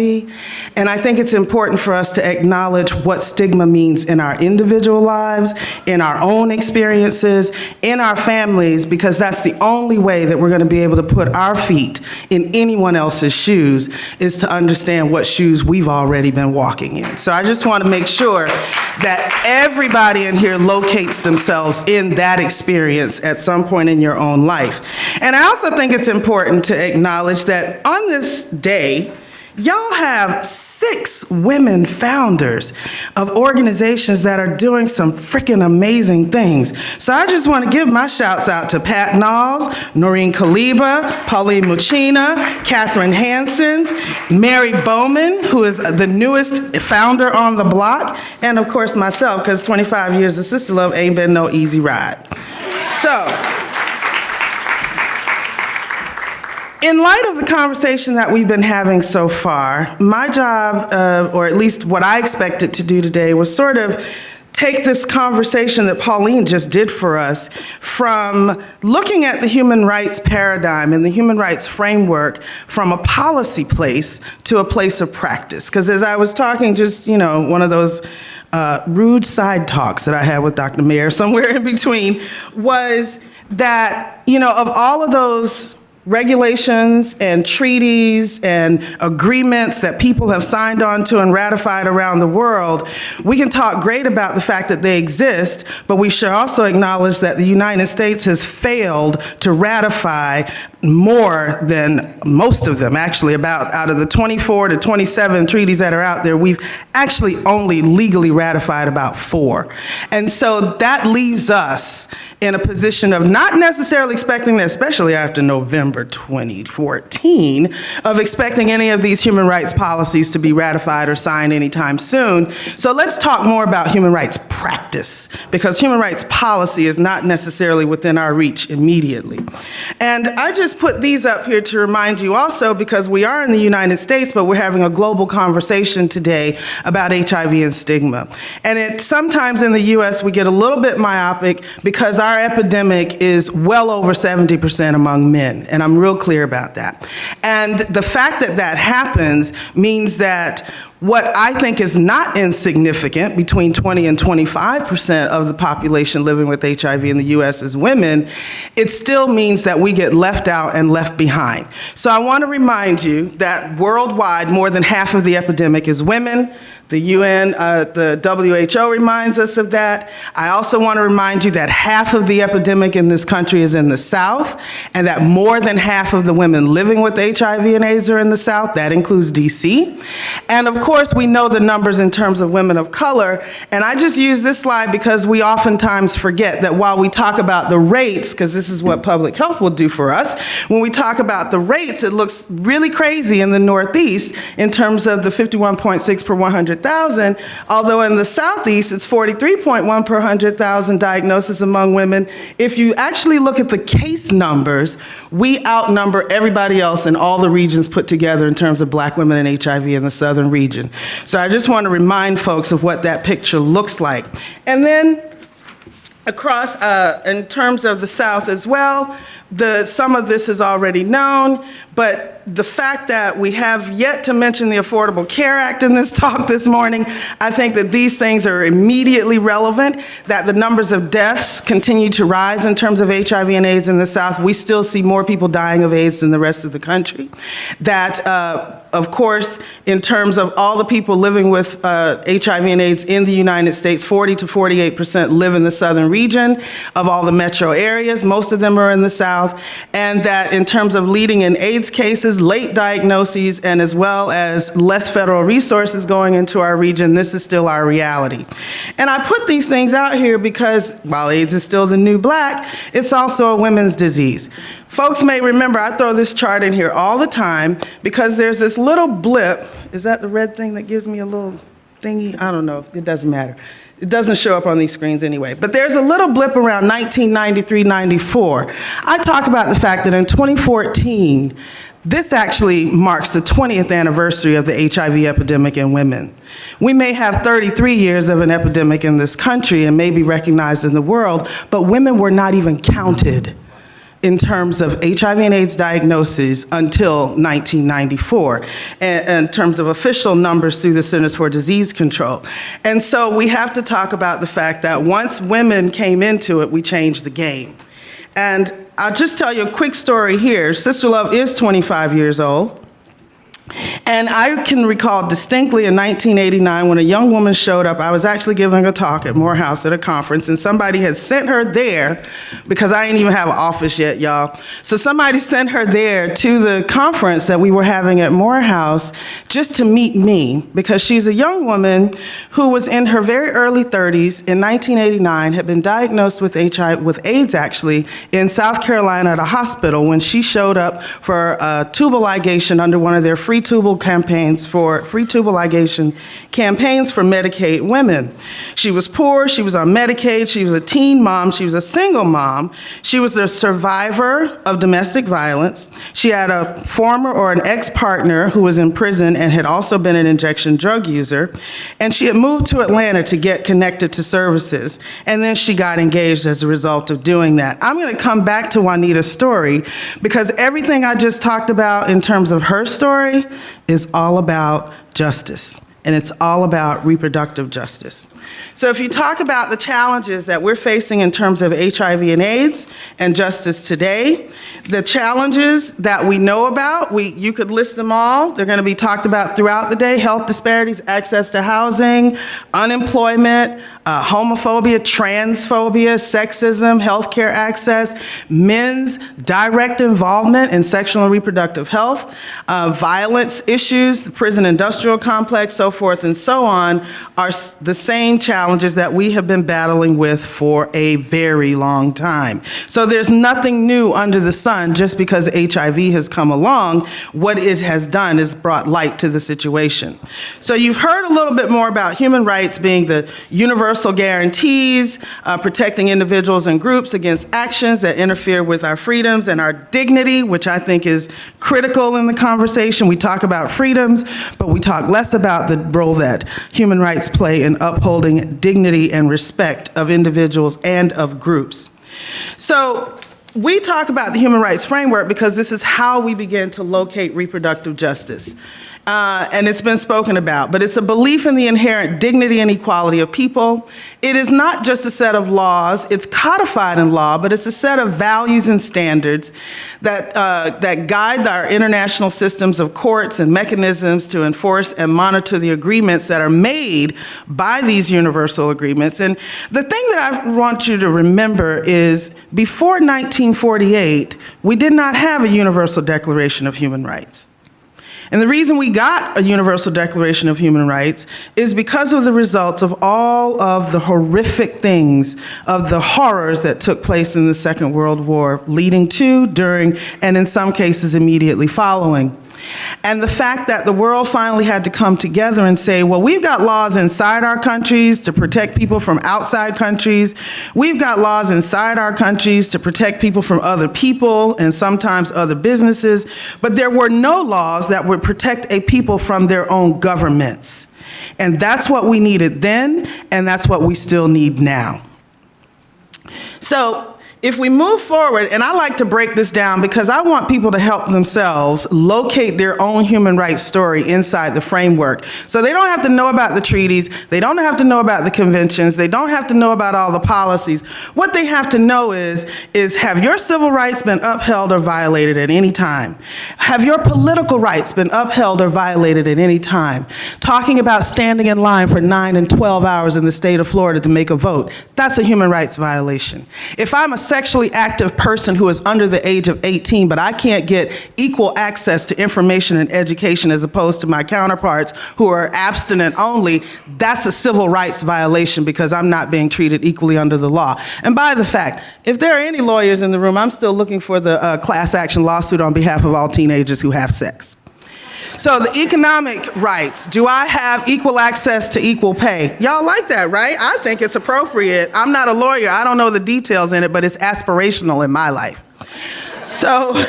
And I think it's important for us to acknowledge what stigma means in our individual lives, in our own experiences, in our families, because that's the only way that we're going to be able to put our feet in anyone else's shoes, is to understand what shoes we've already been walking in. So I just want to make sure that everybody in here locates themselves in that experience at some point in your own life. And I also think it's important to acknowledge that on this day, y'all have 6 women founders of organizations that are doing some freaking amazing things. So I just want to give my shouts out to Pat Knowles, Noreen Kaliba, Pauline Muchina, Catherine Hansons, Mary Bowman, who is the newest founder on the block, and of course myself, because 25 years of Sister Love ain't been no easy ride. So, in light of the conversation that we've been having so far, my job, or at least what I expected to do today, was sort of take this conversation that Pauline just did for us from looking at the human rights paradigm and the human rights framework from a policy place to a place of practice. Because as I was talking, just, one of those rude side talks that I had with Dr. Mayer, somewhere in between, was that, of all of those regulations and treaties and agreements that people have signed on to and ratified around the world, we can talk great about the fact that they exist, but we should also acknowledge that the United States has failed to ratify more than most of them. Actually, about out of the 24 to 27 treaties that are out there, we've actually only legally ratified about 4. And so that leaves us in a position of not necessarily expecting that, especially after November 2014, of expecting any of these human rights policies to be ratified or signed anytime soon. So let's talk more about human rights practice, because human rights policy is not necessarily within our reach immediately. And I just put these up here to remind you also, because we are in the United States, but we're having a global conversation today about HIV and stigma. And sometimes in the US we get a little bit myopic because our epidemic is well over 70% among men, and I'm real clear about that. And the fact that that happens means that what I think is not insignificant, between 20 and 25% of the population living with HIV in the US is women, it still means that we get left out and left behind. So I want to remind you that worldwide, more than half of the epidemic is women. The UN, the WHO reminds us of that. I also want to remind you that half of the epidemic in this country is in the South, and that more than half of the women living with HIV and AIDS are in the South. That includes DC. And of course, we know the numbers in terms of women of color. And I just use this slide because we oftentimes forget that while we talk about the rates, because this is what public health will do for us, when we talk about the rates, it looks really crazy in the Northeast in terms of the 51.6 per 100,000, although in the Southeast it's 43.1 per 100,000 diagnoses among women. If you actually look at the case numbers, we outnumber everybody else in all the regions put together in terms of Black women and HIV in the southern region. So I just want to remind folks of what that picture looks like. And then across, in terms of the South as well, some of this is already known, but the fact that we have yet to mention the Affordable Care Act in this talk this morning, I think that these things are immediately relevant, that the numbers of deaths continue to rise in terms of HIV and AIDS in the South. We still see more people dying of AIDS than the rest of the country. That, of course, in terms of all the people living with HIV and AIDS in the United States, 40 to 48% live in the southern region of all the metro areas. Most of them are in the South. And that in terms of leading in AIDS cases, late diagnoses, and as well as less federal resources going into our region, this is still our reality. And I put these things out here because while AIDS is still the new black, it's also a women's disease. Folks may remember, I throw this chart in here all the time because there's this little blip. Is that the red thing that gives me a little thingy? I don't know, it doesn't matter. It doesn't show up on these screens anyway. But there's a little blip around 1993-94. I talk about the fact that in 2014, this actually marks the 20th anniversary of the HIV epidemic in women. We may have 33 years of an epidemic in this country and may be recognized in the world, but women were not even counted in terms of HIV and AIDS diagnoses until 1994, in terms of official numbers through the Centers for Disease Control. And so we have to talk about the fact that once women came into it, we changed the game. And I'll just tell you a quick story here. Sister Love is 25 years old. And I can recall distinctly in 1989 when a young woman showed up. I was actually giving a talk at Morehouse at a conference, and somebody had sent her there because I didn't even have an office yet, y'all. So somebody sent her there to the conference that we were having at Morehouse just to meet me, because she's a young woman who was in her very early 30s in 1989, had been diagnosed with AIDS actually, in South Carolina at a hospital when she showed up for tubal ligation under one of their free tubal ligation campaigns for Medicaid women. She was poor, she was on Medicaid, she was a teen mom, she was a single mom, she was a survivor of domestic violence, she had a former or an ex-partner who was in prison and had also been an injection drug user, and she had moved to Atlanta to get connected to services, and then she got engaged as a result of doing that. I'm going to come back to Juanita's story because everything I just talked about in terms of her story is all about justice. and it's all about reproductive justice. So if you talk about the challenges that we're facing in terms of HIV and AIDS and justice today, the challenges that we know about, you could list them all. They're going to be talked about throughout the day: health disparities, access to housing, unemployment, homophobia, transphobia, sexism, healthcare access, men's direct involvement in sexual and reproductive health, violence issues, the prison industrial complex, so forth and so on, are the same challenges that we have been battling with for a very long time. So there's nothing new under the sun just because HIV has come along. What it has done is brought light to the situation. So you've heard a little bit more about human rights being the universal guarantees, protecting individuals and groups against actions that interfere with our freedoms and our dignity, which I think is critical in the conversation. We talk about freedoms, but we talk less about the role that human rights play in upholding dignity and respect of individuals and of groups. So we talk about the human rights framework because this is how we begin to locate reproductive justice. And it's been spoken about, but it's a belief in the inherent dignity and equality of people. It is not just a set of laws, it's codified in law, but it's a set of values and standards that guide our international systems of courts and mechanisms to enforce and monitor the agreements that are made by these universal agreements. And the thing that I want you to remember is before 1948, we did not have a Universal Declaration of Human Rights. And the reason we got a Universal Declaration of Human Rights is because of the results of all of the horrific things, of the horrors that took place in the Second World War, leading to, during, and in some cases immediately following. And the fact that the world finally had to come together and say, well, we've got laws inside our countries to protect people from outside countries. We've got laws inside our countries to protect people from other people and sometimes other businesses. But there were no laws that would protect a people from their own governments. And that's what we needed then, and that's what we still need now. So if we move forward, and I like to break this down because I want people to help themselves locate their own human rights story inside the framework. So they don't have to know about the treaties, they don't have to know about the conventions, they don't have to know about all the policies. What they have to know is have your civil rights been upheld or violated at any time? Have your political rights been upheld or violated at any time? Talking about standing in line for 9 and 12 hours in the state of Florida to make a vote, that's a human rights violation. If I'm a sexually active person who is under the age of 18, but I can't get equal access to information and education as opposed to my counterparts who are abstinent only, that's a civil rights violation because I'm not being treated equally under the law. And by the fact, if there are any lawyers in the room, I'm still looking for the class action lawsuit on behalf of all teenagers who have sex. So the economic rights, do I have equal access to equal pay? Y'all like that, right? I think it's appropriate. I'm not a lawyer. I don't know the details in it, but it's aspirational in my life. So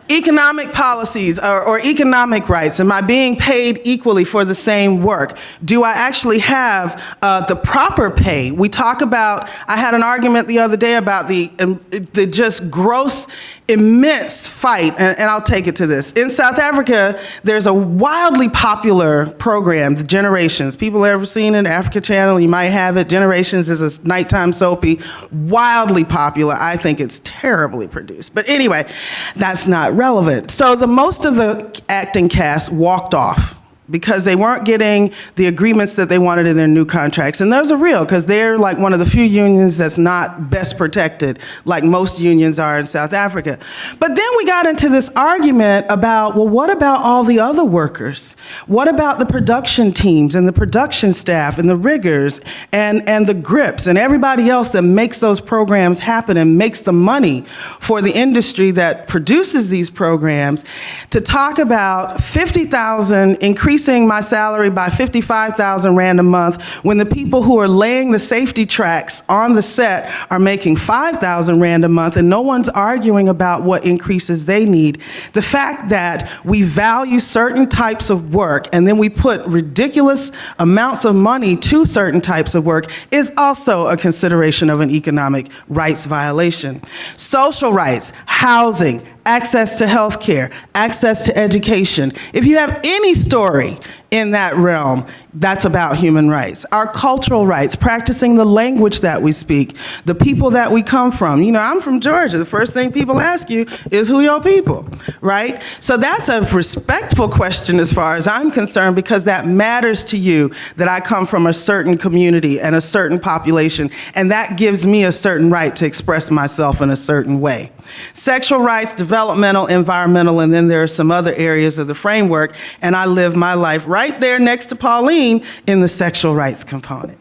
economic policies or economic rights, am I being paid equally for the same work? Do I actually have the proper pay? We talk about, I had an argument the other day about the just gross, immense fight, and I'll take it to this. In South Africa, there's a wildly popular program, The Generations. People ever seen it? Africa Channel, you might have it. Generations is a nighttime soapy, wildly popular. I think it's terribly produced. But anyway, that's not relevant. So most of the acting cast walked off because they weren't getting the agreements that they wanted in their new contracts. And those are real, because they're like one of the few unions that's not best protected, like most unions are in South Africa. But then we got into this argument about, well, what about all the other workers? What about the production teams and the production staff and the riggers and the grips and everybody else that makes those programs happen and makes the money for the industry that produces these programs? To talk about 50,000 increasing my salary by 55,000 Rand a month when the people who are laying the safety tracks on the set are making 5,000 Rand a month and no one's arguing about what increases they need. The fact that we value certain types of work and then we put ridiculous amounts of money to certain types of work is also a consideration of an economic rights violation. Social rights, housing, access to health care, access to education. If you have any story in that realm, that's about human rights. Our cultural rights, practicing the language that we speak, the people that we come from. You know, I'm from Georgia. The first thing people ask you is, who your people, right? So that's a respectful question as far as I'm concerned, because that matters to you, that I come from a certain community and a certain population, and that gives me a certain right to express myself in a certain way. Sexual rights, developmental, environmental, and then there are some other areas of the framework, and I live my life right there next to Pauline in the sexual rights component.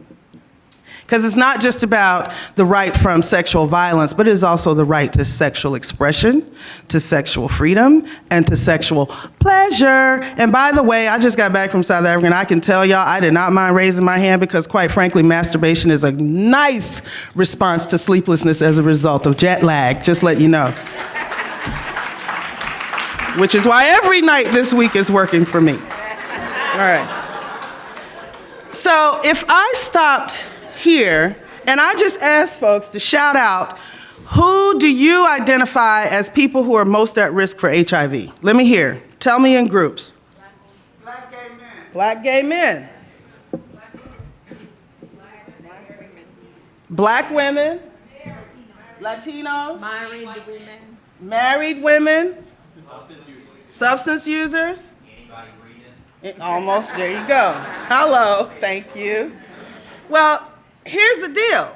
Because it's not just about the right from sexual violence, but it is also the right to sexual expression, to sexual freedom, and to sexual pleasure. And by the way, I just got back from South Africa, and I can tell y'all I did not mind raising my hand, because quite frankly, masturbation is a nice response to sleeplessness as a result of jet lag, just let you know. Which is why every night this week is working for me. All right. So if I stopped here and I just asked folks to shout out, who do you identify as people who are most at risk for HIV? Let me hear. Tell me in groups. Black gay men. Black gay men. Black women. Latinos. Married women. Married women. Substance users. Almost, there you go. Hello, thank you. Well, here's the deal.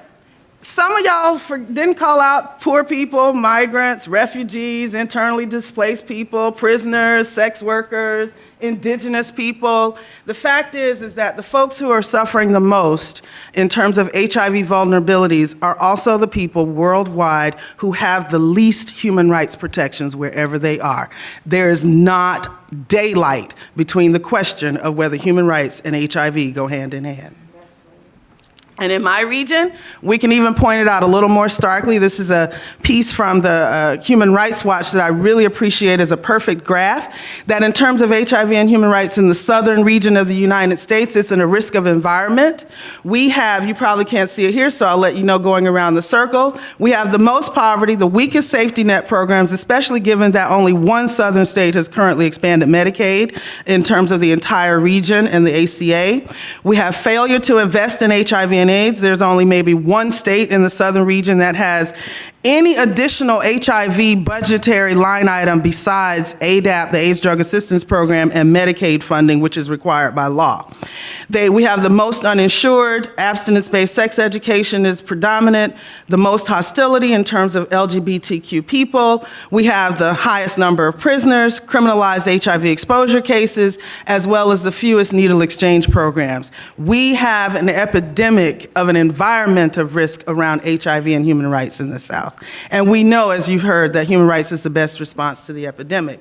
Some of y'all didn't call out poor people, migrants, refugees, internally displaced people, prisoners, sex workers, indigenous people. The fact is that the folks who are suffering the most in terms of HIV vulnerabilities are also the people worldwide who have the least human rights protections wherever they are. There is not daylight between the question of whether human rights and HIV go hand in hand. And in my region, we can even point it out a little more starkly. This is a piece from the Human Rights Watch that I really appreciate as a perfect graph, that in terms of HIV and human rights in the southern region of the United States, it's in a risk of environment. We have, you probably can't see it here, so I'll let you know going around the circle, we have the most poverty, the weakest safety net programs, especially given that only one southern state has currently expanded Medicaid in terms of the entire region and the ACA. We have failure to invest in HIV and AIDS. There's only maybe one state in the southern region that has any additional HIV budgetary line item besides ADAP, the AIDS Drug Assistance Program, and Medicaid funding, which is required by law. We have the most uninsured, abstinence-based sex education is predominant, the most hostility in terms of LGBTQ people. We have the highest number of prisoners, criminalized HIV exposure cases, as well as the fewest needle exchange programs. We have an epidemic of an environment of risk around HIV and human rights in the South. And we know, as you've heard, that human rights is the best response to the epidemic.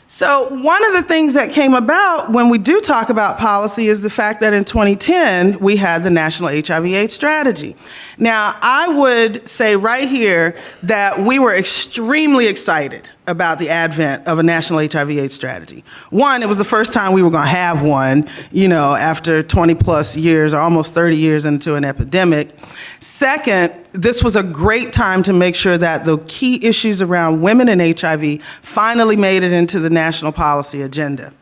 So one of the things that came about when we do talk about policy is the fact that in 2010, we had the National HIV/AIDS Strategy. Now, I would say right here that we were extremely excited about the advent of a National HIV/AIDS Strategy. One, it was the first time we were going to have one, you know, after 20 plus years or almost 30 years into an epidemic. Second, this was a great time to make sure that the key issues around women and HIV finally made it into the national policy agenda.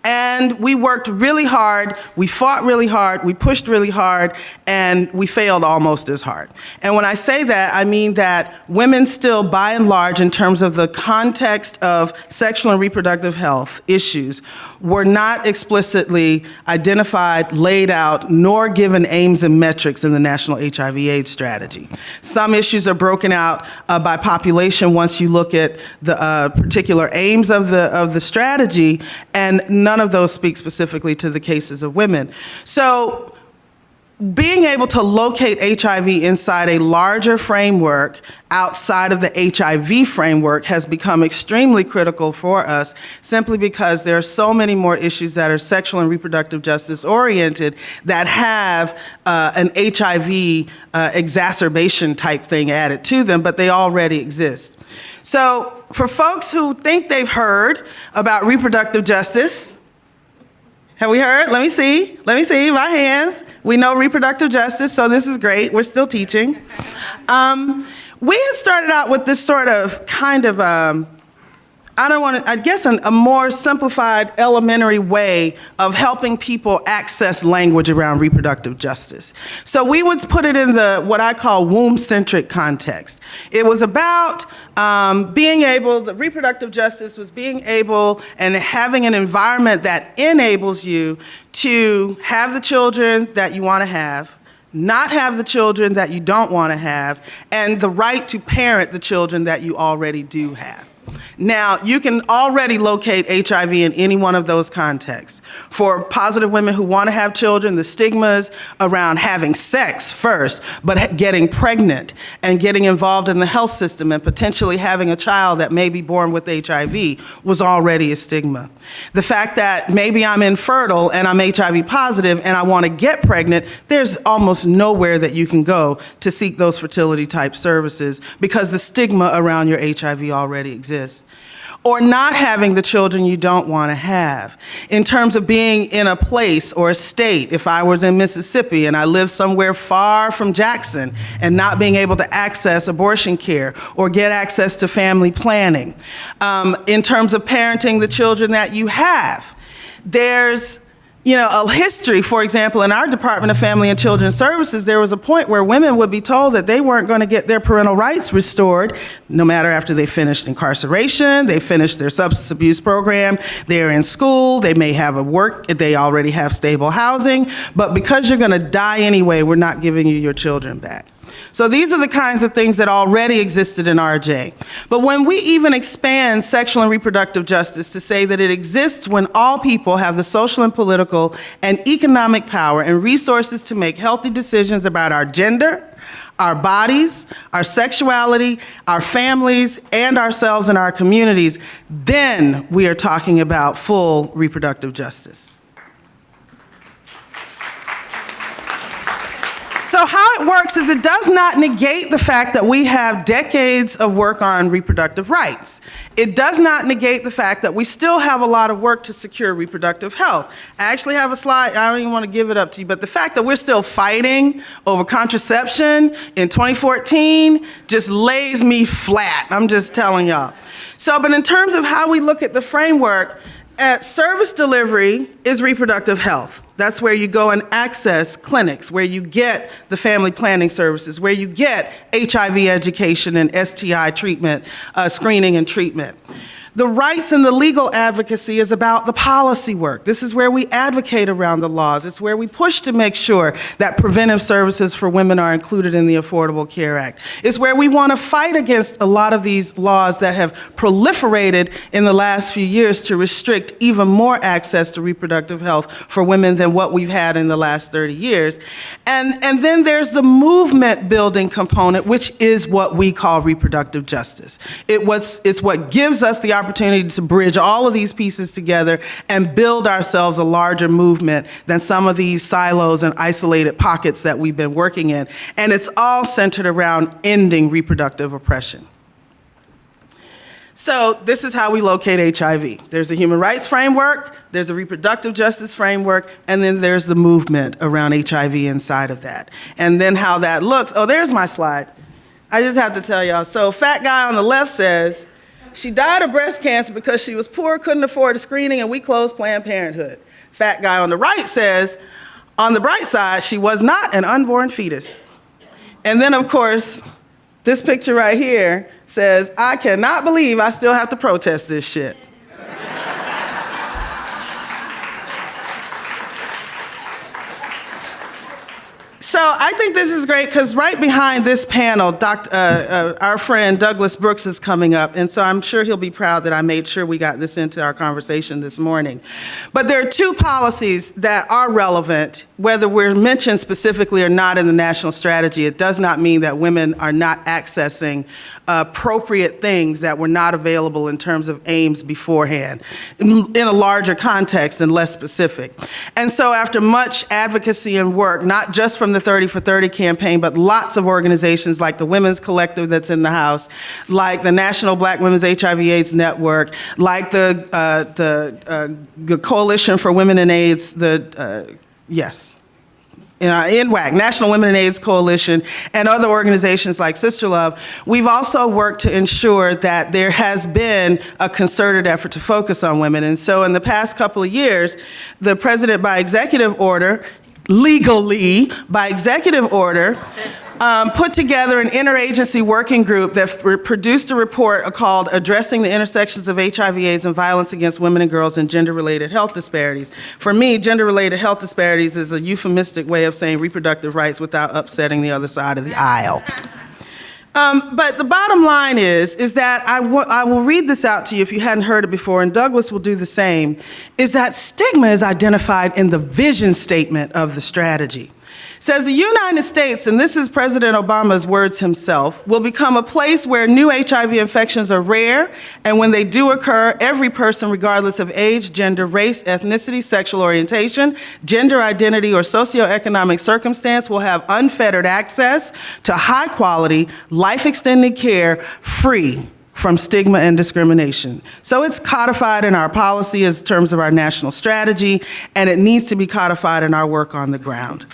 And we worked really hard, we fought really hard, we pushed really hard, and we failed almost as hard. And when I say that, I mean that women still, by and large, in terms of the context of sexual and reproductive health issues, were not explicitly identified, laid out, nor given aims and metrics in the National HIV/AIDS Strategy. Some issues are broken out by population once you look at the particular aims of the strategy, and none of those speak specifically to the cases of women. So being able to locate HIV inside a larger framework outside of the HIV framework has become extremely critical for us, simply because there are so many more issues that are sexual and reproductive justice oriented that have an HIV exacerbation type thing added to them, but they already exist. So for folks who think they've heard about reproductive justice, have we heard? Let me see my hands. We know reproductive justice, so this is great. We're still teaching. We had started out with this sort of kind of I guess a more simplified, elementary way of helping people access language around reproductive justice. So we would put it in what I call womb-centric context. It was about the reproductive justice was being able and having an environment that enables you to have the children that you want to have, not have the children that you don't want to have, and the right to parent the children that you already do have. Now, you can already locate HIV in any one of those contexts. For positive women who want to have children, the stigmas around having sex first, but getting pregnant and getting involved in the health system and potentially having a child that may be born with HIV was already a stigma. The fact that maybe I'm infertile and I'm HIV positive and I want to get pregnant, there's almost nowhere that you can go to seek those fertility type services because the stigma around your HIV already exists. Or not having the children you don't want to have. In terms of being in a place or a state, if I was in Mississippi and I lived somewhere far from Jackson and not being able to access abortion care or get access to family planning. In terms of parenting the children that you have, there's a history. For example, in our Department of Family and Children's Services, there was a point where women would be told that they weren't going to get their parental rights restored, no matter after they finished incarceration, they finished their substance abuse program, they're in school, they may have a work, they already have stable housing, but because you're going to die anyway, we're not giving you your children back. So these are the kinds of things that already existed in RJ. But when we even expand sexual and reproductive justice to say that it exists when all people have the social and political and economic power and resources to make healthy decisions about our gender, our bodies, our sexuality, our families, and ourselves and our communities, then we are talking about full reproductive justice. So how it works is it does not negate the fact that we have decades of work on reproductive rights. It does not negate the fact that we still have a lot of work to secure reproductive health. I actually have a slide, I don't even want to give it up to you, but the fact that we're still fighting over contraception in 2014 just lays me flat. I'm just telling y'all. So, but in terms of how we look at the framework, service delivery is reproductive health. That's where you go and access clinics, where you get the family planning services, where you get HIV education and STI treatment, screening and treatment. The rights and the legal advocacy is about the policy work. This is where we advocate around the laws. It's where we push to make sure that preventive services for women are included in the Affordable Care Act. It's where we want to fight against a lot of these laws that have proliferated in the last few years to restrict even more access to reproductive health for women than what we've had in the last 30 years. And then there's the movement building component, which is what we call reproductive justice. It's what gives us the opportunity to bridge all of these pieces together and build ourselves a larger movement than some of these silos and isolated pockets that we've been working in. And it's all centered around ending reproductive oppression. So this is how we locate HIV. There's a human rights framework, there's a reproductive justice framework, and then there's the movement around HIV inside of that. And then how that looks. Oh, there's my slide. I just have to tell y'all. So fat guy on the left says, she died of breast cancer because she was poor, couldn't afford a screening, and we closed Planned Parenthood. Fat guy on the right says, on the bright side, she was not an unborn fetus. And then, of course, this picture right here says, I cannot believe I still have to protest this shit. So I think this is great because right behind this panel, our friend Douglas Brooks is coming up, and so I'm sure he'll be proud that I made sure we got this into our conversation this morning. But there are two policies that are relevant, whether we're mentioned specifically or not in the national strategy. It does not mean that women are not accessing appropriate things that were not available in terms of aims beforehand, in a larger context and less specific. And so after much advocacy and work, not just from the 30 for 30 campaign, but lots of organizations like the Women's Collective that's in the House, like the National Black Women's HIV/AIDS Network, like the Coalition for Women and AIDS, yes. NWAC, National Women in AIDS Coalition, and other organizations like Sister Love, we've also worked to ensure that there has been a concerted effort to focus on women. And so in the past couple of years, the president, by executive order, legally, by executive order, put together an interagency working group that produced a report called Addressing the Intersections of HIV/AIDS and Violence Against Women and Girls and Gender-Related Health Disparities. For me, gender-related health disparities is a euphemistic way of saying reproductive rights without upsetting the other side of the aisle. But the bottom line is that I will read this out to you if you hadn't heard it before, and Douglas will do the same, is that stigma is identified in the vision statement of the strategy. It says the United States, and this is President Obama's words himself, will become a place where new HIV infections are rare, and when they do occur, every person, regardless of age, gender, race, ethnicity, sexual orientation, gender identity, or socioeconomic circumstance, will have unfettered access to high-quality, life-extending care free from stigma and discrimination. So it's codified in our policy as terms of our national strategy, and it needs to be codified in our work on the ground.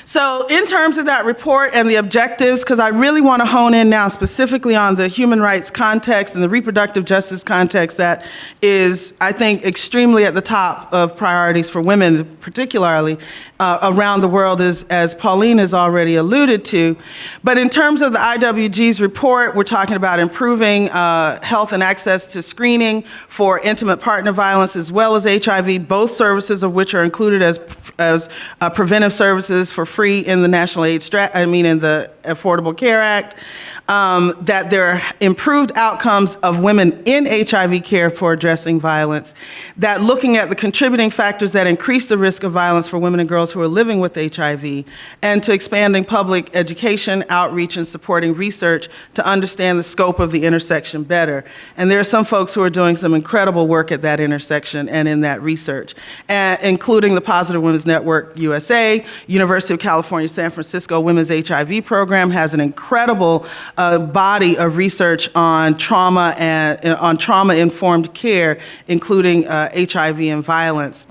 So in terms of that report and the objectives, because I really want to hone in now specifically on the human rights context and the reproductive justice context that is, I think, extremely at the top of priorities for women, particularly around the world, as Pauline has already alluded to. But in terms of the IWG's report, we're talking about improving health and access to screening for intimate partner violence as well as HIV, both services of which are included as preventive services for free in the National AIDS in the Affordable Care Act. That there are improved outcomes of women in HIV care for addressing violence, that looking at the contributing factors that increase the risk of violence for women and girls who are living with HIV, and to expanding public education, outreach, and supporting research to understand the scope of the intersection better. And there are some folks who are doing some incredible work at that intersection and in that research, including the Positive Women's Network USA, University of California, San Francisco Women's HIV Program has an incredible body of research on trauma and on trauma-informed care, including HIV and violence.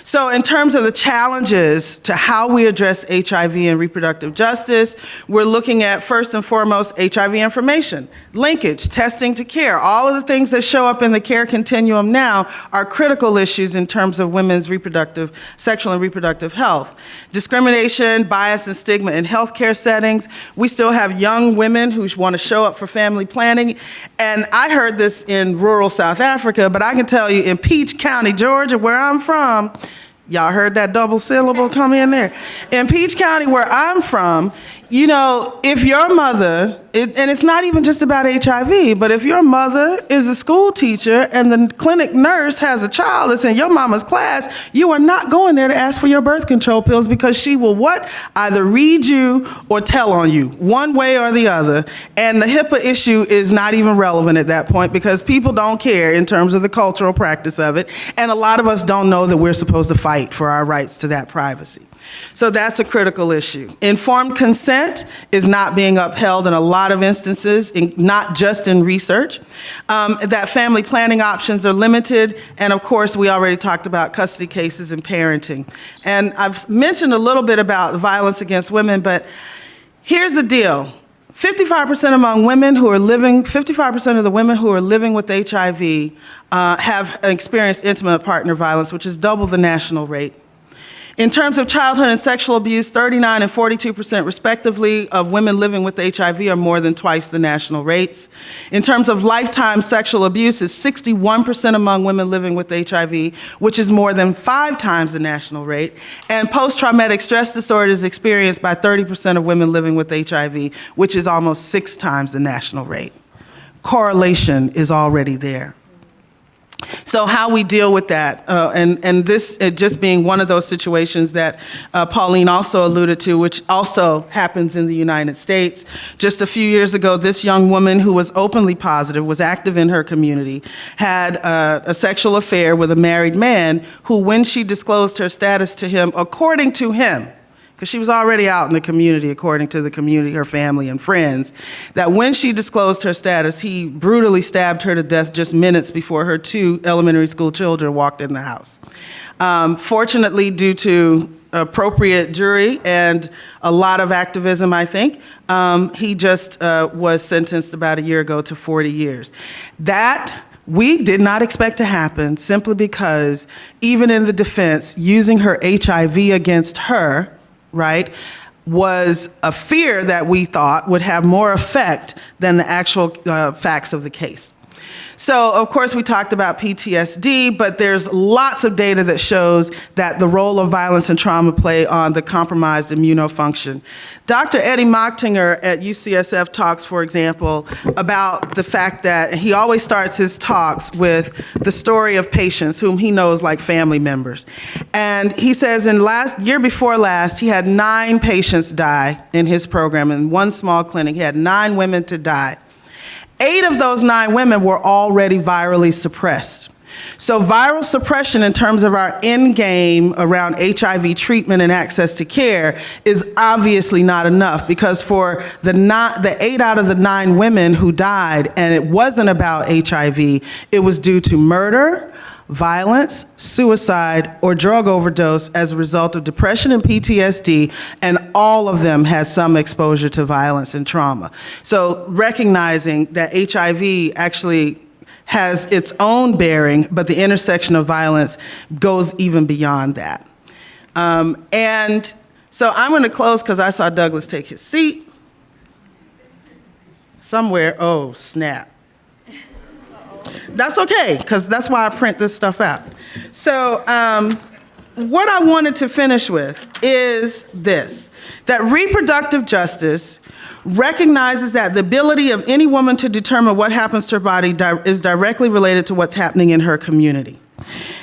So in terms of the challenges to how we address HIV and reproductive justice, we're looking at, first and foremost, HIV information, linkage, testing to care. All of the things that show up in the care continuum now are critical issues in terms of women's sexual and reproductive health. Discrimination, bias, and stigma in healthcare settings. We still have young women who want to show up for family planning. And I heard this in rural South Africa, but I can tell you in Peach County, Georgia, where I'm from, y'all heard that double syllable come in there? In Peach County, where I'm from, you know, if your mother, and it's not even just about HIV, but if your mother is a school teacher and the clinic nurse has a child that's in your mama's class, you are not going there to ask for your birth control pills because she will what? Either read you or tell on you, one way or the other. And the HIPAA issue is not even relevant at that point because people don't care in terms of the cultural practice of it. And a lot of us don't know that we're supposed to fight for our rights to that privacy. So that's a critical issue. Informed consent is not being upheld in a lot of instances, not just in research. That family planning options are limited. And of course, we already talked about custody cases and parenting. And I've mentioned a little bit about the violence against women, but here's the deal. 55% among women who are living, 55% of the women who are living with HIV have experienced intimate partner violence, which is double the national rate. In terms of childhood and sexual abuse, 39% and 42% respectively of women living with HIV are more than twice the national rates. In terms of lifetime sexual abuse, it's 61% among women living with HIV, which is more than 5 times the national rate. And post-traumatic stress disorder is experienced by 30% of women living with HIV, which is almost 6 times the national rate. Correlation is already there. So how we deal with that, and this just being one of those situations that Pauline also alluded to, which also happens in the United States. Just a few years ago, this young woman who was openly positive, was active in her community, had a sexual affair with a married man who, when she disclosed her status to him, according to him, because she was already out in the community, according to the community, her family and friends, that when she disclosed her status, he brutally stabbed her to death just minutes before her 2 elementary school children walked in the house. Fortunately, due to appropriate jury and a lot of activism, I think. He just was sentenced about a year ago to 40 years. That we did not expect to happen simply because even in the defense, using her HIV against her, right, was a fear that we thought would have more effect than the actual facts of the case. So, of course, we talked about PTSD, but there's lots of data that shows that the role of violence and trauma play on the compromised immunofunction. Dr. Eddie Mochtinger at UCSF talks, for example, about the fact that he always starts his talks with the story of patients whom he knows like family members. And he says in year before last, he had 9 patients die in his program. In one small clinic, he had 9 women to die. 8 of those 9 women were already virally suppressed. So viral suppression in terms of our end game around HIV treatment and access to care is obviously not enough, because for the 8 out of the 9 women who died, and it wasn't about HIV, it was due to murder, violence, suicide, or drug overdose as a result of depression and PTSD, and all of them had some exposure to violence and trauma. So recognizing that HIV actually has its own bearing, but the intersection of violence goes even beyond that. And so I'm going to close because I saw Douglas take his seat somewhere. Oh, snap. That's okay, because that's why I print this stuff out. So what I wanted to finish with is this, that reproductive justice recognizes that the ability of any woman to determine what happens to her body is directly related to what's happening in her community.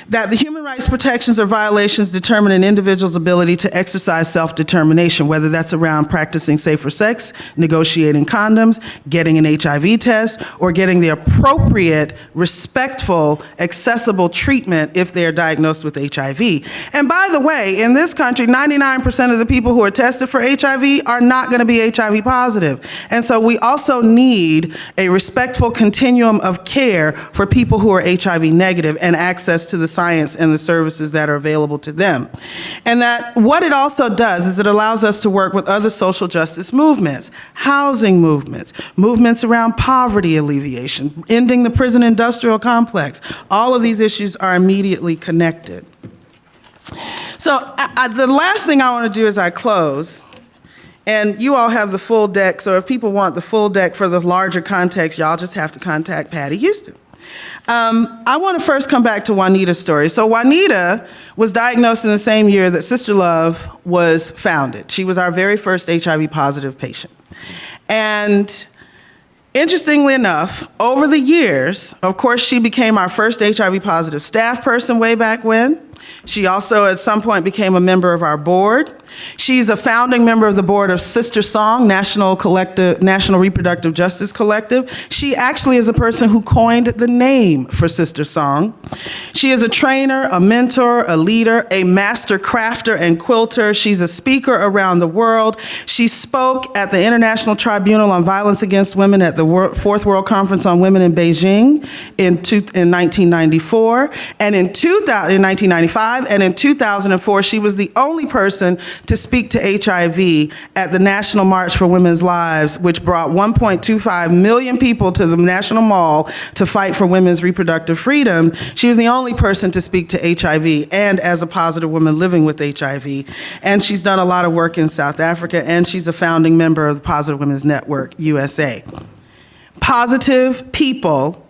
That the human rights protections or violations determine an individual's ability to exercise self-determination, whether that's around practicing safer sex, negotiating condoms, getting an HIV test, or getting the appropriate, respectful, accessible treatment if they're diagnosed with HIV. And by the way, in this country, 99% of the people who are tested for HIV are not going to be HIV positive. And so we also need a respectful continuum of care for people who are HIV negative and access to the science and the services that are available to them. And that what it also does is it allows us to work with other social justice movements, housing movements, movements around poverty alleviation, ending the prison industrial complex. All of these issues are immediately connected. So the last thing I want to do as I close, and you all have the full deck, so if people want the full deck for the larger context, y'all just have to contact Patty Houston. I want to first come back to Juanita's story. So Juanita was diagnosed in the same year that Sister Love was founded. She was our very first HIV positive patient. And interestingly enough, over the years, of course, she became our first HIV positive staff person way back when. She also at some point became a member of our board. She's a founding member of the board of Sister Song, National Reproductive Justice Collective. She actually is the person who coined the name for Sister Song. She is a trainer, a mentor, a leader, a master crafter and quilter. She's a speaker around the world. She spoke at the International Tribunal on Violence Against Women at the Fourth World Conference on Women in Beijing in 1994, and in 1995, and in 2004, she was the only person to speak to HIV at the National March for Women's Lives, which brought 1.25 million people to the National Mall to fight for women's reproductive freedom. She was the only person to speak to HIV and as a positive woman living with HIV. And she's done a lot of work in South Africa, and she's a founding member of the Positive Women's Network, USA. Positive people,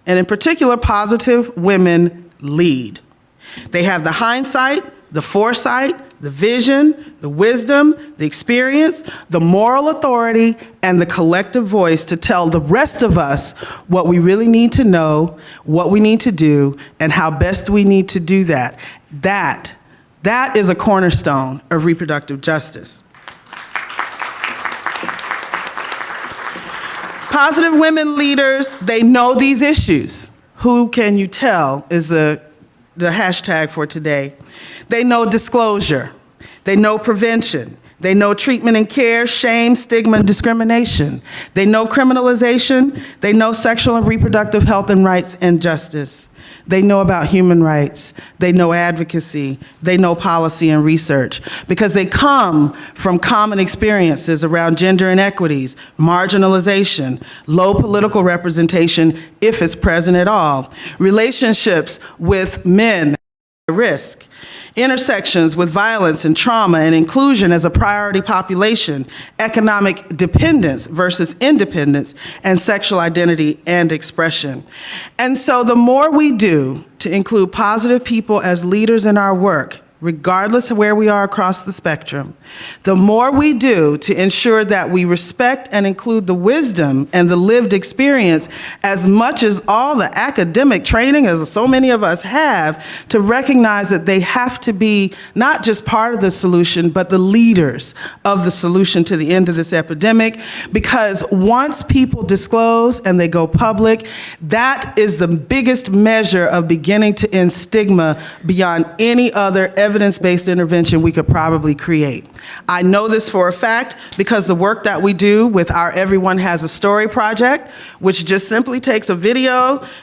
and in particular, positive women lead. They have the hindsight, the foresight, the vision, the wisdom, the experience, the moral authority, and the collective voice to tell the rest of us what we really need to know, what we need to do, and how best we need to do that. That is a cornerstone of reproductive justice. Positive women leaders, they know these issues. Who can you tell is the hashtag for today. They know disclosure. They know prevention. They know treatment and care, shame, stigma, and discrimination. They know criminalization. They know sexual and reproductive health and rights and justice. They know about human rights. They know advocacy. They know policy and research because they come from common experiences around gender inequities, marginalization, low political representation, if it's present at all, relationships with men at risk, intersections with violence and trauma and inclusion as a priority population, economic dependence versus independence, and sexual identity and expression. And so the more we do to include positive people as leaders in our work, regardless of where we are across the spectrum, the more we do to ensure that we respect and include the wisdom and the lived experience as much as all the academic training as so many of us have, to recognize that they have to be not just part of the solution, but the leaders of the solution to the end of this epidemic. Because once people disclose and they go public, that is the biggest measure of beginning to end stigma beyond any other evidence-based intervention we could probably create. I know this for a fact because the work that we do with our Everyone Has a Story project, which just simply takes a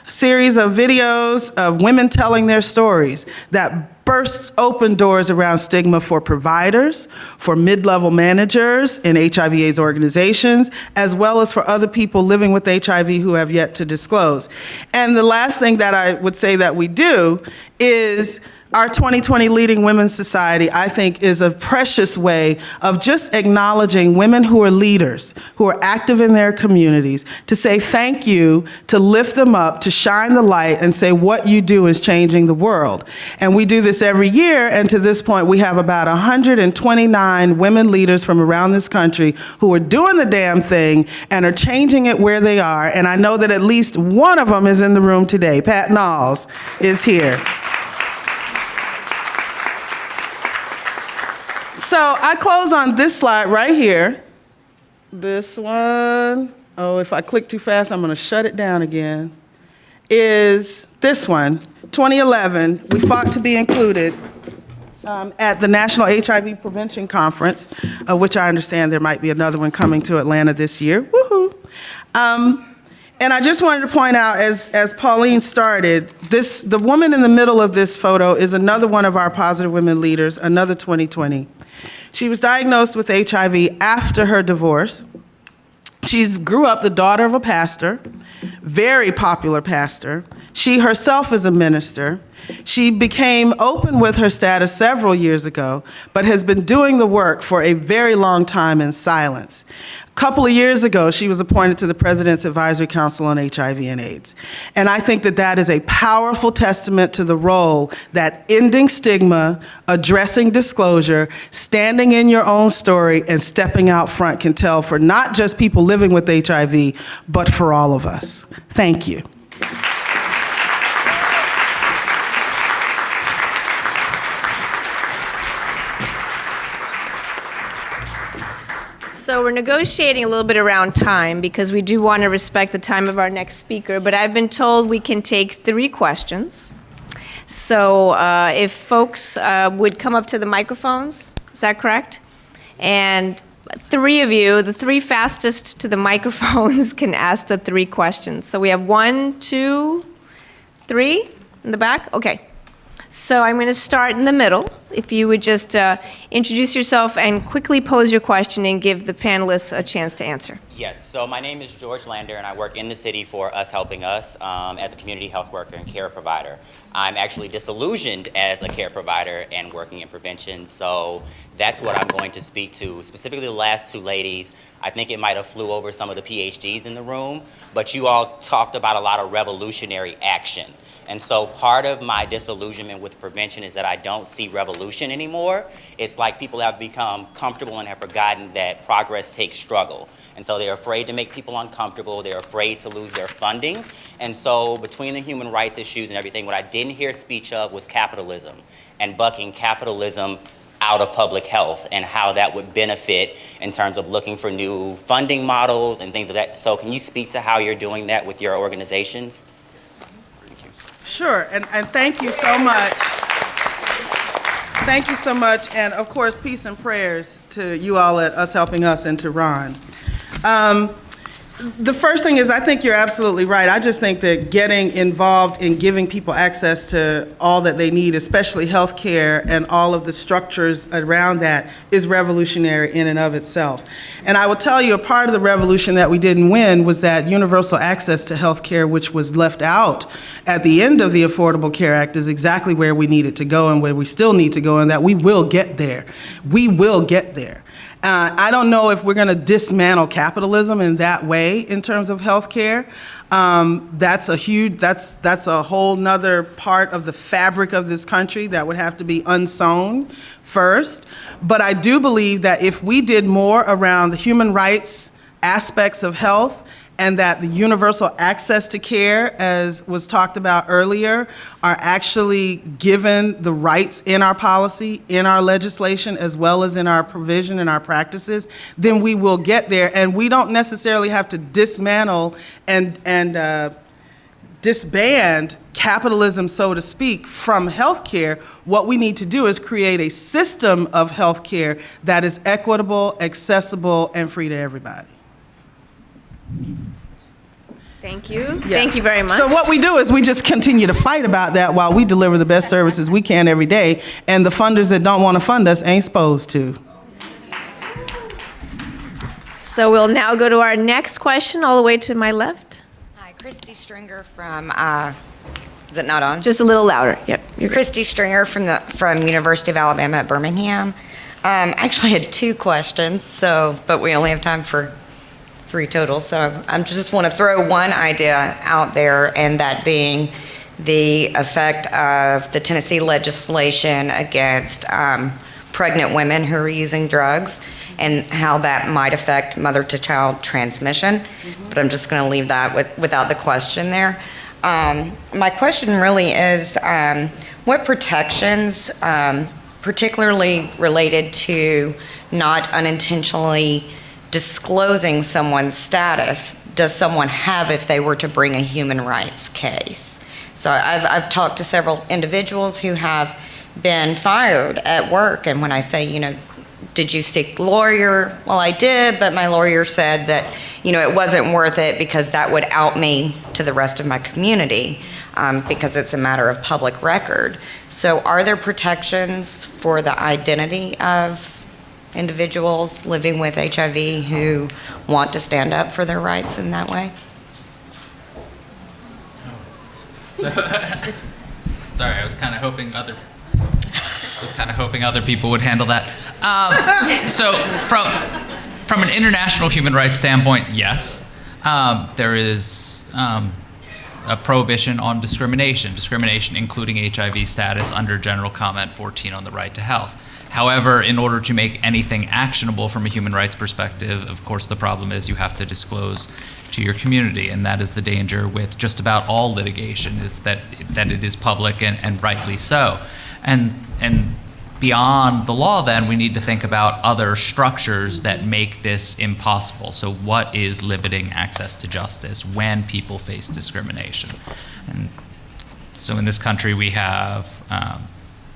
series of videos of women telling their stories, that bursts open doors around stigma for providers, for mid-level managers in HIV/AIDS organizations, as well as for other people living with HIV who have yet to disclose. And the last thing that I would say that we do is our 2020 Leading Women's Society, I think, is a precious way of just acknowledging women who are leaders, who are active in their communities, to say thank you, to lift them up, to shine the light, and say what you do is changing the world. And we do this every year, and to this point, we have about 129 women leaders from around this country who are doing the damn thing and are changing it where they are. And I know that at least one of them is in the room today. Pat Knowles is here. So I close on this slide right here. This one, oh, if I click too fast, I'm gonna shut it down again, is this one, 2011. We fought to be included at the National HIV Prevention Conference, of which I understand there might be another one coming to Atlanta this year. Woohoo! And I just wanted to point out, as Pauline started, the woman in the middle of this photo is another one of our Positive Women leaders, another 2020. She was diagnosed with HIV after her divorce. She grew up the daughter of a pastor, very popular pastor. She herself is a minister. She became open with her status several years ago, but has been doing the work for a very long time in silence. A couple of years ago, she was appointed to the President's Advisory Council on HIV and AIDS. And I think that that is a powerful testament to the role that ending stigma, addressing disclosure, standing in your own story, and stepping out front can tell for not just people living with HIV, but for all of us. Thank you. So we're negotiating a little bit around time because we do want to respect the time of our next speaker, but I've been told we can take 3 questions. So if folks would come up to the microphones, is that correct? And 3 of you, the 3 fastest to the microphones, can ask the 3 questions. So we have 1, 2, 3 in the back? Okay. So I'm going to start in the middle. If you would just introduce yourself and quickly pose your question and give the panelists a chance to answer. Yes, so my name is George Lander and I work in the city for Us Helping Us as a community health worker and care provider. I'm actually disillusioned as a care provider and working in prevention, so that's what I'm going to speak to. Specifically the last 2 ladies, I think it might have flew over some of the PhDs in the room, but you all talked about a lot of revolutionary action. And so part of my disillusionment with prevention is that I don't see revolution anymore. It's like people have become comfortable and have forgotten that progress takes struggle. And so they're afraid to make people uncomfortable. They're afraid to lose their funding. And so between the human rights issues and everything, what I didn't hear speech of was capitalism and bucking capitalism out of public health and how that would benefit in terms of looking for new funding models and things of that. So can you speak to how you're doing that with your organizations? Sure, and thank you so much. Thank you so much, and of course, peace and prayers to you all at Us Helping Us and to Ron. The first thing is, I think you're absolutely right. I just think that getting involved in giving people access to all that they need, especially health care and all of the structures around that, is revolutionary in and of itself. And I will tell you, a part of the revolution that we didn't win was that universal access to health care, which was left out at the end of the Affordable Care Act, is exactly where we needed to go and where we still need to go, and that we will get there. We will get there. I don't know if we're going to dismantle capitalism in that way in terms of healthcare. That's a whole nother part of the fabric of this country that would have to be unsewn first. But I do believe that if we did more around the human rights aspects of health, and that the universal access to care, as was talked about earlier, are actually given the rights in our policy, in our legislation, as well as in our provision and our practices, then we will get there. And we don't necessarily have to dismantle and disband capitalism, so to speak, from healthcare. What we need to do is create a system of healthcare that is equitable, accessible, and free to everybody. Thank you. Yeah. Thank you very much. So what we do is we just continue to fight about that while we deliver the best services we can every day, and the funders that don't want to fund us ain't supposed to. So we'll now go to our next question, all the way to my left. Hi, Christy Stringer from, is it not on? Just a little louder. Yep. You're good. Christy Stringer from University of Alabama at Birmingham. I actually had 2 questions, but we only have time for 3 total. So I just want to throw one idea out there, and that being the effect of the Tennessee legislation against pregnant women who are using drugs, and how that might affect mother-to-child transmission. But I'm just going to leave that without the question there. My question really is, what protections, particularly related to not unintentionally disclosing someone's status, does someone have if they were to bring a human rights case? So I've talked to several individuals who have been fired at work, and when I say, did you seek lawyer? Well, I did, but my lawyer said that, it wasn't worth it because that would out me to the rest of my community, because it's a matter of public record. So are there protections for the identity of individuals living with HIV who want to stand up for their rights in that way? So, sorry, I was kind of hoping other people would handle that. So from an international human rights standpoint, yes, there is a prohibition on discrimination including HIV status under General Comment 14 on the right to health. However, in order to make anything actionable from a human rights perspective, of course, the problem is you have to disclose to your community, and that is the danger with just about all litigation, is that it is public, and rightly so. And beyond the law, then, we need to think about other structures that make this impossible. So what is limiting access to justice when people face discrimination? And so in this country, we have,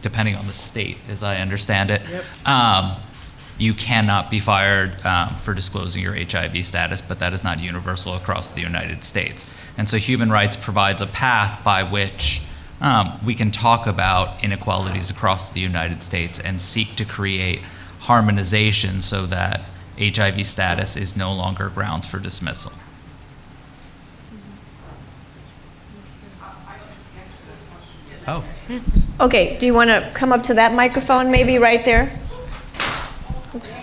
depending on the state, as I understand it, you cannot be fired for disclosing your HIV status, but that is not universal across the United States. And so human rights provides a path by which we can talk about inequalities across the United States and seek to create harmonization so that HIV status is no longer grounds for dismissal. Oh. Okay, do you want to come up to that microphone, maybe right there? Oops.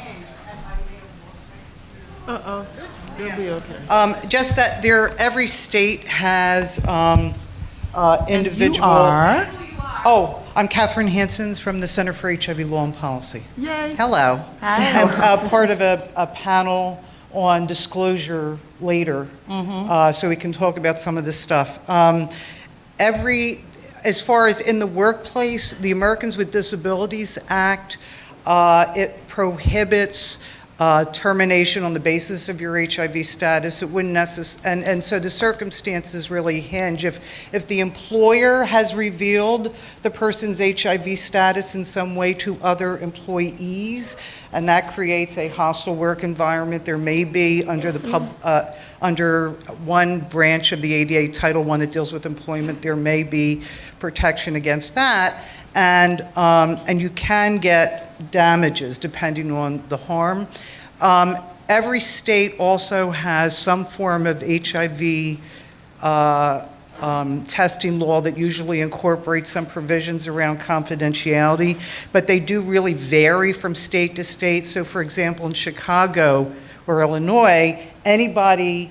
You'll be okay. Just that every state has individual. You are? Oh, I'm Catherine Hansons from the Center for HIV Law and Policy. Yay. Hello. Hi. I'm part of a panel on disclosure later, so we can talk about some of this stuff. As far as in the workplace, the Americans with Disabilities Act, it prohibits termination on the basis of your HIV status. It wouldn't necessarily, and so the circumstances really hinge. If the employer has revealed the person's HIV status in some way to other employees, and that creates a hostile work environment, there may be under one branch of the ADA, Title I, that deals with employment, there may be protection against that, and you can get damages depending on the harm. Every state also has some form of HIV testing law that usually incorporates some provisions around confidentiality, but they do really vary from state to state. So for example, in Chicago or Illinois, everybody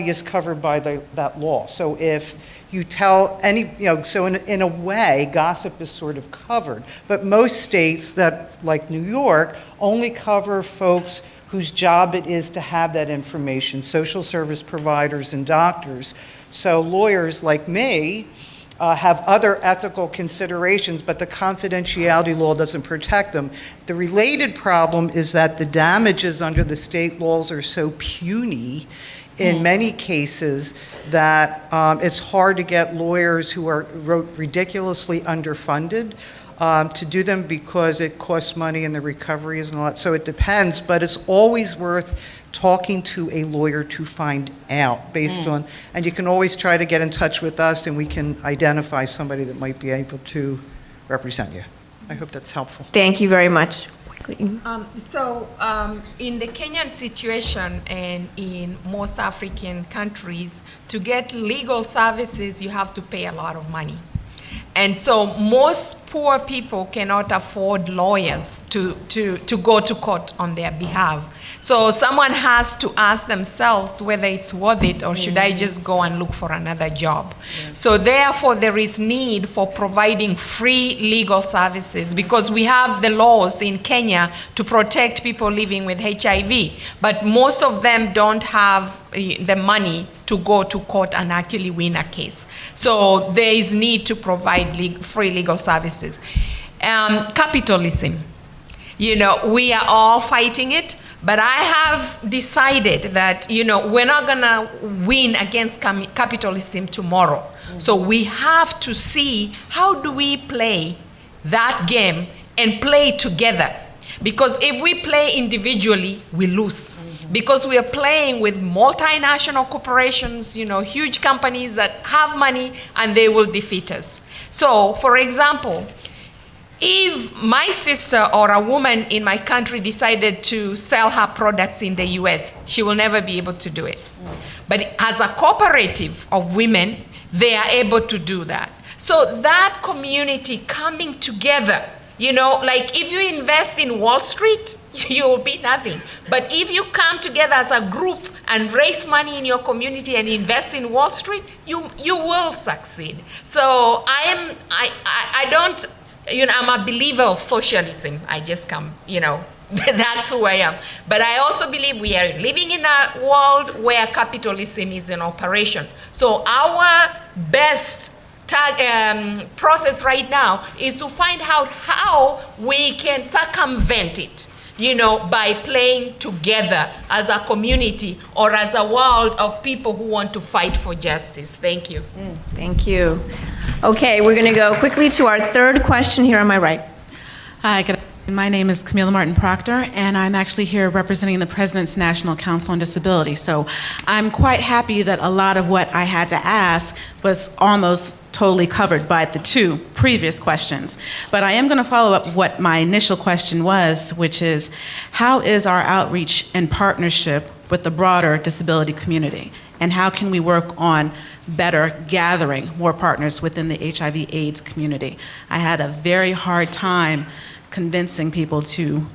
is covered by that law. So if you tell so in a way, gossip is sort of covered. But most states that, like New York, only cover folks whose job it is to have that information, social service providers and doctors. So lawyers like me have other ethical considerations, but the confidentiality law doesn't protect them. The related problem is that the damages under the state laws are so puny in many cases that it's hard to get lawyers who are ridiculously underfunded to do them because it costs money and the recovery is not. So it depends, but it's always worth talking to a lawyer to find out based on, and you can always try to get in touch with us and we can identify somebody that might be able to represent you. I hope that's helpful. Thank you very much. In the Kenyan situation and in most African countries, to get legal services, you have to pay a lot of money. And so most poor people cannot afford lawyers to go to court on their behalf. So someone has to ask themselves whether it's worth it or should I just go and look for another job. So therefore there is need for providing free legal services because we have the laws in Kenya to protect people living with HIV, but most of them don't have the money to go to court and actually win a case. So there is need to provide free legal services. Capitalism, we are all fighting it. But I have decided that, we're not going to win against capitalism tomorrow. So we have to see how do we play that game and play together. Because if we play individually, we lose. Because we are playing with multinational corporations, huge companies that have money and they will defeat us. So, for example, if my sister or a woman in my country decided to sell her products in the US, she will never be able to do it. But as a cooperative of women, they are able to do that. So that community coming together, like if you invest in Wall Street, you will be nothing. But if you come together as a group and raise money in your community and invest in Wall Street, you will succeed. So I'm a believer of socialism. I just that's who I am. But I also believe we are living in a world where capitalism is in operation. So our best process right now is to find out how we can circumvent it, by playing together as a community or as a world of people who want to fight for justice. Thank you. Thank you. Okay, we're going to go quickly to our third question here on my right. Hi, good afternoon. My name is Camila Martin Proctor, and I'm actually here representing the President's National Council on Disability. So I'm quite happy that a lot of what I had to ask was almost totally covered by the two previous questions. But I am going to follow up what my initial question was, which is, how is our outreach and partnership with the broader disability community? And how can we work on better gathering more partners within the HIV/AIDS community? I had a very hard time convincing people to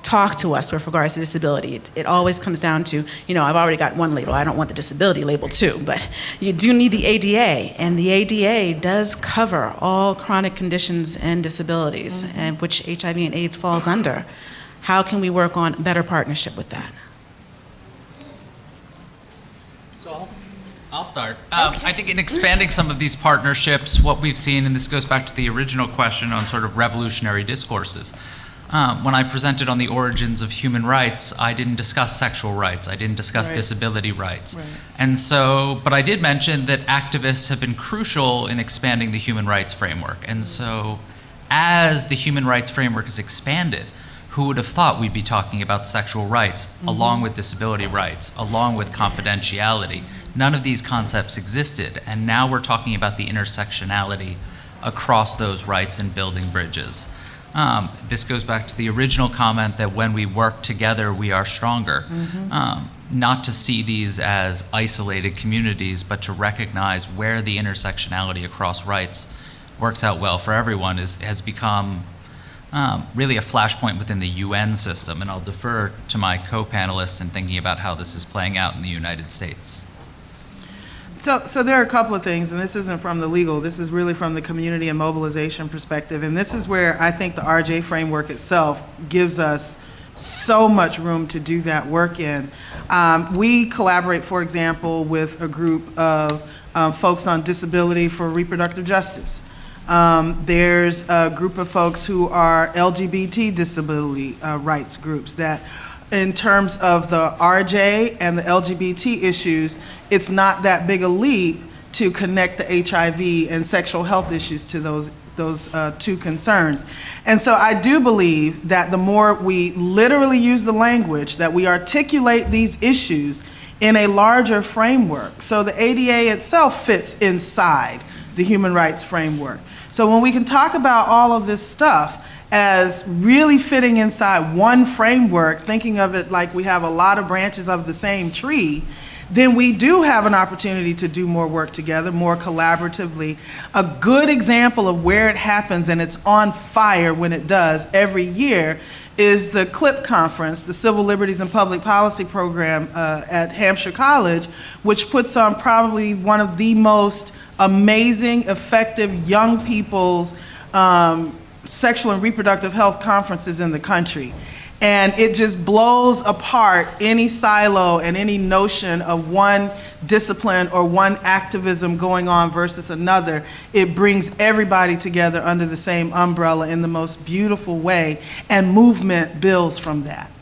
talk to us with regards to disability. It always comes down to, I've already got one label, I don't want the disability label too, but you do need the ADA, and the ADA does cover all chronic conditions and disabilities, and which HIV and AIDS falls under. How can we work on better partnership with that? So I'll start. I think in expanding some of these partnerships, what we've seen, and this goes back to the original question on sort of revolutionary discourses, when I presented on the origins of human rights, I didn't discuss sexual rights. I didn't discuss disability rights. And so, but I did mention that activists have been crucial in expanding the human rights framework. And so, as the human rights framework is expanded, who would have thought we'd be talking about sexual rights along with disability rights, along with confidentiality? None of these concepts existed, and now we're talking about the intersectionality across those rights and building bridges. This goes back to the original comment that when we work together, we are stronger. Not to see these as isolated communities, but to recognize where the intersectionality across rights works out well for everyone has become really a flashpoint within the UN system. And I'll defer to my co-panelists in thinking about how this is playing out in the United States. So there are a couple of things, and this isn't from the legal, this is really from the community and mobilization perspective, and this is where I think the RJ framework itself gives us so much room to do that work in. We collaborate, for example, with a group of folks on disability for reproductive justice. There's a group of folks who are LGBT disability rights groups that, in terms of the RJ and the LGBT issues, it's not that big a leap to connect the HIV and sexual health issues to those two concerns. And so I do believe that the more we literally use the language, that we articulate these issues in a larger framework. So the ADA itself fits inside the human rights framework. So when we can talk about all of this stuff as really fitting inside one framework, thinking of it like we have a lot of branches of the same tree, then we do have an opportunity to do more work together, more collaboratively. A good example of where it happens, and it's on fire when it does every year, is the CLIP conference, the Civil Liberties and Public Policy Program at Hampshire College, which puts on probably one of the most amazing, effective young people's sexual and reproductive health conferences in the country. And it just blows apart any silo and any notion of one discipline or one activism going on versus another. It brings everybody together under the same umbrella in the most beautiful way, and movement builds from that.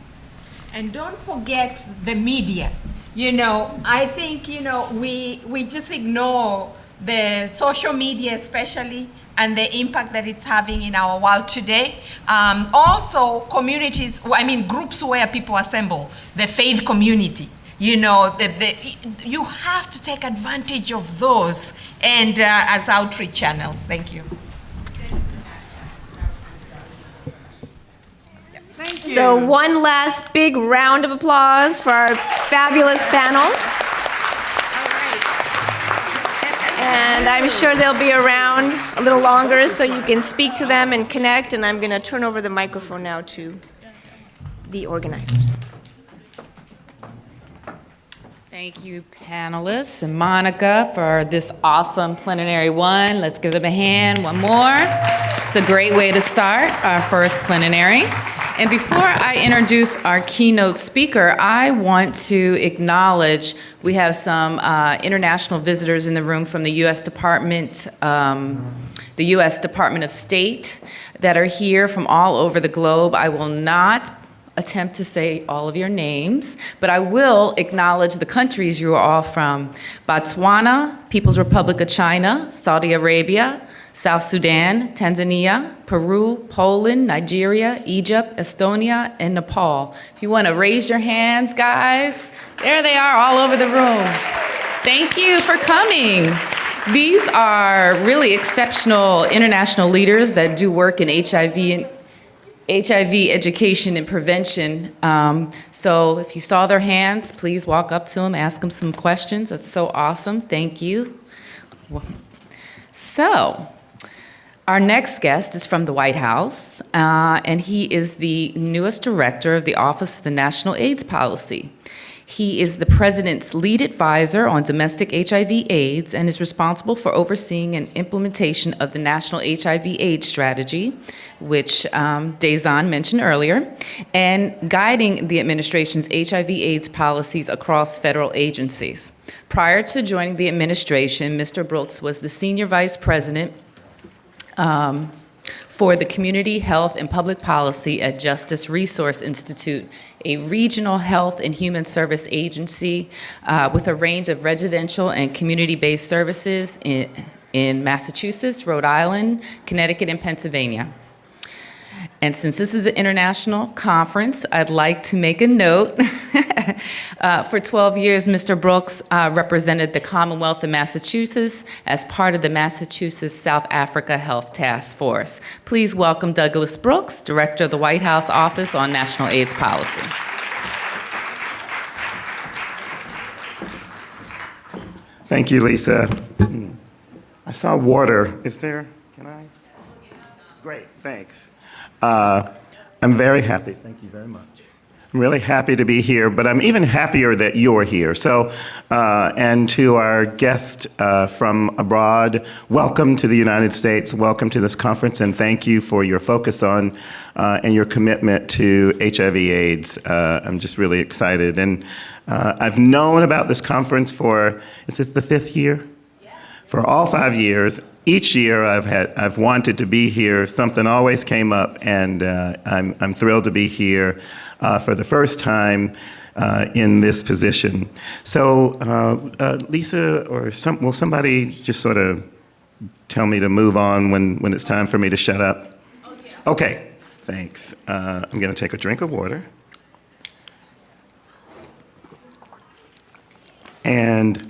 And don't forget the media. You know, I think, you know, we just ignore the social media especially, and the impact that it's having in our world today. Also, communities, I mean, groups where people assemble, the faith community. You know, you have to take advantage of those and as outreach channels. Thank you. Thank you. So one last big round of applause for our fabulous panel. And I'm sure they'll be around a little longer so you can speak to them and connect. And I'm going to turn over the microphone now to the organizers. Thank you, panelists, and Monica for this awesome plenary one. Let's give them a hand, one more. It's a great way to start our first plenary. And before I introduce our keynote speaker, I want to acknowledge we have some international visitors in the room from the U.S. Department of State that are here from all over the globe. I will not attempt to say all of your names, but I will acknowledge the countries you are all from: Botswana, People's Republic of China, Saudi Arabia, South Sudan, Tanzania, Peru, Poland, Nigeria, Egypt, Estonia, and Nepal. If you want to raise your hands, guys, there they are all over the room. Thank you for coming. These are really exceptional international leaders that do work in HIV education and prevention. So if you saw their hands, please walk up to them, ask them some questions. That's so awesome. Thank you. So, our next guest is from the White House, and he is the newest director of the Office of the National AIDS Policy. He is the president's lead advisor on domestic HIV/AIDS and is responsible for overseeing an implementation of the National HIV/AIDS Strategy, which Dazan mentioned earlier, and guiding the administration's HIV/AIDS policies across federal agencies. Prior to joining the administration, Mr. Brooks was the senior vice president for the Community Health and Public Policy at Justice Resource Institute, a regional health and human service agency with a range of residential and community-based services in Massachusetts, Rhode Island, Connecticut, and Pennsylvania. And since this is an international conference, I'd like to make a note. For 12 years, Mr. Brooks represented the Commonwealth of Massachusetts as part of the Massachusetts South Africa Health Task Force. Please welcome Douglas Brooks, Director of the White House Office on National AIDS Policy. Thank you, Lisa. I saw water. Is there? Can I? Great, thanks. I'm very happy. Thank you very much. I'm really happy to be here, but I'm even happier that you're here. So, and to our guest from abroad, welcome to the United States, welcome to this conference, and thank you for your focus on and your commitment to HIV/AIDS. I'm just really excited. And I've known about this conference for, is this the 5th year? Yeah. For all 5 years. Each year I've wanted to be here. Something always came up, and I'm thrilled to be here for the first time in this position. So Lisa, or will somebody just sort of tell me to move on when it's time for me to shut up? Oh, yeah. Okay, thanks. I'm going to take a drink of water. And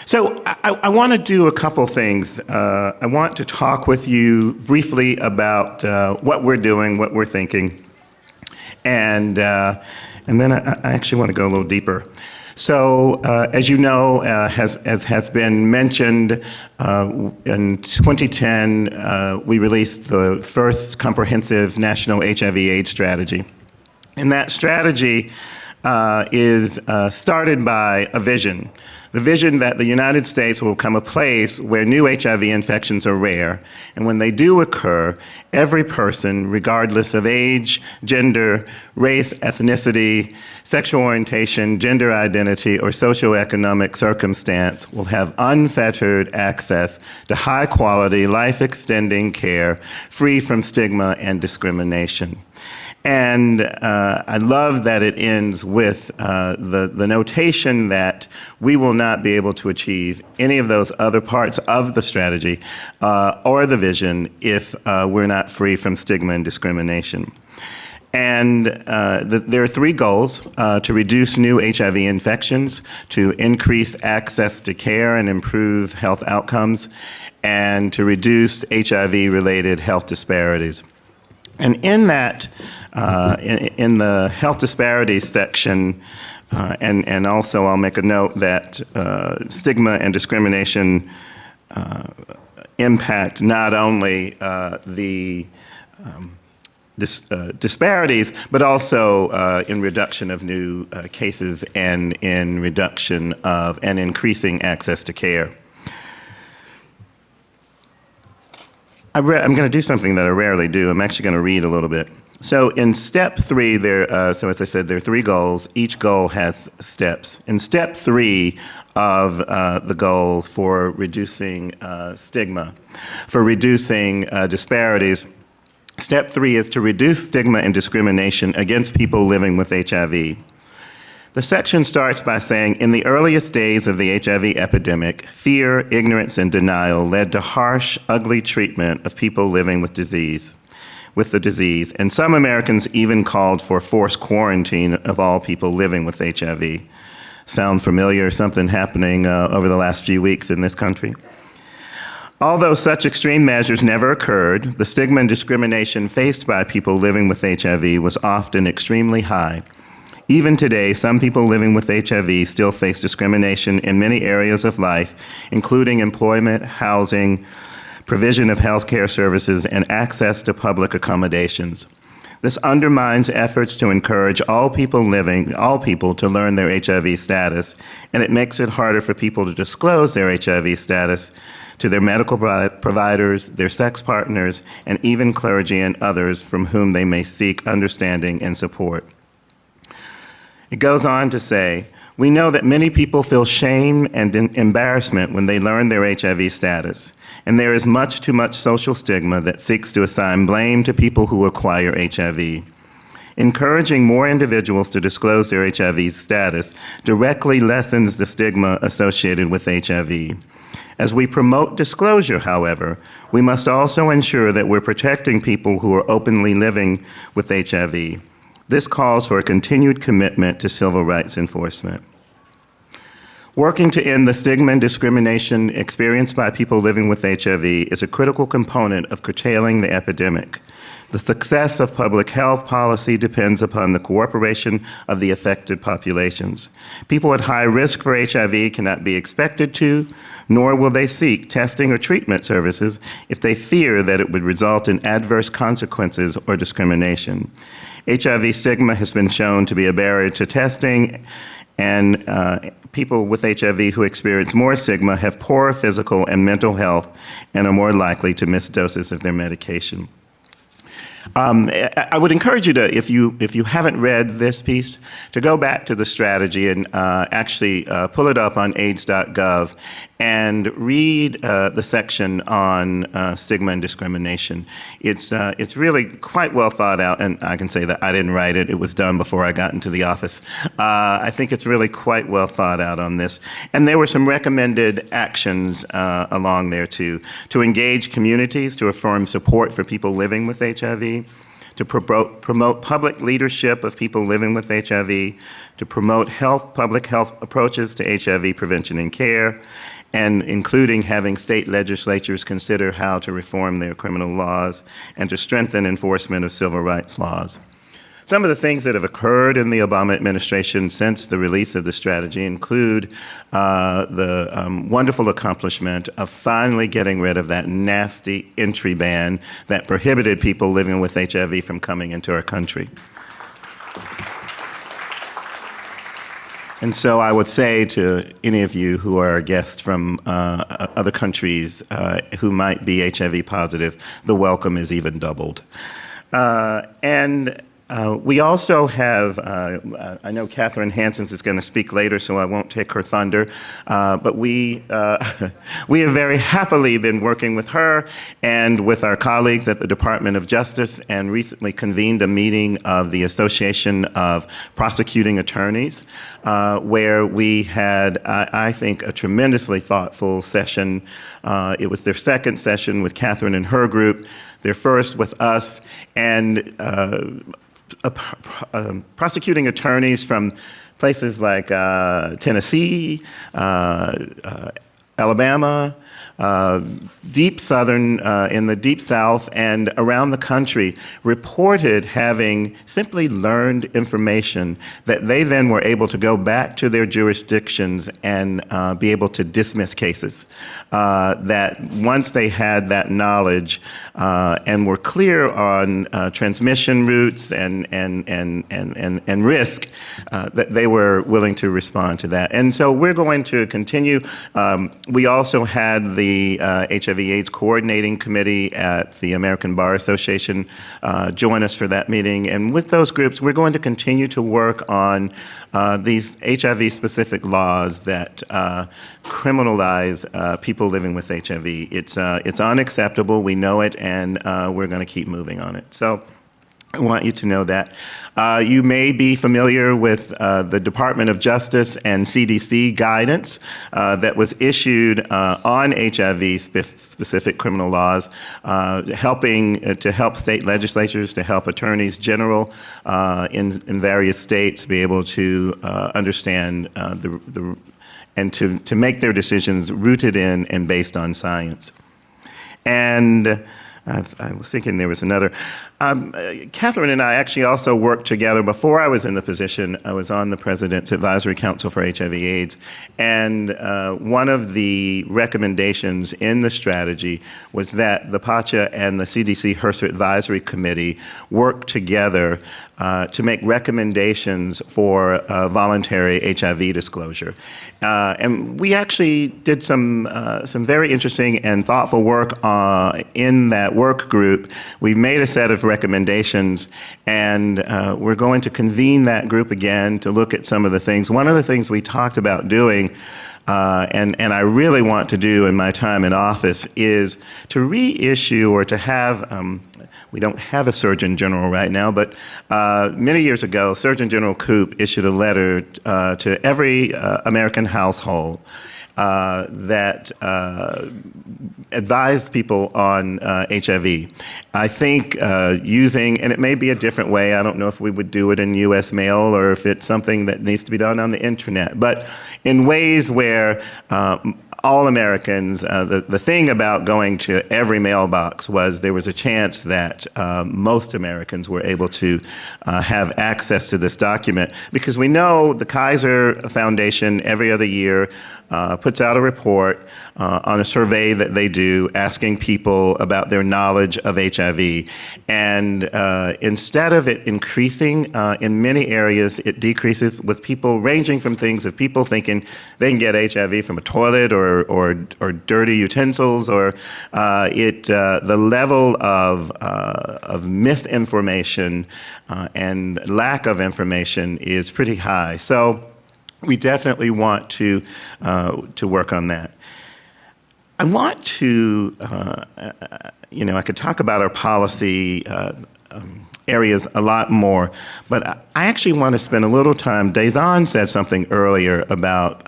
so I want to do a couple things. I want to talk with you briefly about what we're doing, what we're thinking, and then I actually want to go a little deeper. So, as you know, as has been mentioned, in 2010 we released the first comprehensive national HIV/AIDS strategy, and that strategy is started by a vision. The vision that the United States will become a place where new HIV infections are rare, and when they do occur, every person, regardless of age, gender, race, ethnicity, sexual orientation, gender identity, or socioeconomic circumstance will have unfettered access to high-quality, life-extending care free from stigma and discrimination. And I love that it ends with the notation that we will not be able to achieve any of those other parts of the strategy or the vision if we're not free from stigma and discrimination. And there are 3 goals: to reduce new HIV infections, to increase access to care and improve health outcomes, and to reduce HIV-related health disparities. And in that, in the health disparities section, and also I'll make a note that stigma and discrimination impact not only the disparities, but also in reduction of new cases and in reduction of and increasing access to care. I'm going to do something that I rarely do. I'm actually going to read a little bit. So in step 3, so as I said, there are 3 goals. Each goal has steps. In step 3 of the goal for reducing stigma, for reducing disparities, step 3 is to reduce stigma and discrimination against people living with HIV. The section starts by saying, in the earliest days of the HIV epidemic, fear, ignorance, and denial led to harsh, ugly treatment of people living with the disease, and some Americans even called for forced quarantine of all people living with HIV. Sound familiar? Something happening over the last few weeks in this country? Although such extreme measures never occurred, the stigma and discrimination faced by people living with HIV was often extremely high. Even today, some people living with HIV still face discrimination in many areas of life, including employment, housing, provision of health care services, and access to public accommodations. This undermines efforts to encourage all people to learn their HIV status, and it makes it harder for people to disclose their HIV status to their medical providers, their sex partners, and even clergy and others from whom they may seek understanding and support. It goes on to say, We know that many people feel shame and embarrassment when they learn their HIV status, and there is much too much social stigma that seeks to assign blame to people who acquire HIV. Encouraging more individuals to disclose their HIV status directly lessens the stigma associated with HIV. As we promote disclosure, however, we must also ensure that we're protecting people who are openly living with HIV. This calls for a continued commitment to civil rights enforcement. Working to end the stigma and discrimination experienced by people living with HIV is a critical component of curtailing the epidemic. The success of public health policy depends upon the cooperation of the affected populations. People at high risk for HIV cannot be expected to, nor will they seek testing or treatment services if they fear that it would result in adverse consequences or discrimination. HIV stigma has been shown to be a barrier to testing, and people with HIV who experience more stigma have poorer physical and mental health and are more likely to miss doses of their medication. I would encourage you to, if you haven't read this piece, to go back to the strategy and actually pull it up on AIDS.gov and read the section on stigma and discrimination. It's really quite well thought out, and I can say that I didn't write it. It was done before I got into the office. I think it's really quite well thought out on this. And there were some recommended actions along there too, to engage communities, to affirm support for people living with HIV, to promote public leadership of people living with HIV, to promote public health approaches to HIV prevention and care, and including having state legislatures consider how to reform their criminal laws, and to strengthen enforcement of civil rights laws. Some of the things that have occurred in the Obama administration since the release of the strategy include the wonderful accomplishment of finally getting rid of that nasty entry ban that prohibited people living with HIV from coming into our country. And so I would say to any of you who are guests from other countries who might be HIV positive, the welcome is even doubled. We also have, I know Catherine Hansens is going to speak later, so I won't take her thunder, but we have very happily been working with her and with our colleagues at the Department of Justice, and recently convened a meeting of the Association of Prosecuting Attorneys, where we had, I think, a tremendously thoughtful session. It was their second session with Catherine and her group, their first with us, and prosecuting attorneys from places like Tennessee, Alabama, deep southern, in the deep south and around the country, reported having simply learned information that they then were able to go back to their jurisdictions and be able to dismiss cases. That once they had that knowledge and were clear on transmission routes and risk, that they were willing to respond to that. And so we're going to continue. We also had the HIV/AIDS Coordinating Committee at the American Bar Association join us for that meeting. And with those groups, we're going to continue to work on these HIV-specific laws that criminalize people living with HIV. It's unacceptable. We know it, and we're going to keep moving on it. So I want you to know that. You may be familiar with the Department of Justice and CDC guidance that was issued on HIV-specific criminal laws, helping to help state legislatures, to help attorneys general in various states be able to understand and to make their decisions rooted in and based on science. And I was thinking there was another. Catherine and I actually also worked together before I was in the position. I was on the President's Advisory Council for HIV/AIDS, and one of the recommendations in the strategy was that the PACHA and the CDC HRSA Advisory Committee work together to make recommendations for voluntary HIV disclosure. And we actually did some very interesting and thoughtful work in that work group. We made a set of recommendations, and we're going to convene that group again to look at some of the things. One of the things we talked about doing, and I really want to do in my time in office, is to reissue or to have, we don't have a Surgeon General right now, but many years ago, Surgeon General Koop issued a letter to every American household that advised people on HIV. I think using, and it may be a different way, I don't know if we would do it in US mail or if it's something that needs to be done on the internet, but in ways where all Americans, the thing about going to every mailbox was there was a chance that most Americans were able to have access to this document, because we know the Kaiser Foundation every other year puts out a report on a survey that they do asking people about their knowledge of HIV. And instead of it increasing, in many areas it decreases, with people ranging from things of people thinking they can get HIV from a toilet or dirty utensils, or the level of misinformation and lack of information is pretty high. So we definitely want to work on that. I want to, I could talk about our policy areas a lot more, but I actually want to spend a little time. Dazan said something earlier about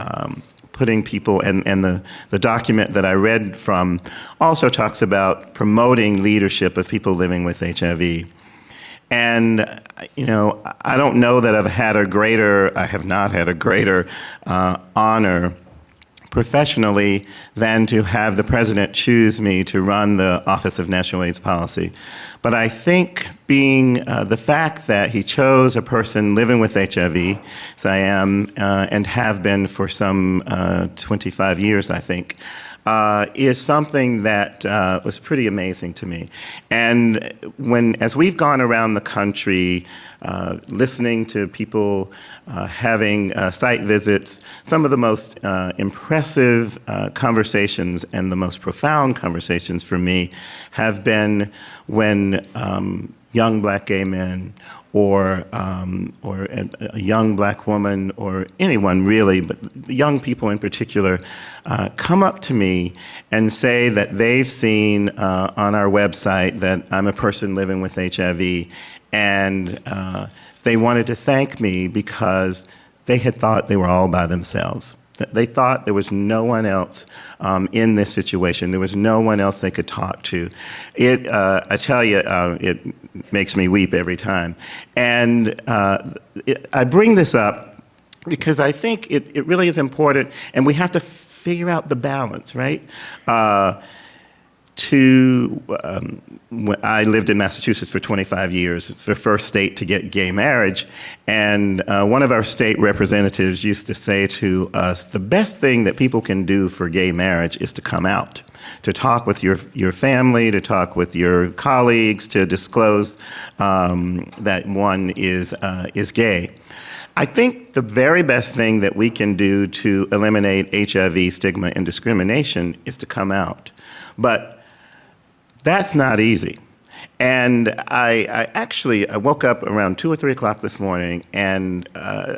putting people, and the document that I read from also talks about promoting leadership of people living with HIV. And, I don't know that I have not had a greater honor professionally than to have the president choose me to run the Office of National AIDS Policy. But I think the fact that he chose a person living with HIV, as I am and have been for some 25 years, I think, is something that was pretty amazing to me. And as we've gone around the country, listening to people having site visits, some of the most impressive conversations and the most profound conversations for me have been when young black gay men or a young black woman, or anyone really, but young people in particular, come up to me and say that they've seen on our website that I'm a person living with HIV, and they wanted to thank me because they had thought they were all by themselves. They thought there was no one else in this situation. There was no one else they could talk to. I tell you, it makes me weep every time. And I bring this up because I think it really is important, and we have to figure out the balance, right? I lived in Massachusetts for 25 years. It's the first state to get gay marriage. And one of our state representatives used to say to us, the best thing that people can do for gay marriage is to come out, to talk with your family, to talk with your colleagues, to disclose that one is gay. I think the very best thing that we can do to eliminate HIV, stigma, and discrimination is to come out. But that's not easy. And I woke up around 2 or 3 o'clock this morning and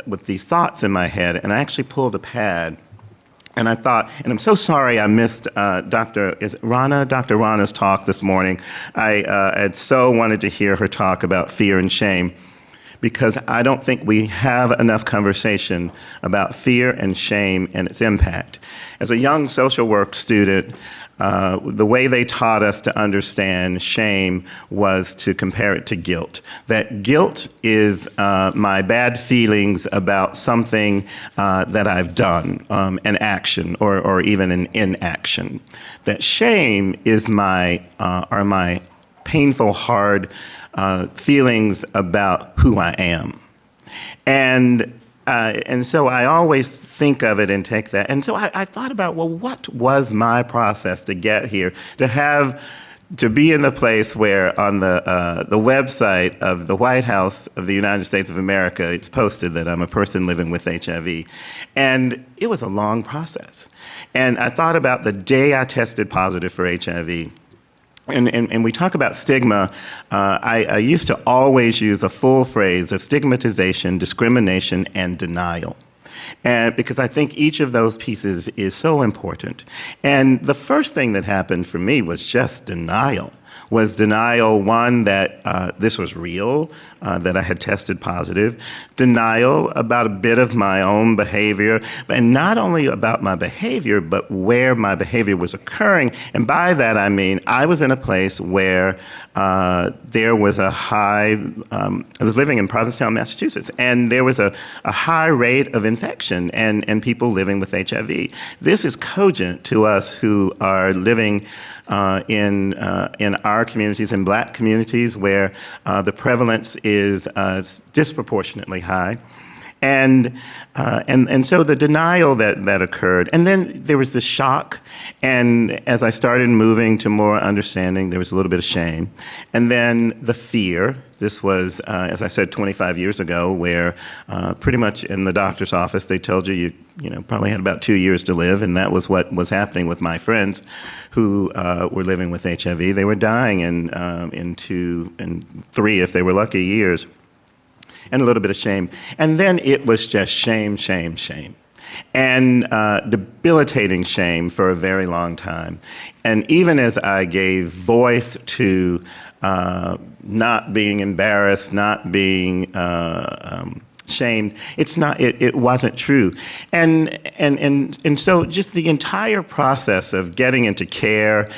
with these thoughts in my head, and I actually pulled a pad, and I thought, and I'm so sorry I missed Dr. Rana's talk this morning. I had so wanted to hear her talk about fear and shame, because I don't think we have enough conversation about fear and shame and its impact. As a young social work student, the way they taught us to understand shame was to compare it to guilt. That guilt is my bad feelings about something that I've done, an action or even an inaction. That shame is my painful, hard feelings about who I am. And so I always think of it and take that. And so I thought about, well, what was my process to get here, to be in the place where on the website of the White House of the United States of America, it's posted that I'm a person living with HIV. And it was a long process. And I thought about the day I tested positive for HIV. and we talk about stigma, I used to always use a full phrase of stigmatization, discrimination, and denial. And because I think each of those pieces is so important. And the first thing that happened for me was just denial. Was denial, one, that this was real, that I had tested positive. Denial about a bit of my own behavior, and not only about my behavior, but where my behavior was occurring. And by that I mean I was in a place where there was a high, I was living in Provincetown, Massachusetts, and there was a high rate of infection and people living with HIV. This is cogent to us who are living in our communities, in Black communities, where the prevalence is disproportionately high. And so the denial that occurred, and then there was the shock, and as I started moving to more understanding, there was a little bit of shame, and then the fear. This was, as I said, 25 years ago, where pretty much in the doctor's office they told you probably had about 2 years to live, and that was what was happening with my friends who were living with HIV. They were dying in 2 and 3, if they were lucky, years. And a little bit of shame. And then it was just shame, shame, shame. And debilitating shame for a very long time. And even as I gave voice to not being embarrassed, not being shamed, it wasn't true. And so just the entire process of getting into care,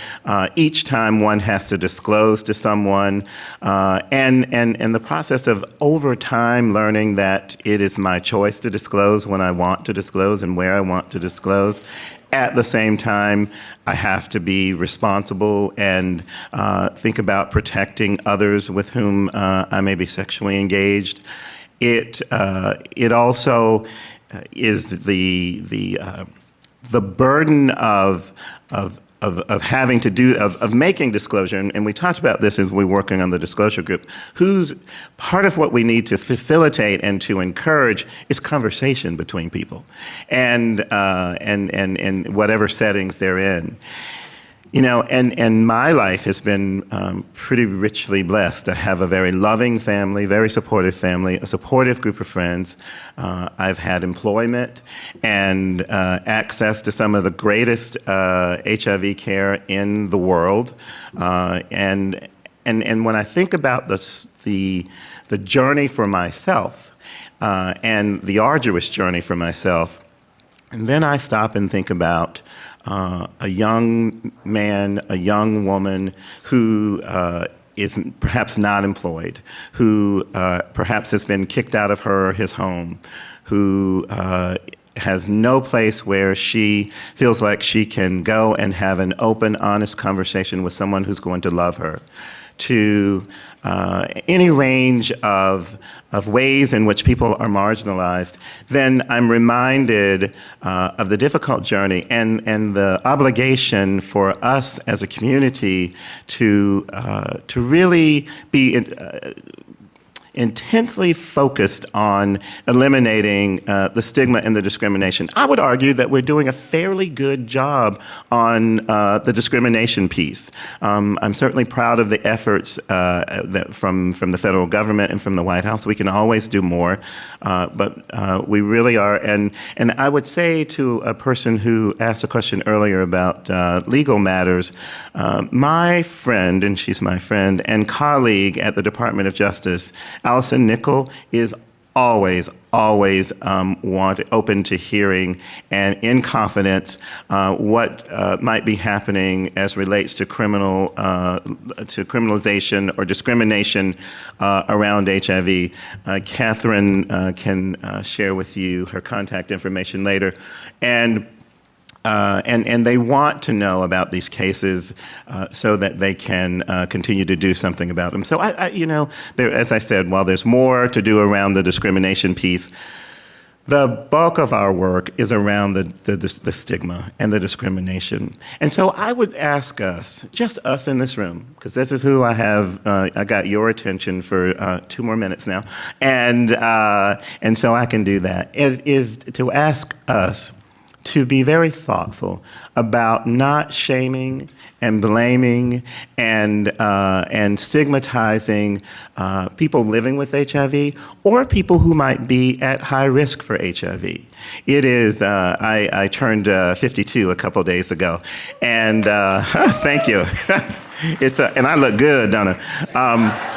each time one has to disclose to someone, and the process of over time learning that it is my choice to disclose when I want to disclose and where I want to disclose. At the same time, I have to be responsible and think about protecting others with whom I may be sexually engaged. It also is the burden of having to do of making disclosure, and we talked about this as we're working on the disclosure group. Who's part of what we need to facilitate and to encourage is conversation between people, and whatever settings they're in. And my life has been pretty richly blessed to have a very loving family, very supportive family, a supportive group of friends. I've had employment and access to some of the greatest HIV care in the world. And when I think about the journey for myself and the arduous journey for myself, and then I stop and think about a young man, a young woman who is perhaps not employed, who perhaps has been kicked out of her or his home, who has no place where she feels like she can go and have an open, honest conversation with someone who's going to love her, to any range of ways in which people are marginalized, then I'm reminded of the difficult journey and the obligation for us as a community to really be intensely focused on eliminating the stigma and the discrimination. I would argue that we're doing a fairly good job on the discrimination piece. I'm certainly proud of the efforts that from the federal government and from the White House. We can always do more, but we really are. And I would say to a person who asked a question earlier about legal matters, my friend, and she's my friend, and colleague at the Department of Justice, Allison Nickel, is always open to hearing and in confidence what might be happening as relates to criminalization or discrimination around HIV. Catherine can share with you her contact information later. And they want to know about these cases so that they can continue to do something about them. So as I said, while there's more to do around the discrimination piece, the bulk of our work is around the stigma and the discrimination. And so I would ask us, just us in this room, because this is who I have, I got your attention for 2 more minutes now, and so I can do that, is to ask us, to be very thoughtful about not shaming and blaming and stigmatizing people living with HIV or people who might be at high risk for HIV. It is, I turned 52 a couple days ago, and thank you. And I look good, don't I?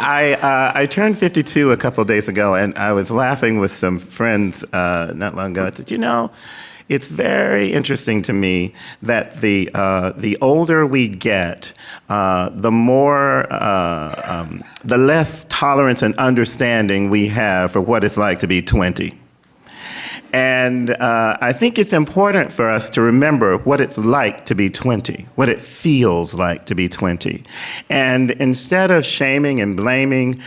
I turned 52 a couple days ago, and I was laughing with some friends not long ago. I said, you know, it's very interesting to me that the older we get, the more, the less tolerance and understanding we have for what it's like to be 20. And I think it's important for us to remember what it's like to be 20, what it feels like to be 20. And instead of shaming and blaming,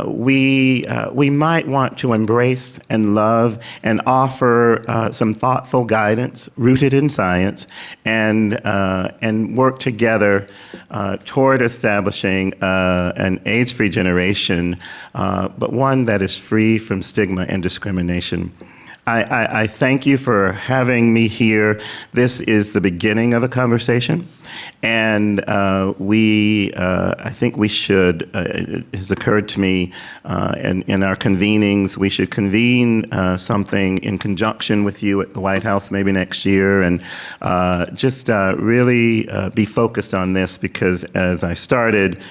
we might want to embrace and love and offer some thoughtful guidance rooted in science and work together toward establishing an AIDS-free generation, but one that is free from stigma and discrimination. I thank you for having me here. This is the beginning of a conversation, and I think we should, it has occurred to me in our convenings, we should convene something in conjunction with you at the White House maybe next year, and just really be focused on this, because as I started,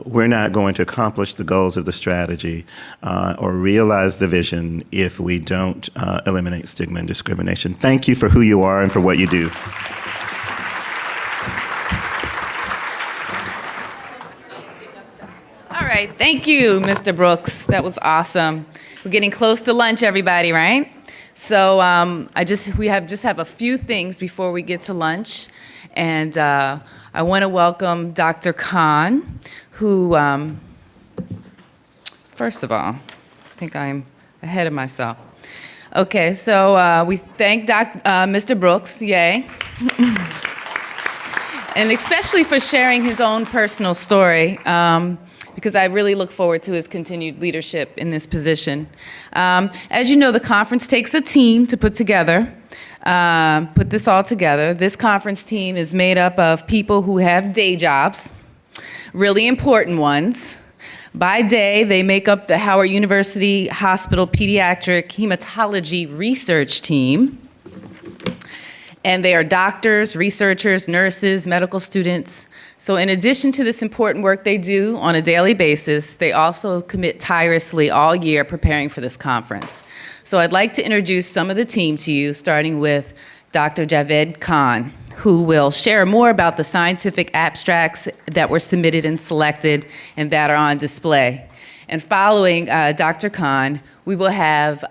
we're not going to accomplish the goals of the strategy or realize the vision if we don't eliminate stigma and discrimination. Thank you for who you are and for what you do. All right, thank you, Mr. Brooks. That was awesome. We're getting close to lunch, everybody, right? So we have a few things before we get to lunch, and I want to welcome Dr. Khan, who, first of all, I think I'm ahead of myself. Okay, so we thank Mr. Brooks, yay. And especially for sharing his own personal story, because I really look forward to his continued leadership in this position. As you know, the conference takes a team to put this all together. This conference team is made up of people who have day jobs, really important ones. By day, they make up the Howard University Hospital Pediatric Hematology Research Team. And they are doctors, researchers, nurses, medical students. So in addition to this important work they do on a daily basis, they also commit tirelessly all year preparing for this conference. So I'd like to introduce some of the team to you, starting with Dr. Javed Khan, who will share more about the scientific abstracts that were submitted and selected and that are on display. And following Dr. Khan, we will have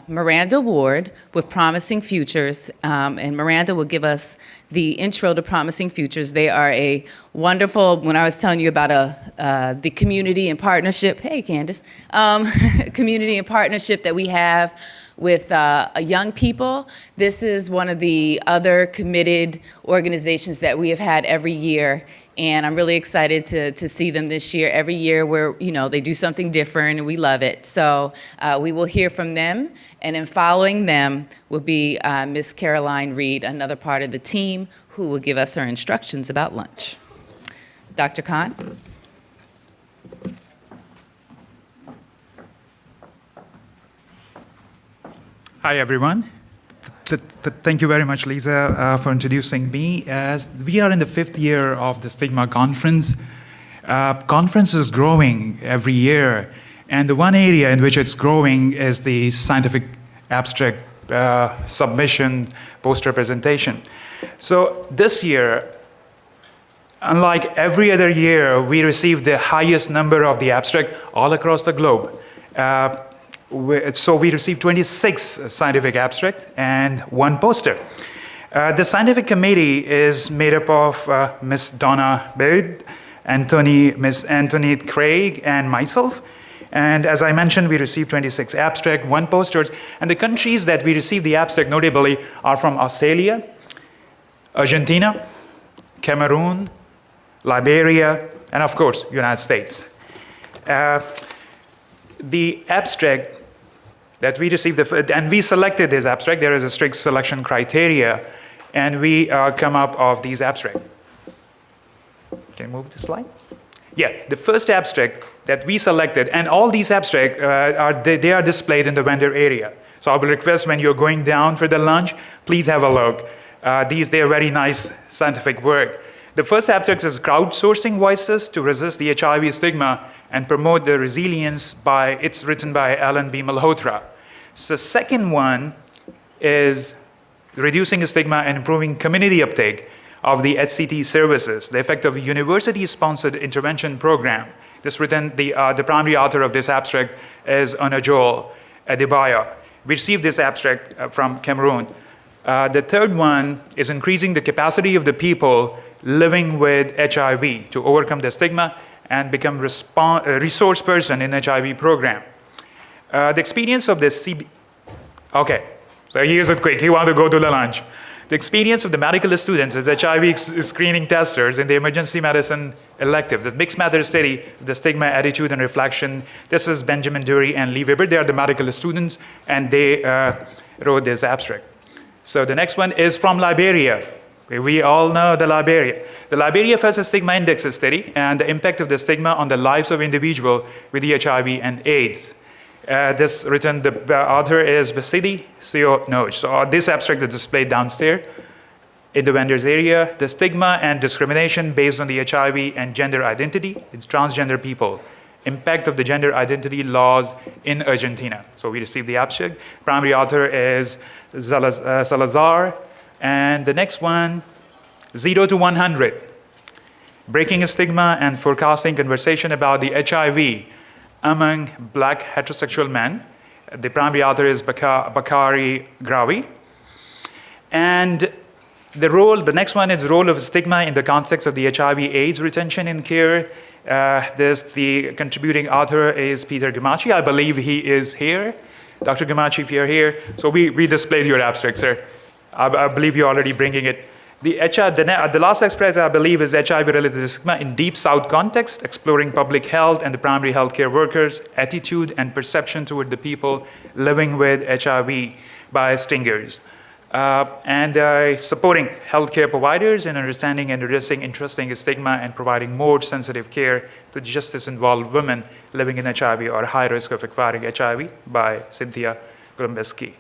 Miranda Ward with Promising Futures, and Miranda will give us the intro to Promising Futures. They are a wonderful, when I was telling you about the community and partnership, hey Candace, community and partnership that we have with young people. This is one of the other committed organizations that we have had every year, and I'm really excited to see them this year. Every year where, they do something different and we love it. So we will hear from them, and then following them will be Miss Caroline Reed, another part of the team, who will give us her instructions about lunch. Dr. Khan? Hi, everyone. Thank you very much, Lisa, for introducing me. As we are in the 5th year of the Stigma Conference, conference is growing every year, and the one area in which it's growing is the scientific abstract submission, poster presentation. So this year, unlike every other year, we received the highest number of the abstract all across the globe. So we received 26 scientific abstracts and 1 poster. The scientific committee is made up of Ms. Donna Baird, Ms. Anthony Craig, and myself. And as I mentioned, we received 26 abstracts, 1 posters. And the countries that we received the abstract notably are from Australia, Argentina, Cameroon, Liberia, and of course, United States. The abstract that we received, and we selected this abstract. There is a strict selection criteria, and we come up of these abstract. Can you move the slide? Yeah, the first abstract that we selected, and all these abstracts they are displayed in the vendor area. So I will request when you're going down for the lunch, please have a look. They are very nice scientific work. The first abstract is crowdsourcing voices to resist the HIV stigma and promote the resilience it's written by Alan B. Malhotra. So the second one is reducing stigma and improving community uptake of the HCT services, the effect of a university-sponsored intervention program. This written, the primary author of this abstract is Onajol Adebayo. We received this abstract from Cameroon. The third one is increasing the capacity of the people living with HIV to overcome the stigma and become a resource person in HIV program. The experience of this okay, so here's it quick, he wants to go to the lunch. The experience of the medical students as HIV screening testers in the emergency medicine electives, the mixed matter study, the stigma, attitude, and reflection. This is Benjamin Dury and Lee Weber. They are the medical students, and they wrote this abstract. So the next one is from Liberia. We all know the Liberia. The Liberia First Stigma Index study and the impact of the stigma on the lives of individuals with HIV and AIDS. This written, the author is Basidi Sio Noj. So this abstract is displayed downstairs in the vendors area. The stigma and discrimination based on the HIV and gender identity in transgender people. Impact of the gender identity laws in Argentina. So we received the abstract. Primary author is Salazar. And the next one, 0 to 100. Breaking a stigma and forecasting conversation about the HIV among black heterosexual men. The primary author is Bakari Grawi. And the next one is the role of stigma in the context of the HIV/AIDS retention in care. The contributing author is Peter Gamachi. I believe he is here. Dr. Gamachi, if you're here. So we displayed your abstract, sir. I believe you're already bringing it. The last express, I believe, is HIV-related stigma in Deep South context, exploring public health and the primary healthcare workers' attitude and perception toward the people living with HIV by stingers. And supporting healthcare providers in understanding and addressing interesting stigma and providing more sensitive care to justice-involved women living in HIV or high risk of acquiring HIV by Cynthia Grombeski.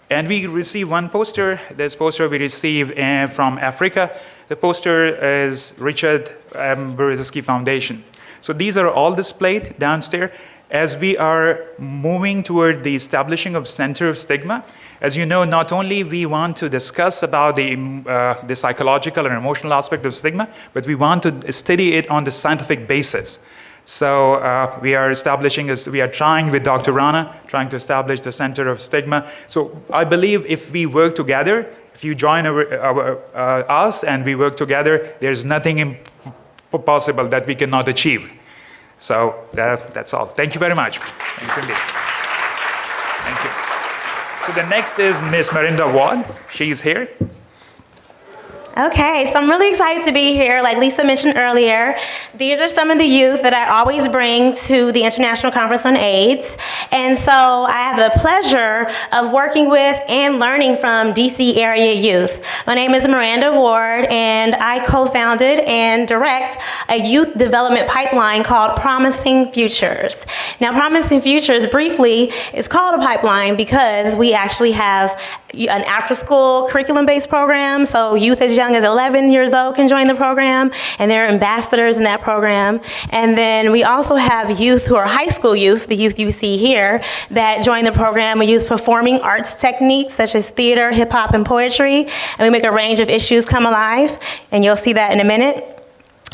And we received one poster. This poster we received from Africa. The poster is Richard Berezovsky Foundation. So these are all displayed downstairs as we are moving toward the establishing of Center of Stigma. As you know, not only we want to discuss about the psychological and emotional aspect of stigma, but we want to study it on the scientific basis. So we are trying with Dr. Rana, trying to establish the Center of Stigma. So I believe if we work together, if you join us and we work together, there's nothing impossible that we cannot achieve. So that's all. Thank you very much. Thanks indeed. Thank you. So the next is Miss Marinda Ward. She's here. Okay, so I'm really excited to be here. Like Lisa mentioned earlier, these are some of the youth that I always bring to the International Conference on AIDS. And so I have the pleasure of working with and learning from DC area youth. My name is Miranda Ward, and I co-founded and direct a youth development pipeline called Promising Futures. Now, Promising Futures, briefly, is called a pipeline because we actually have an after-school curriculum-based program, so youth as young as 11 years old can join the program, and they're ambassadors in that program. And then we also have youth who are high school youth, the youth you see here, that join the program. We use performing arts techniques such as theater, hip-hop, and poetry, and we make a range of issues come alive, and you'll see that in a minute.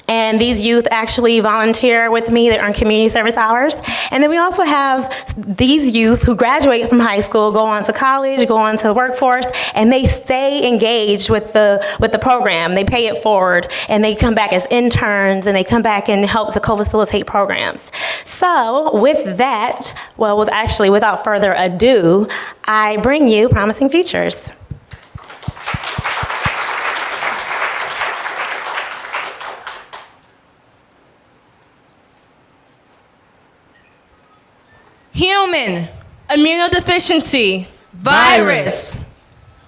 And these youth actually volunteer with me. They earn community service hours. And then we also have these youth who graduate from high school, go on to college, go on to the workforce, and they stay engaged with the program. They pay it forward, and they come back as interns, and they come back and help to co-facilitate programs. So with that, without further ado, I bring you Promising Futures. Human, Immunodeficiency. Virus.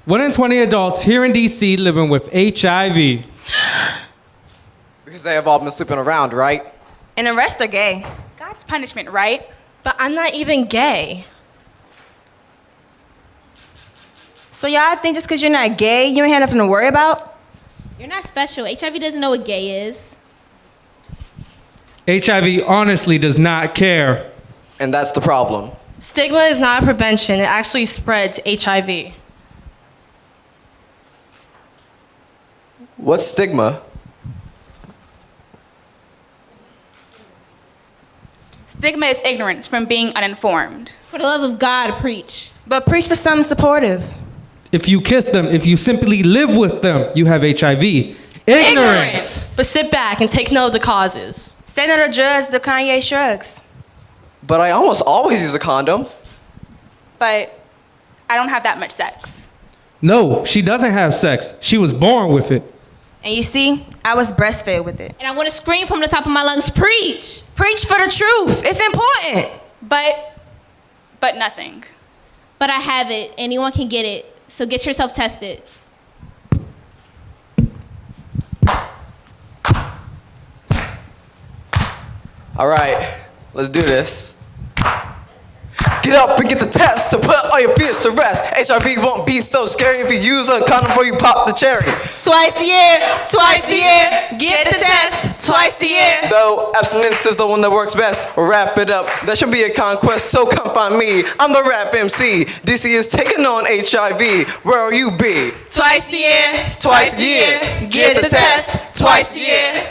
1 in 20 adults here in DC living with HIV. Because they have all been sleeping around, right? And the rest are gay. God's punishment, right? But I'm not even gay. So y'all think just because you're not gay, you ain't have nothing to worry about? You're not special. HIV doesn't know what gay is. HIV honestly does not care. And that's the problem. Stigma is not a prevention. It actually spreads HIV. What's stigma? Stigma is ignorance from being uninformed. For the love of God, preach. But preach for something supportive. If you kiss them, if you simply live with them, you have HIV. Ignorance. But sit back and take note of the causes. Senator Judge, the Kanye shrugs. But I almost always use a condom. But I don't have that much sex. No, she doesn't have sex. She was born with it. And you see, I was breastfed with it. And I want to scream from the top of my lungs, preach. Preach for the truth. It's important. But nothing. But I have it. Anyone can get it. So get yourself tested. All right, let's do this. Get up and get the test to put all your fears to rest. HIV won't be so scary if you use a condom before you pop the cherry. Twice a year, get the test. Twice a year. Though abstinence is the one that works best. We'll wrap it up. That should be a conquest, so come find me. I'm the rap MC. DC is taking on HIV. Where will you be? Twice a year, get the test. Twice a year.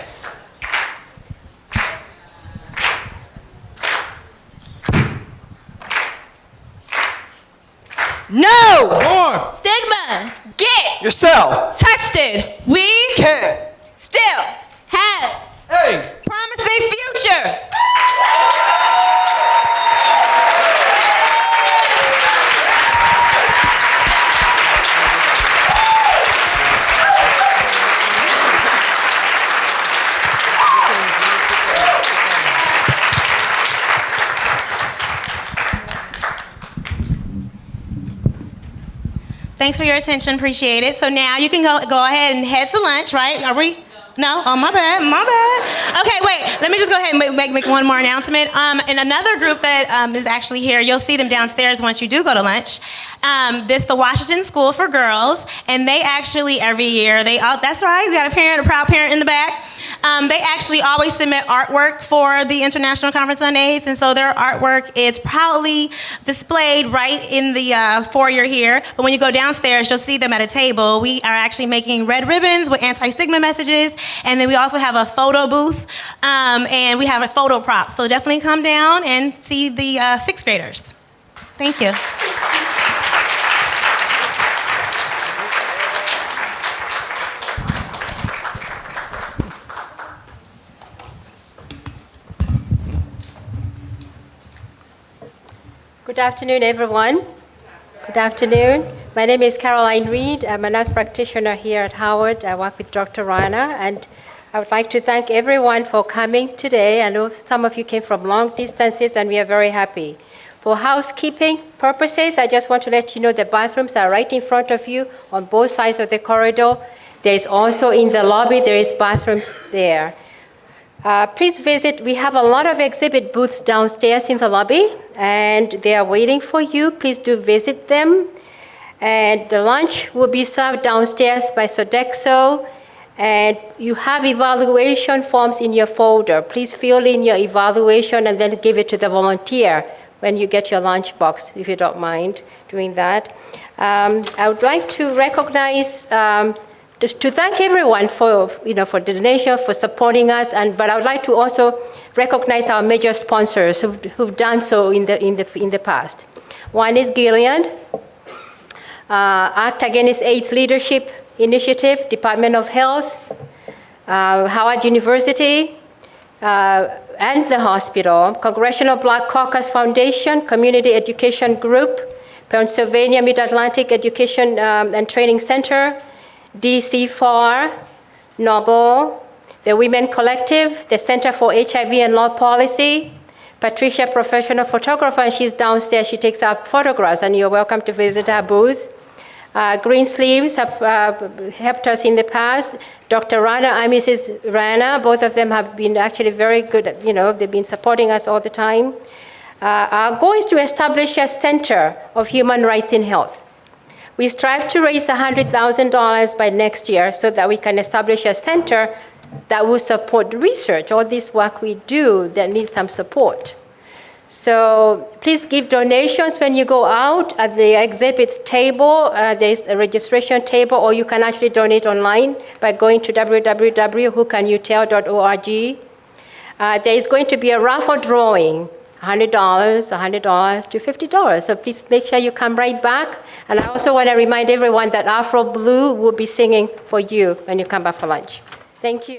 No! More! Stigma. Get Yourself! Tested. We can still have hey promising future. Thanks for your attention, appreciate it. So now you can go ahead and head to lunch, right? Are we? No? Oh, my bad. Okay, wait, let me just go ahead and make one more announcement. And another group that is actually here, you'll see them downstairs once you do go to lunch. This is the Washington School for Girls, and they actually every year, that's right, we got a proud parent in the back. They actually always submit artwork for the International Conference on AIDS, and so their artwork is proudly displayed right in the foyer here. But when you go downstairs, you'll see them at a table. We are actually making red ribbons with anti-stigma messages, and then we also have a photo booth, and we have a photo prop. So definitely come down and see the sixth graders. Thank you. Good afternoon, everyone. Good afternoon. My name is Caroline Reed. I'm a nurse practitioner here at Howard. I work with Dr. Rana, and I would like to thank everyone for coming today. I know some of you came from long distances, and we are very happy. For housekeeping purposes, I just want to let you know the bathrooms are right in front of you on both sides of the corridor. There is also in the lobby, there is bathrooms there. Please visit. We have a lot of exhibit booths downstairs in the lobby, and they are waiting for you. Please do visit them. And the lunch will be served downstairs by Sodexo. And you have evaluation forms in your folder. Please fill in your evaluation and then give it to the volunteer when you get your lunch box, if you don't mind doing that. I would like to recognize to thank everyone for the donation, for supporting us, but I would like to also recognize our major sponsors who've done so in the past. One is Gilead, Act Against AIDS Leadership Initiative, Department of Health, Howard University, and the hospital, Congressional Black Caucus Foundation, Community Education Group, Pennsylvania Mid-Atlantic Education and Training Center, DC4, Noble, the Women Collective, the Center for HIV and Law Policy, Patricia, professional photographer, and she's downstairs. She takes up photographs, and you're welcome to visit her booth. Green Sleeves have helped us in the past. Dr. Rana, I'm Mrs. Rana. Both of them have been actually very good. They've been supporting us all the time. Our goal is to establish a center of human rights in health. We strive to raise $100,000 by next year so that we can establish a center that will support research, all this work we do that needs some support. So please give donations when you go out. At the exhibits table, there's a registration table, or you can actually donate online by going to www.whocanyouTell.org. There is going to be a raffle drawing, $100 to $50. So please make sure you come right back. And I also want to remind everyone that Afro Blue will be singing for you when you come back for lunch. Thank you.